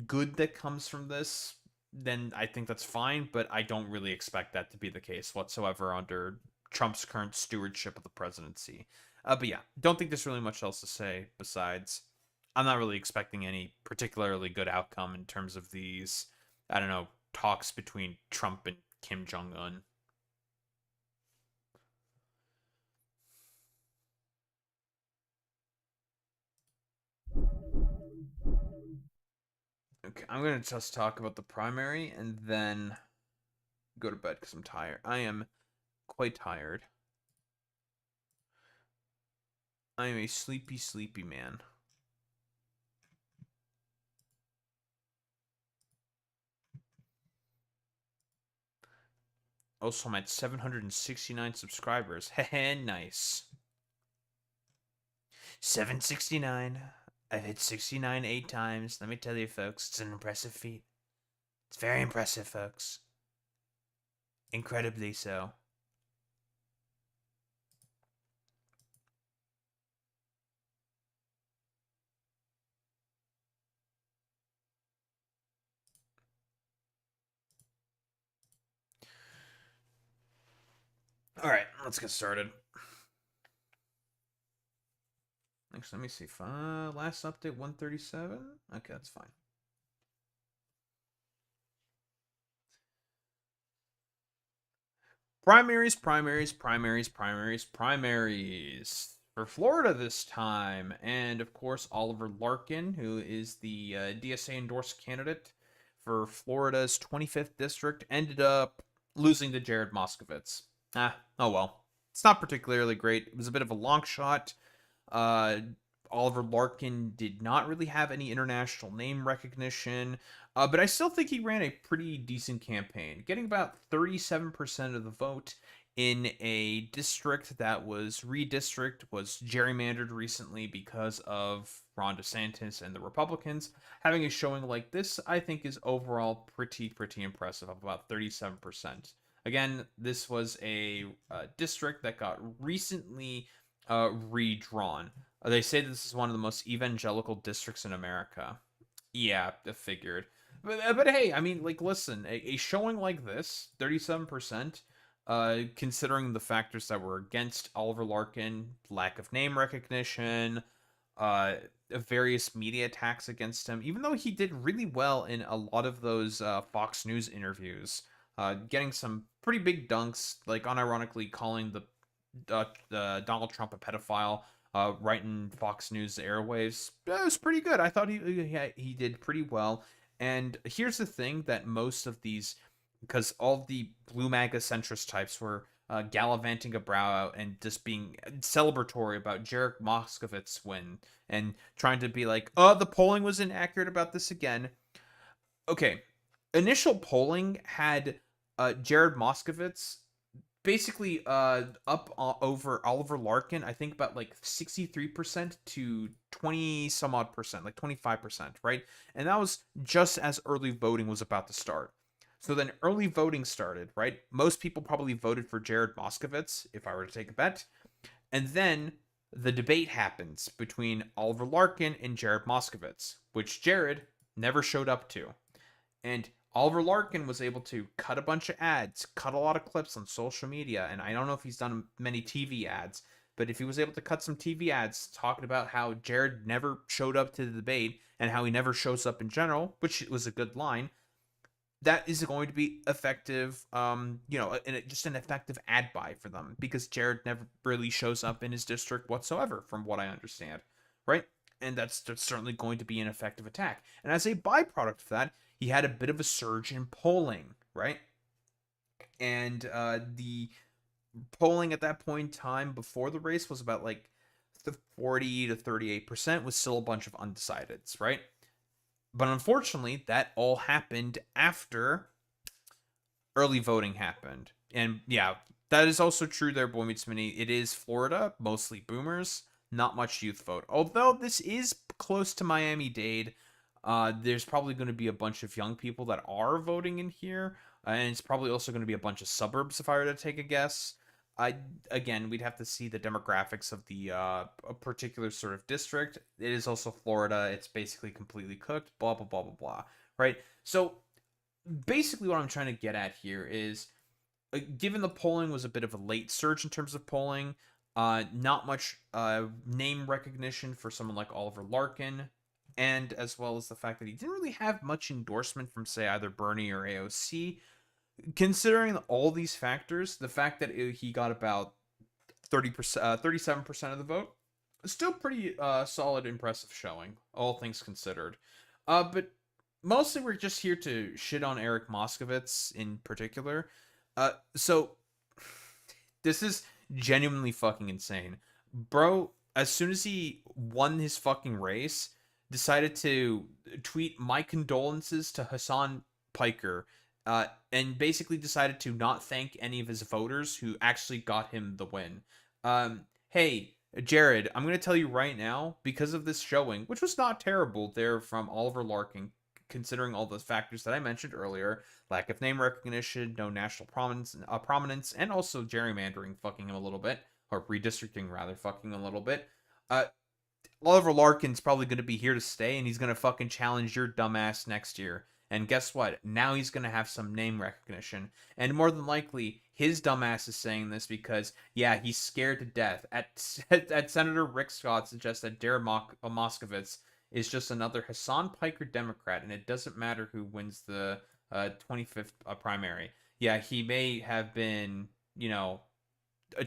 good that comes from this, then I think that's fine, but I don't really expect that to be the case whatsoever under Trump's current stewardship of the presidency. But yeah, don't think there's really much else to say besides I'm not really expecting any particularly good outcome in terms of these, I don't know, talks between Trump and Kim Jong Un. Okay, I'm going to just talk about the primary and then go to bed because I'm tired. I am quite tired. I am a sleepy, sleepy man. Also, I'm at 769 subscribers. Heh, nice. 769. I've hit 69 8 times. Let me tell you, folks, it's an impressive feat. It's very impressive, folks. Incredibly so. Alright, Let's get started. Actually, let me see. Last update 137. Okay, that's fine. Primaries for Florida this time. And of course, Oliver Larkin, who is the DSA endorsed candidate for Florida's 25th district, ended up losing to Jared Moskowitz. Oh well. It's not particularly great. It was a bit of a long shot. Oliver Larkin did not really have any international name recognition, but I still think he ran a pretty decent campaign, getting about 37% of the vote in a district that was gerrymandered recently because of Ron DeSantis and the Republicans. Having a showing like this, I think, is overall pretty impressive, of about 37%. Again, this was a district that got recently redrawn. They say this is one of the most evangelical districts in America. Yeah, I figured. But hey, I mean, like, listen, a showing like this, 37%, considering the factors that were against Oliver Larkin, lack of name recognition, various media attacks against him, even though he did really well in a lot of those Fox News interviews, getting some pretty big dunks, like unironically calling the Donald Trump a pedophile, right in Fox News airwaves. It was pretty good. I thought he did pretty well. And here's the thing that most of these, because all the blue MAGA centrist types were gallivanting about and just being celebratory about Jared Moskowitz's win and trying to be like, oh, the polling was inaccurate about this again. Okay, initial polling had Jared Moskowitz basically up over Oliver Larkin, I think about like 63% to 20 some odd percent, like 25%, right? And that was just as early voting was about to start. So then early voting started, right? Most people probably voted for Jared Moskowitz, if I were to take a bet. And then the debate happens between Oliver Larkin and Jared Moskowitz, which Jared never showed up to. And Oliver Larkin was able to cut a bunch of ads, cut a lot of clips on social media, and I don't know if he's done many TV ads, but if he was able to cut some TV ads talking about how Jared never showed up to the debate and how he never shows up in general, which was a good line, that is going to be effective, just an effective ad buy for them, because Jared never really shows up in his district whatsoever, from what I understand, right? And that's certainly going to be an effective attack. And as a byproduct of that, he had a bit of a surge in polling, right? And the polling at that point in time before the race was about like the 40 to 38%, with still a bunch of undecideds, right? But unfortunately, that all happened after early voting happened. And yeah, that is also true there, Boy Meets Mini. It is Florida, mostly boomers, not much youth vote. Although this is close to Miami-Dade, there's probably going to be a bunch of young people that are voting in here. And it's probably also going to be a bunch of suburbs, if I were to take a guess. Again, we'd have to see the demographics of the a particular sort of district. It is also Florida. It's basically completely cooked, blah, blah, blah, blah, blah, right? So basically what I'm trying to get at here is, given the polling was a bit of a late surge in terms of polling, not much name recognition for someone like Oliver Larkin, and as well as the fact that he didn't really have much endorsement from, say, either Bernie or AOC. Considering all these factors, the fact that he got about 37% of the vote is still pretty solid, impressive showing, all things considered. But mostly we're just here to shit on Eric Moskowitz in particular. So this is genuinely fucking insane. Bro, as soon as he won his fucking race, decided to tweet my condolences to Hassan Piker, and basically decided to not thank any of his voters who actually got him the win. Hey, Jared, I'm going to tell you right now, because of this showing, which was not terrible there from Oliver Larkin, considering all the factors that I mentioned earlier, lack of name recognition, no national prominence, and also gerrymandering fucking him a little bit, or redistricting rather, fucking him a little bit. Oliver Larkin's probably going to be here to stay, and he's going to fucking challenge your dumbass next year. And guess what? Now he's going to have some name recognition. And more than likely, his dumbass is saying this because, yeah, he's scared to death. At Senator Rick Scott suggests that Darren Moskovitz is just another Hassan Piker Democrat, and it doesn't matter who wins the 25th primary. Yeah, he may have been,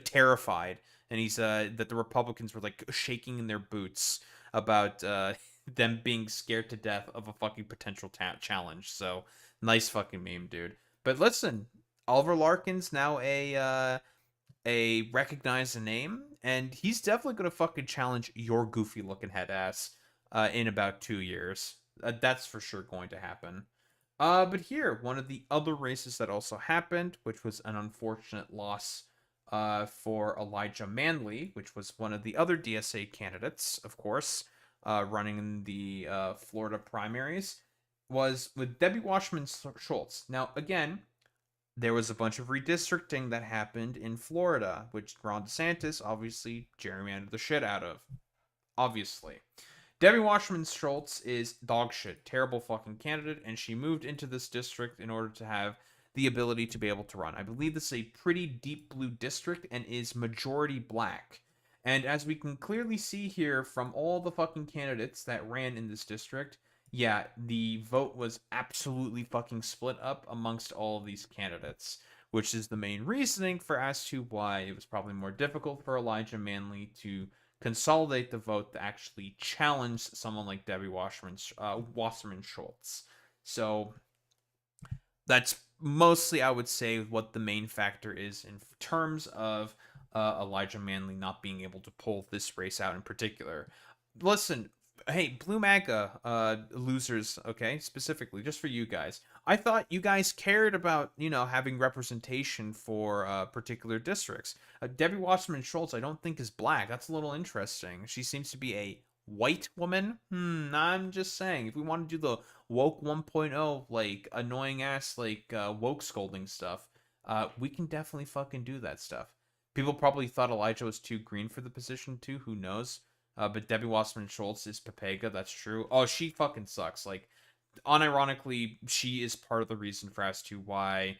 terrified, and he's that the Republicans were like shaking in their boots about them being scared to death of a fucking potential challenge. So nice fucking meme, dude. But listen, Oliver Larkin's now a recognized name, and he's definitely gonna fucking challenge your goofy looking head ass in about 2 years. That's for sure going to happen. But here, one of the other races that also happened, which was an unfortunate loss for Elijah Manley, which was one of the other DSA candidates, of course, running in the Florida primaries, was with Debbie Washburn Schultz. Now, again, there was a bunch of redistricting that happened in Florida, which Ron DeSantis obviously gerrymandered the shit out of. Obviously. Debbie Washburn Schultz is dog shit, terrible fucking candidate, and she moved into this district in order to have the ability to be able to run. I believe this is a pretty deep blue district and is majority black. And as we can clearly see here from all the fucking candidates that ran in this district, yeah, the vote was absolutely fucking split up amongst all of these candidates, which is the main reasoning for as to why it was probably more difficult for Elijah Manley to consolidate the vote to actually challenge someone like Debbie Wasserman Schultz. So that's mostly, I would say, what the main factor is in terms of Elijah Manley not being able to pull this race out in particular. Listen, hey, Blue MAGA losers, okay, specifically, just for you guys. I thought you guys cared about, having representation for particular districts. Debbie Wasserman Schultz, I don't think is black. That's a little interesting. She seems to be a white woman. I'm just saying, if we want to do the woke 1.0, like, annoying ass, like, woke scolding stuff, we can definitely fucking do that stuff. People probably thought Elijah was too green for the position, too. Who knows? But Debbie Wasserman Schultz is Pepega. That's true. Oh, she fucking sucks. Like, unironically, she is part of the reason for as to why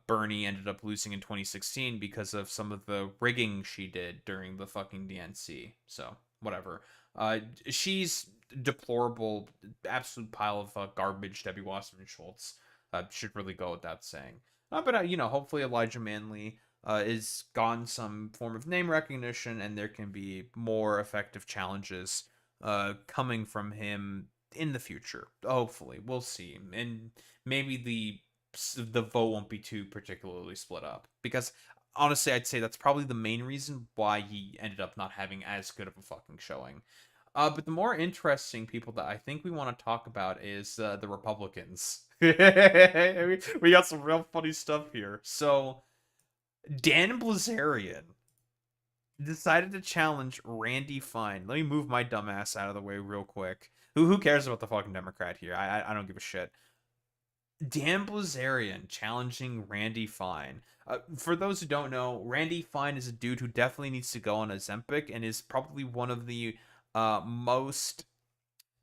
Bernie ended up losing in 2016 because of some of the rigging she did during the fucking DNC. So, whatever. She's deplorable, absolute pile of garbage, Debbie Wasserman Schultz. Should really go without saying. But, hopefully Elijah Manley is gotten some form of name recognition, and there can be more effective challenges coming from him in the future. Hopefully, we'll see, and maybe the vote won't be too particularly split up, because honestly, I'd say that's probably the main reason why he ended up not having as good of a fucking showing. But the more interesting people that I think we want to talk about is the Republicans. We got some real funny stuff here. So Dan Blazarian decided to challenge Randy Fine. Let me move my dumb ass out of the way real quick. Who cares about the fucking Democrat here? I don't give a shit. Dan Blazarian challenging Randy Fine. For those who don't know, Randy Fine is a dude who definitely needs to go on Ozempic and is probably one of the most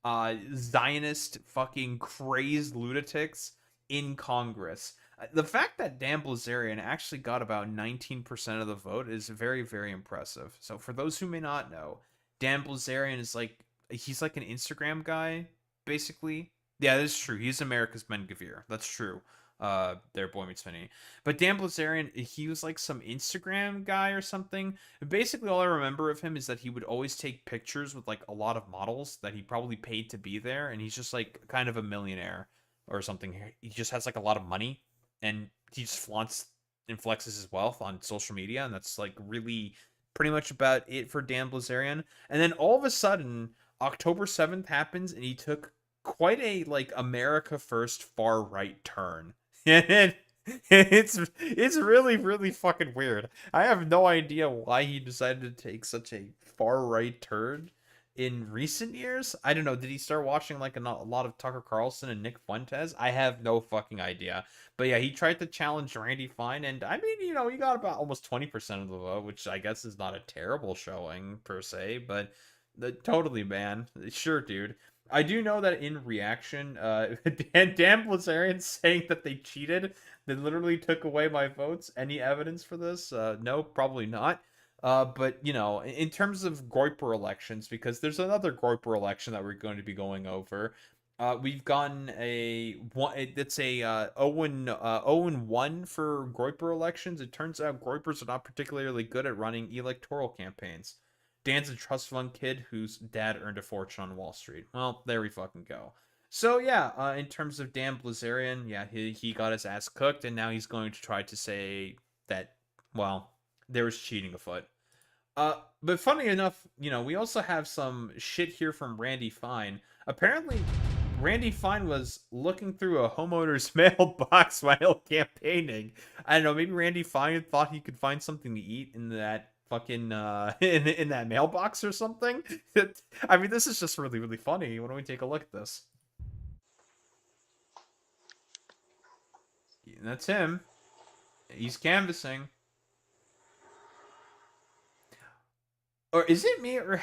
Zionist fucking crazed lunatics in Congress. The fact that Dan Blazarian actually got about 19% of the vote is very, very impressive. So for those who may not know, Dan Blazarian is he's like an Instagram guy, basically. Yeah, that's true. He's America's Ben Gavir. That's true. There, Boy Meets Minnie. But Dan Blazarian, he was like some Instagram guy or something. Basically, all I remember of him is that he would always take pictures with like a lot of models that he probably paid to be there, and he's just like kind of a millionaire or something. He just has like a lot of money, and he just flaunts and flexes his wealth on social media, and that's like really pretty much about it for Dan Blazarian. And then all of a sudden, October 7th happens, and he took quite a like America First far right turn. And it's really, really fucking weird. I have no idea why he decided to take such a far right turn in recent years. I don't know. Did he start watching like a lot of Tucker Carlson and Nick Fuentes? I have no fucking idea. But yeah, he tried to challenge Randy Fine, and I mean, he got about almost 20% of the vote, which I guess is not a terrible showing per se, but totally, man. Sure, dude. I do know that in reaction, Dan Blazarian saying that they cheated, they literally took away my votes. Any evidence for this? No, probably not. But you know, in terms of Groiper elections, because there's another Groiper election that we're going to be going over. We've gotten a one. It's a 0-1 for Groiper elections. It turns out Groipers are not particularly good at running electoral campaigns. Dan's a trust fund kid whose dad earned a fortune on Wall Street. Well, there we fucking go. So yeah, in terms of Dan Blazarian, yeah, he got his ass cooked, and now he's going to try to say that, well, there was cheating afoot. But funny enough, you know, we also have some shit here from Randy Fine. Apparently, Randy Fine was looking through a homeowner's mailbox while campaigning. I don't know, maybe Randy Fine thought he could find something to eat in that fucking in that mailbox or something. I mean, this is just really, really funny. Why don't we take a look at this? And that's him. He's canvassing. Or is it me, or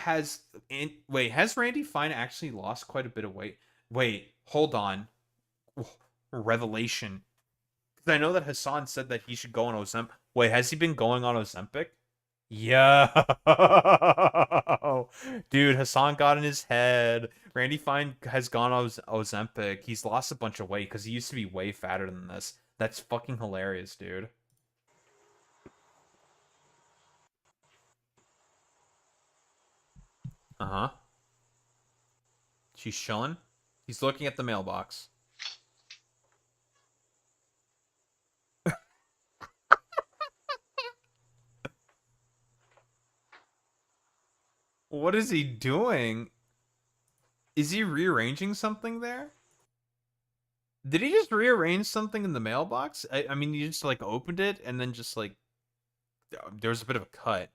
wait, has Randy Fine actually lost quite a bit of weight? Wait, hold on. Revelation. Because I know that Hassan said that he should go on Ozempic. Wait, has he been going on Ozempic? Yo, dude, Hassan got in his head. Randy Fine has gone on Ozempic. He's lost a bunch of weight because he used to be way fatter than this. That's fucking hilarious, dude. Uh-huh. She's chilling. He's looking at the mailbox. What is he doing? Is he rearranging something there? Did he just rearrange something in the mailbox? I mean, you just like opened it and then just like there's a bit of a cut.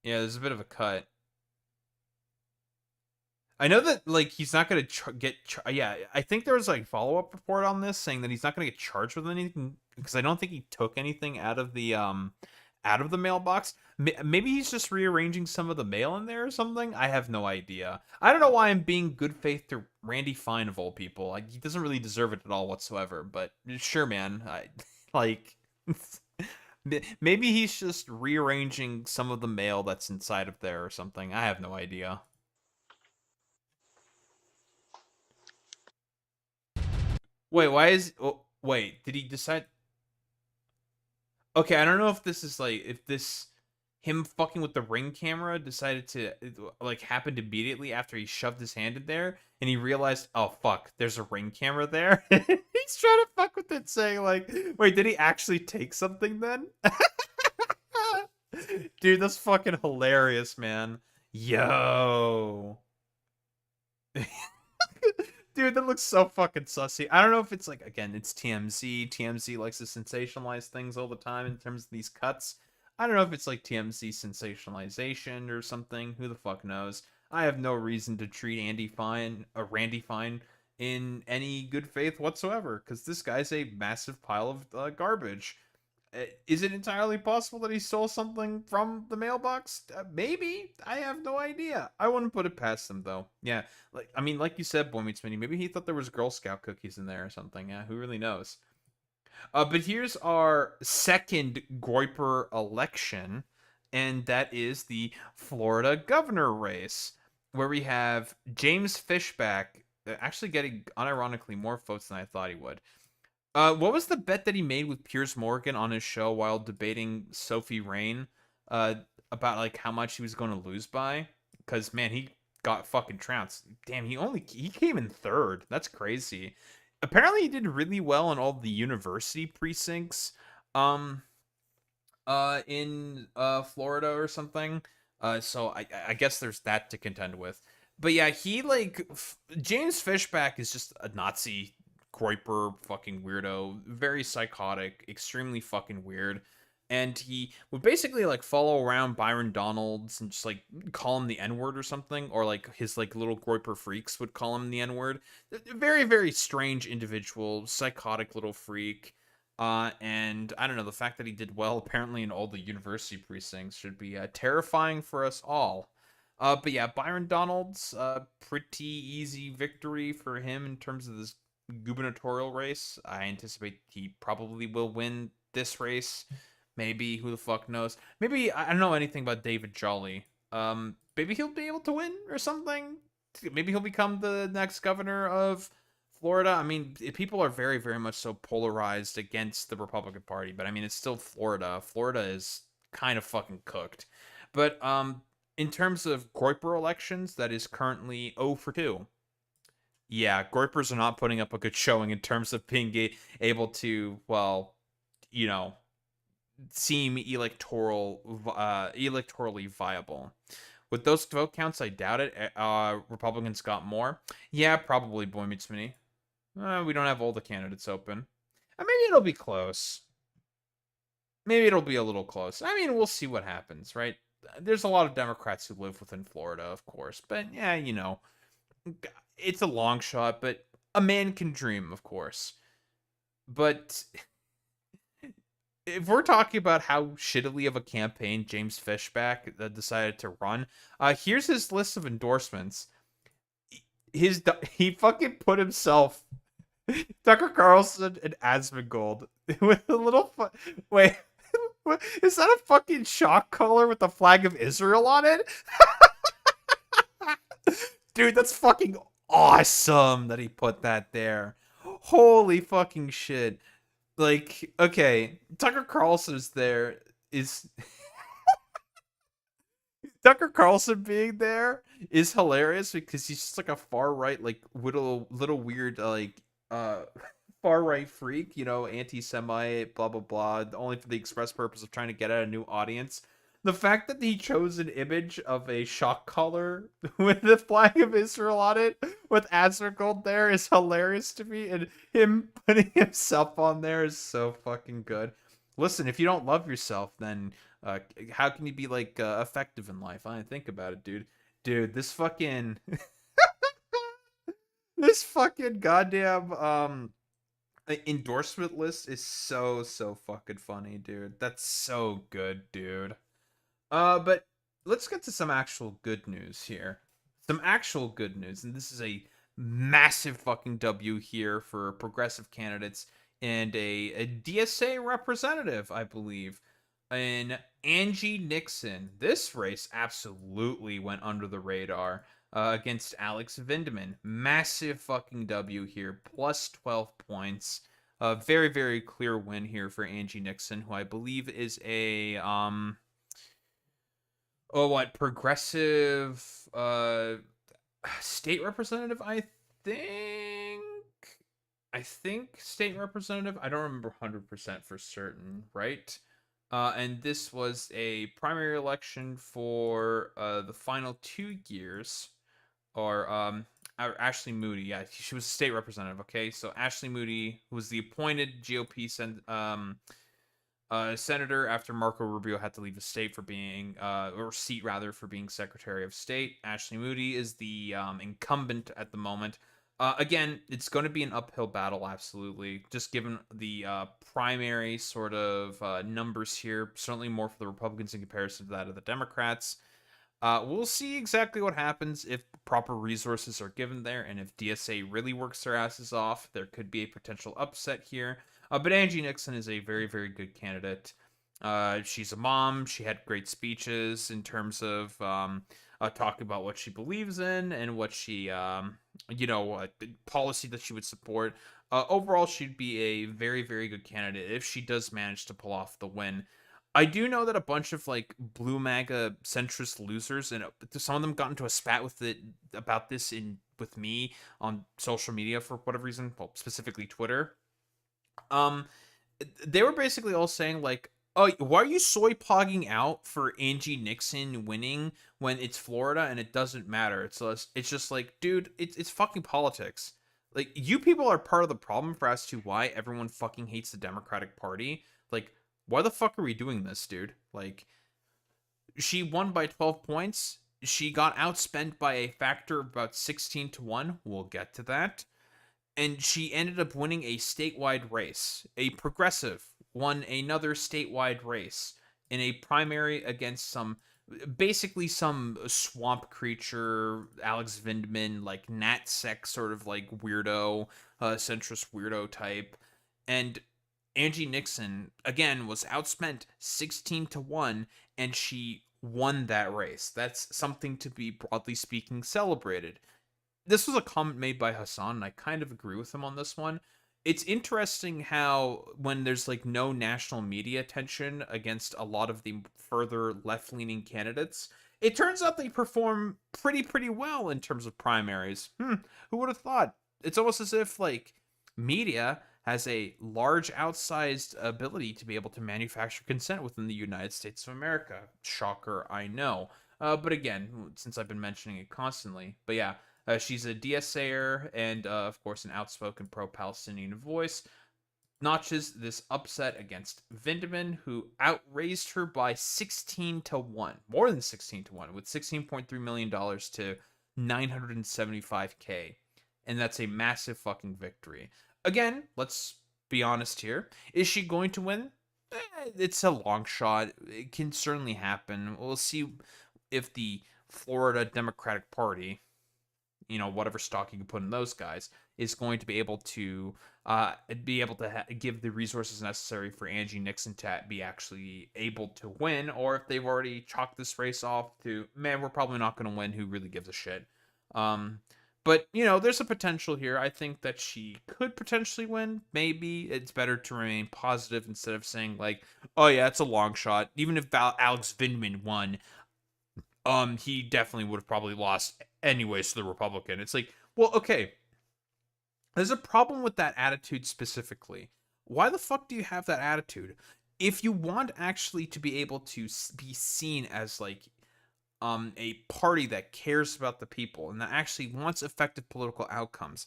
Yeah, there's a bit of a cut. I know that like he's not gonna yeah, I think there was like follow-up report on this saying that he's not gonna get charged with anything because I don't think he took anything out of the mailbox. Maybe he's just rearranging some of the mail in there or something. I have no idea. I don't know why I'm being good faith to Randy Fine of all people. Like he doesn't really deserve it at all whatsoever. But sure, man. Like maybe he's just rearranging some of the mail that's inside of there or something. I have no idea. Wait, why is? Oh, wait, did he decide? Okay, I don't know if this is like if this him fucking with the ring camera decided to like happened immediately after he shoved his hand in there and he realized, oh fuck, there's a ring camera there. He's trying to fuck with it, saying like, wait, did he actually take something then? Dude, that's fucking hilarious, man. Yo. Dude, that looks so fucking sussy. I don't know if it's like, again, it's TMZ. TMZ likes to sensationalize things all the time in terms of these cuts. I don't know if it's like TMZ sensationalization or something. Who the fuck knows? I have no reason to treat Randy Fine in any good faith whatsoever because this guy's a massive pile of garbage. Is it entirely possible that he stole something from the mailbox? Maybe. I have no idea. I wouldn't put it past him though. Yeah, like I mean, like you said, Boy Meets Mini. Maybe he thought there was Girl Scout cookies in there or something. Yeah, who really knows? But here's our second Groiper election, and that is the Florida governor race, where we have James Fishback actually getting unironically more votes than I thought he would. What was the bet that he made with Piers Morgan on his show while debating Sophie Rain, uh, about like how much he was going to lose by? Because man, he got fucking trounced. Damn, he came in third. That's crazy. Apparently, he did really well in all the university precincts, um, in Florida or something. So I guess there's that to contend with. But yeah, he like James Fishback is just a Nazi Groiper fucking weirdo, very psychotic, extremely fucking weird. And he would basically like follow around Byron Donalds and just like call him the N-word or something, or like his like little Groiper freaks would call him the N-word. Very, very strange individual, psychotic little freak. And I don't know, the fact that he did well apparently in all the university precincts should be terrifying for us all. But yeah, Byron Donalds, pretty easy victory for him in terms of this gubernatorial race. I anticipate he probably will win this race. Maybe, who the fuck knows? Maybe, I don't know anything about David Jolly. Maybe he'll be able to win or something. Maybe he'll become the next governor of Florida. I mean, people are very, very much so polarized against the Republican Party, but I mean, it's still Florida. Florida is kind of fucking cooked. But in terms of Groyper elections, that is currently 0 for 2. Yeah, Groypers are not putting up a good showing in terms of being able to, well, you know, seem electorally viable. With those vote counts, I doubt it. Republicans got more. Yeah, probably Boy Meets Minnie. We don't have all the candidates open. Maybe it'll be close. Maybe it'll be a little close. I mean, we'll see what happens, right? There's a lot of Democrats who live within Florida, of course. But yeah, it's a long shot, but a man can dream, of course. But if we're talking about how shittily of a campaign James Fishback decided to run, here's his list of endorsements. He fucking put himself, Tucker Carlson and Asmongold, with a little wait. Is that a fucking shock collar with the flag of Israel on it? Dude, that's fucking awesome that he put that there. Holy fucking shit. Like, okay, Tucker Carlson's there is Tucker Carlson being there is hilarious because he's just like a far right, like little weird uh far right freak, anti-Semite, blah blah blah, only for the express purpose of trying to get at a new audience. The fact that he chose an image of a shock collar with the flag of Israel on it with Azragold there is hilarious to me, and him putting himself on there is so fucking good. Listen, if you don't love yourself, then how can you be like effective in life? I didn't think about it, dude. Dude, this fucking this fucking goddamn endorsement list is so fucking funny, dude. That's so good, dude. But let's get to some actual good news here. Some actual good news, and this is a massive fucking W here for progressive candidates and a DSA representative, I believe. And Angie Nixon. This race absolutely went under the radar against Alex Vindeman. Massive fucking W here, plus 12 points. A very, very clear win here for Angie Nixon, who I believe is a progressive state representative, think I think state representative. I don't remember 100% for certain, right? And this was a primary election for the final 2 years, or Ashley Moody. Yeah, she was a state representative. Okay, so Ashley Moody was the appointed GOP senator after Marco Rubio had to leave the state for being, or seat rather, for being Secretary of State. Ashley Moody is the incumbent at the moment. Again, it's going to be an uphill battle, absolutely. Just given the primary sort of numbers here, certainly more for the Republicans in comparison to that of the Democrats. We'll see exactly what happens if proper resources are given there, and if DSA really works their asses off, there could be a potential upset here. But Angie Nixon is a very, very good candidate. She's a mom. She had great speeches in terms of talking about what she believes in and what she, policy that she would support. Overall, she'd be a very, very good candidate if she does manage to pull off the win. I do know that a bunch of like blue MAGA centrist losers, and some of them got into a spat about this with me on social media for whatever reason, well, specifically Twitter. They were basically all saying like, "Oh, why are you soy pogging out for Angie Nixon winning when it's Florida and it doesn't matter?" It's just like, dude, it's fucking politics. Like, you people are part of the problem for as to why everyone fucking hates the Democratic Party. Like, why the fuck are we doing this, dude? Like, she won by 12 points. She got outspent by a factor of about 16 to 1. We'll get to that. And she ended up winning a statewide race. A progressive won another statewide race in a primary against some basically some swamp creature, Alex Vindman, like Natsec sort of like weirdo, centrist weirdo type. And Angie Nixon, again, was outspent 16-1, and she won that race. That's something to be, broadly speaking, celebrated. This was a comment made by Hassan, and I kind of agree with him on this one. It's interesting how when there's like no national media attention against a lot of the further left-leaning candidates, it turns out they perform pretty well in terms of primaries. Who would have thought? It's almost as if like media has a large outsized ability to be able to manufacture consent within the United States of America. Shocker, I know. But again, since I've been mentioning it constantly. But yeah, she's a DSAer and, of course, an outspoken pro-Palestinian voice. Notches this upset against Vindman, who outraised her by 16-1, more than 16-1, with $16.3 million to $975K. And that's a massive fucking victory. Again, let's be honest here. Is she going to win? It's a long shot. It can certainly happen. We'll see if the Florida Democratic Party, whatever stock you can put in those guys, is going to be able to give the resources necessary for Angie Nixon to be actually able to win, or if they've already chalked this race off to, man, we're probably not going to win. Who really gives a shit? But, there's a potential here. I think that she could potentially win. Maybe it's better to remain positive instead of saying like, oh yeah, it's a long shot. Even if Alex Vindman won, he definitely would have probably lost anyways to the Republican. It's like, well, okay, there's a problem with that attitude specifically. Why the fuck do you have that attitude? If you want actually to be able to be seen as like a party that cares about the people and that actually wants effective political outcomes,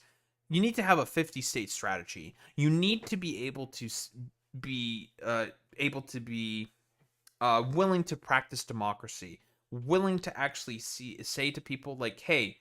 you need to have a 50-state strategy. You need to be able to be willing to practice democracy, willing to actually say to people like, hey,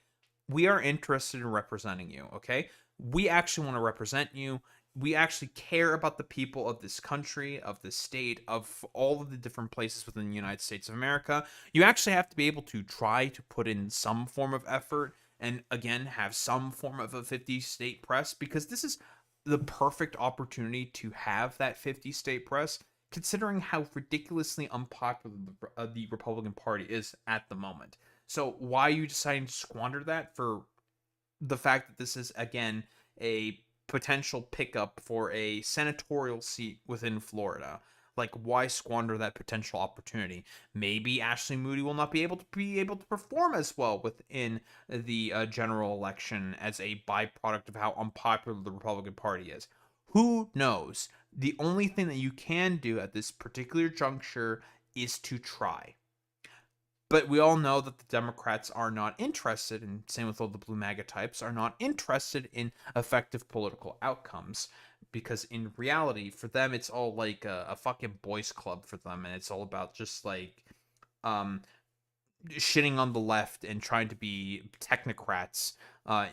we are interested in representing you, okay? We actually want to represent you. We actually care about the people of this country, of this state, of all of the different places within the United States of America. You actually have to be able to try to put in some form of effort and, again, have some form of a 50-state press, because this is the perfect opportunity to have that 50-state press, considering how ridiculously unpopular the Republican Party is at the moment. So why are you deciding to squander that for the fact that this is, again, a potential pickup for a senatorial seat within Florida? Like, why squander that potential opportunity? Maybe Ashley Moody will not be able to perform as well within the general election as a byproduct of how unpopular the Republican Party is. Who knows? The only thing that you can do at this particular juncture is to try. But we all know that the Democrats are not interested, and same with all the blue MAGA types, are not interested in effective political outcomes. Because in reality, for them, it's all like a fucking boys club for them, and it's all about just like shitting on the left and trying to be technocrats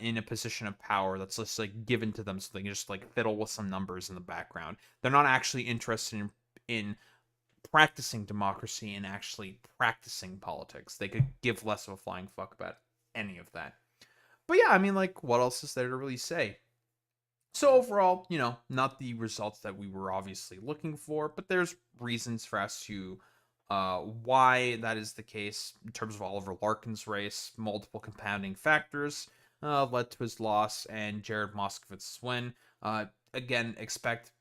in a position of power that's just like given to them so they can just like fiddle with some numbers in the background. They're not actually interested in practicing democracy and actually practicing politics. They could give less of a flying fuck about any of that. But yeah, I mean, like, what else is there to really say? So overall, not the results that we were obviously looking for, but there's reasons for us to why that is the case in terms of Oliver Larkin's race. Multiple compounding factors led to his loss and Jared Moskowitz's win. Again, expect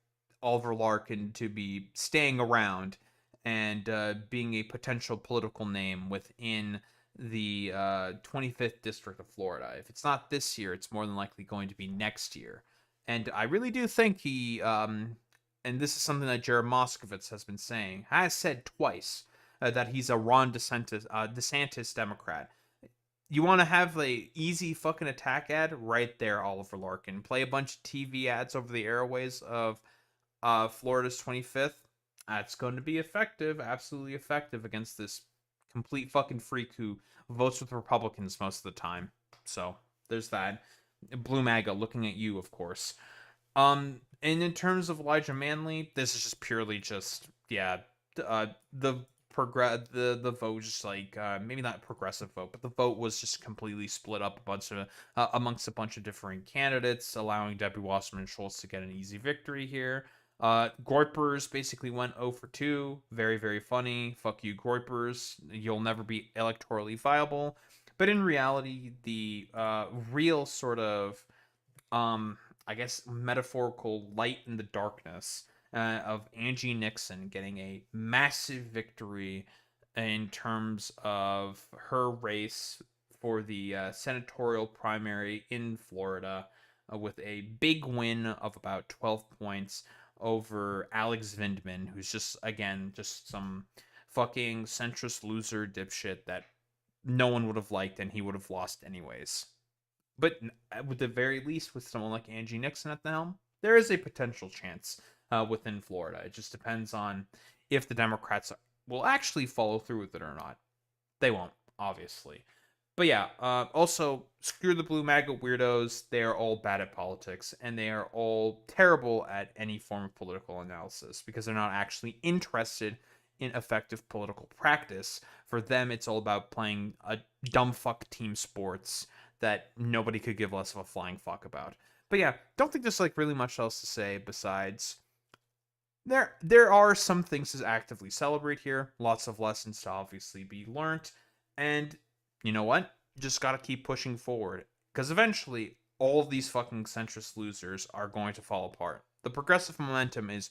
Oliver Larkin to be staying around and being a potential political name within the 25th District of Florida. If it's not this year, it's more than likely going to be next year. And I really do think he, and this is something that Jared Moskowitz has said twice, that he's a Ron DeSantis Democrat. You want to have the easy fucking attack ad? Right there, Oliver Larkin. Play a bunch of TV ads over the airways of Florida's 25th. That's going to be effective, absolutely effective against this complete fucking freak who votes with Republicans most of the time. So there's that. Blue MAGA looking at you, of course. And in terms of Elijah Manley, this is just purely the the vote just like maybe not progressive vote, but the vote was just completely split up amongst a bunch of different candidates, allowing Debbie Wasserman Schultz to get an easy victory here. Groypers basically went 0 for 2. Very, very funny. Fuck you, Groypers. You'll never be electorally viable. But in reality, the real sort of, I guess, metaphorical light in the darkness of Angie Nixon getting a massive victory in terms of her race for the senatorial primary in Florida with a big win of about 12 points over Alex Vindman, who's just, again, just some fucking centrist loser dipshit that no one would have liked and he would have lost anyways. But with the very least, with someone like Angie Nixon at the helm, there is a potential chance within Florida. It just depends on if the Democrats will actually follow through with it or not. They won't, obviously. But yeah, also, screw the blue MAGA weirdos. They are all bad at politics, and they are all terrible at any form of political analysis because they're not actually interested in effective political practice. For them, it's all about playing a dumb fuck team sports that nobody could give less of a flying fuck about. But yeah, don't think there's like really much else to say besides there are some things to actively celebrate here. Lots of lessons to obviously be learned. And you know what? Just gotta keep pushing forward. Because eventually, all of these fucking centrist losers are going to fall apart. The progressive momentum is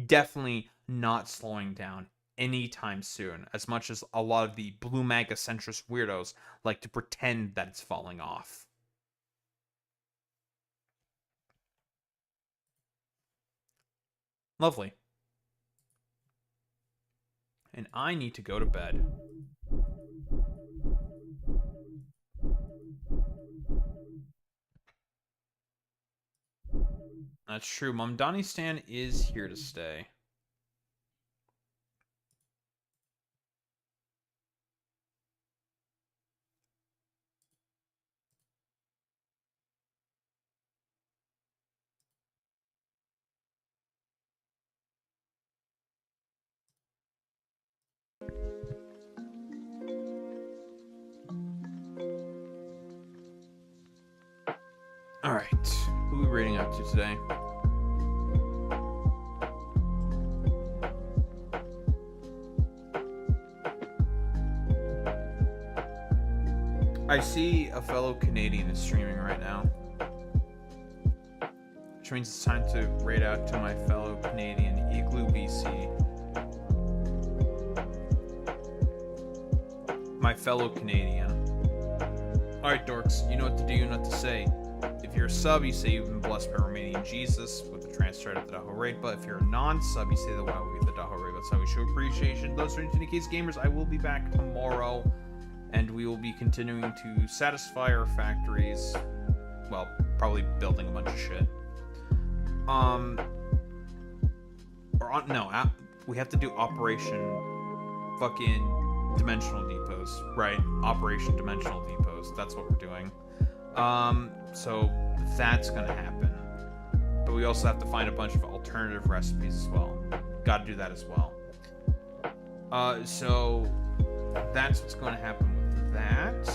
definitely not slowing down anytime soon, as much as a lot of the blue MAGA centrist weirdos like to pretend that it's falling off. Lovely. And I need to go to bed. That's true. Momdanistan is here to stay. Alright, who are we rating up to today? I see a fellow Canadian is streaming right now. Which means it's time to raid out to my fellow Canadian, Igloo BC. My fellow Canadian. Alright, dorks, you know what to do, you know what to say. If you're a sub, you say you've been blessed by Romanian Jesus with the transfer of the Daho raid, but if you're a non-sub, you say the wow with the Daho raid. That's how we show appreciation. Those are Case Gamers. I will be back tomorrow, and we will be continuing to satisfy our factories. Well, probably building a bunch of shit. We have to do Operation fucking Dimensional Depots, right? Operation Dimensional Depots. That's what we're doing. So that's gonna happen. But we also have to find a bunch of alternative recipes as well. Gotta do that as well. So that's what's gonna happen with that.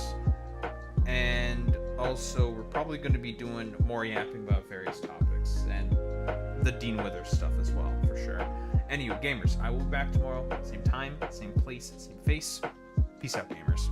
And also, we're probably going to be doing more yapping about various topics and the Dean Withers stuff as well, for sure. Anyway, gamers, I will be back tomorrow. Same time, same place, same face. Peace out, gamers.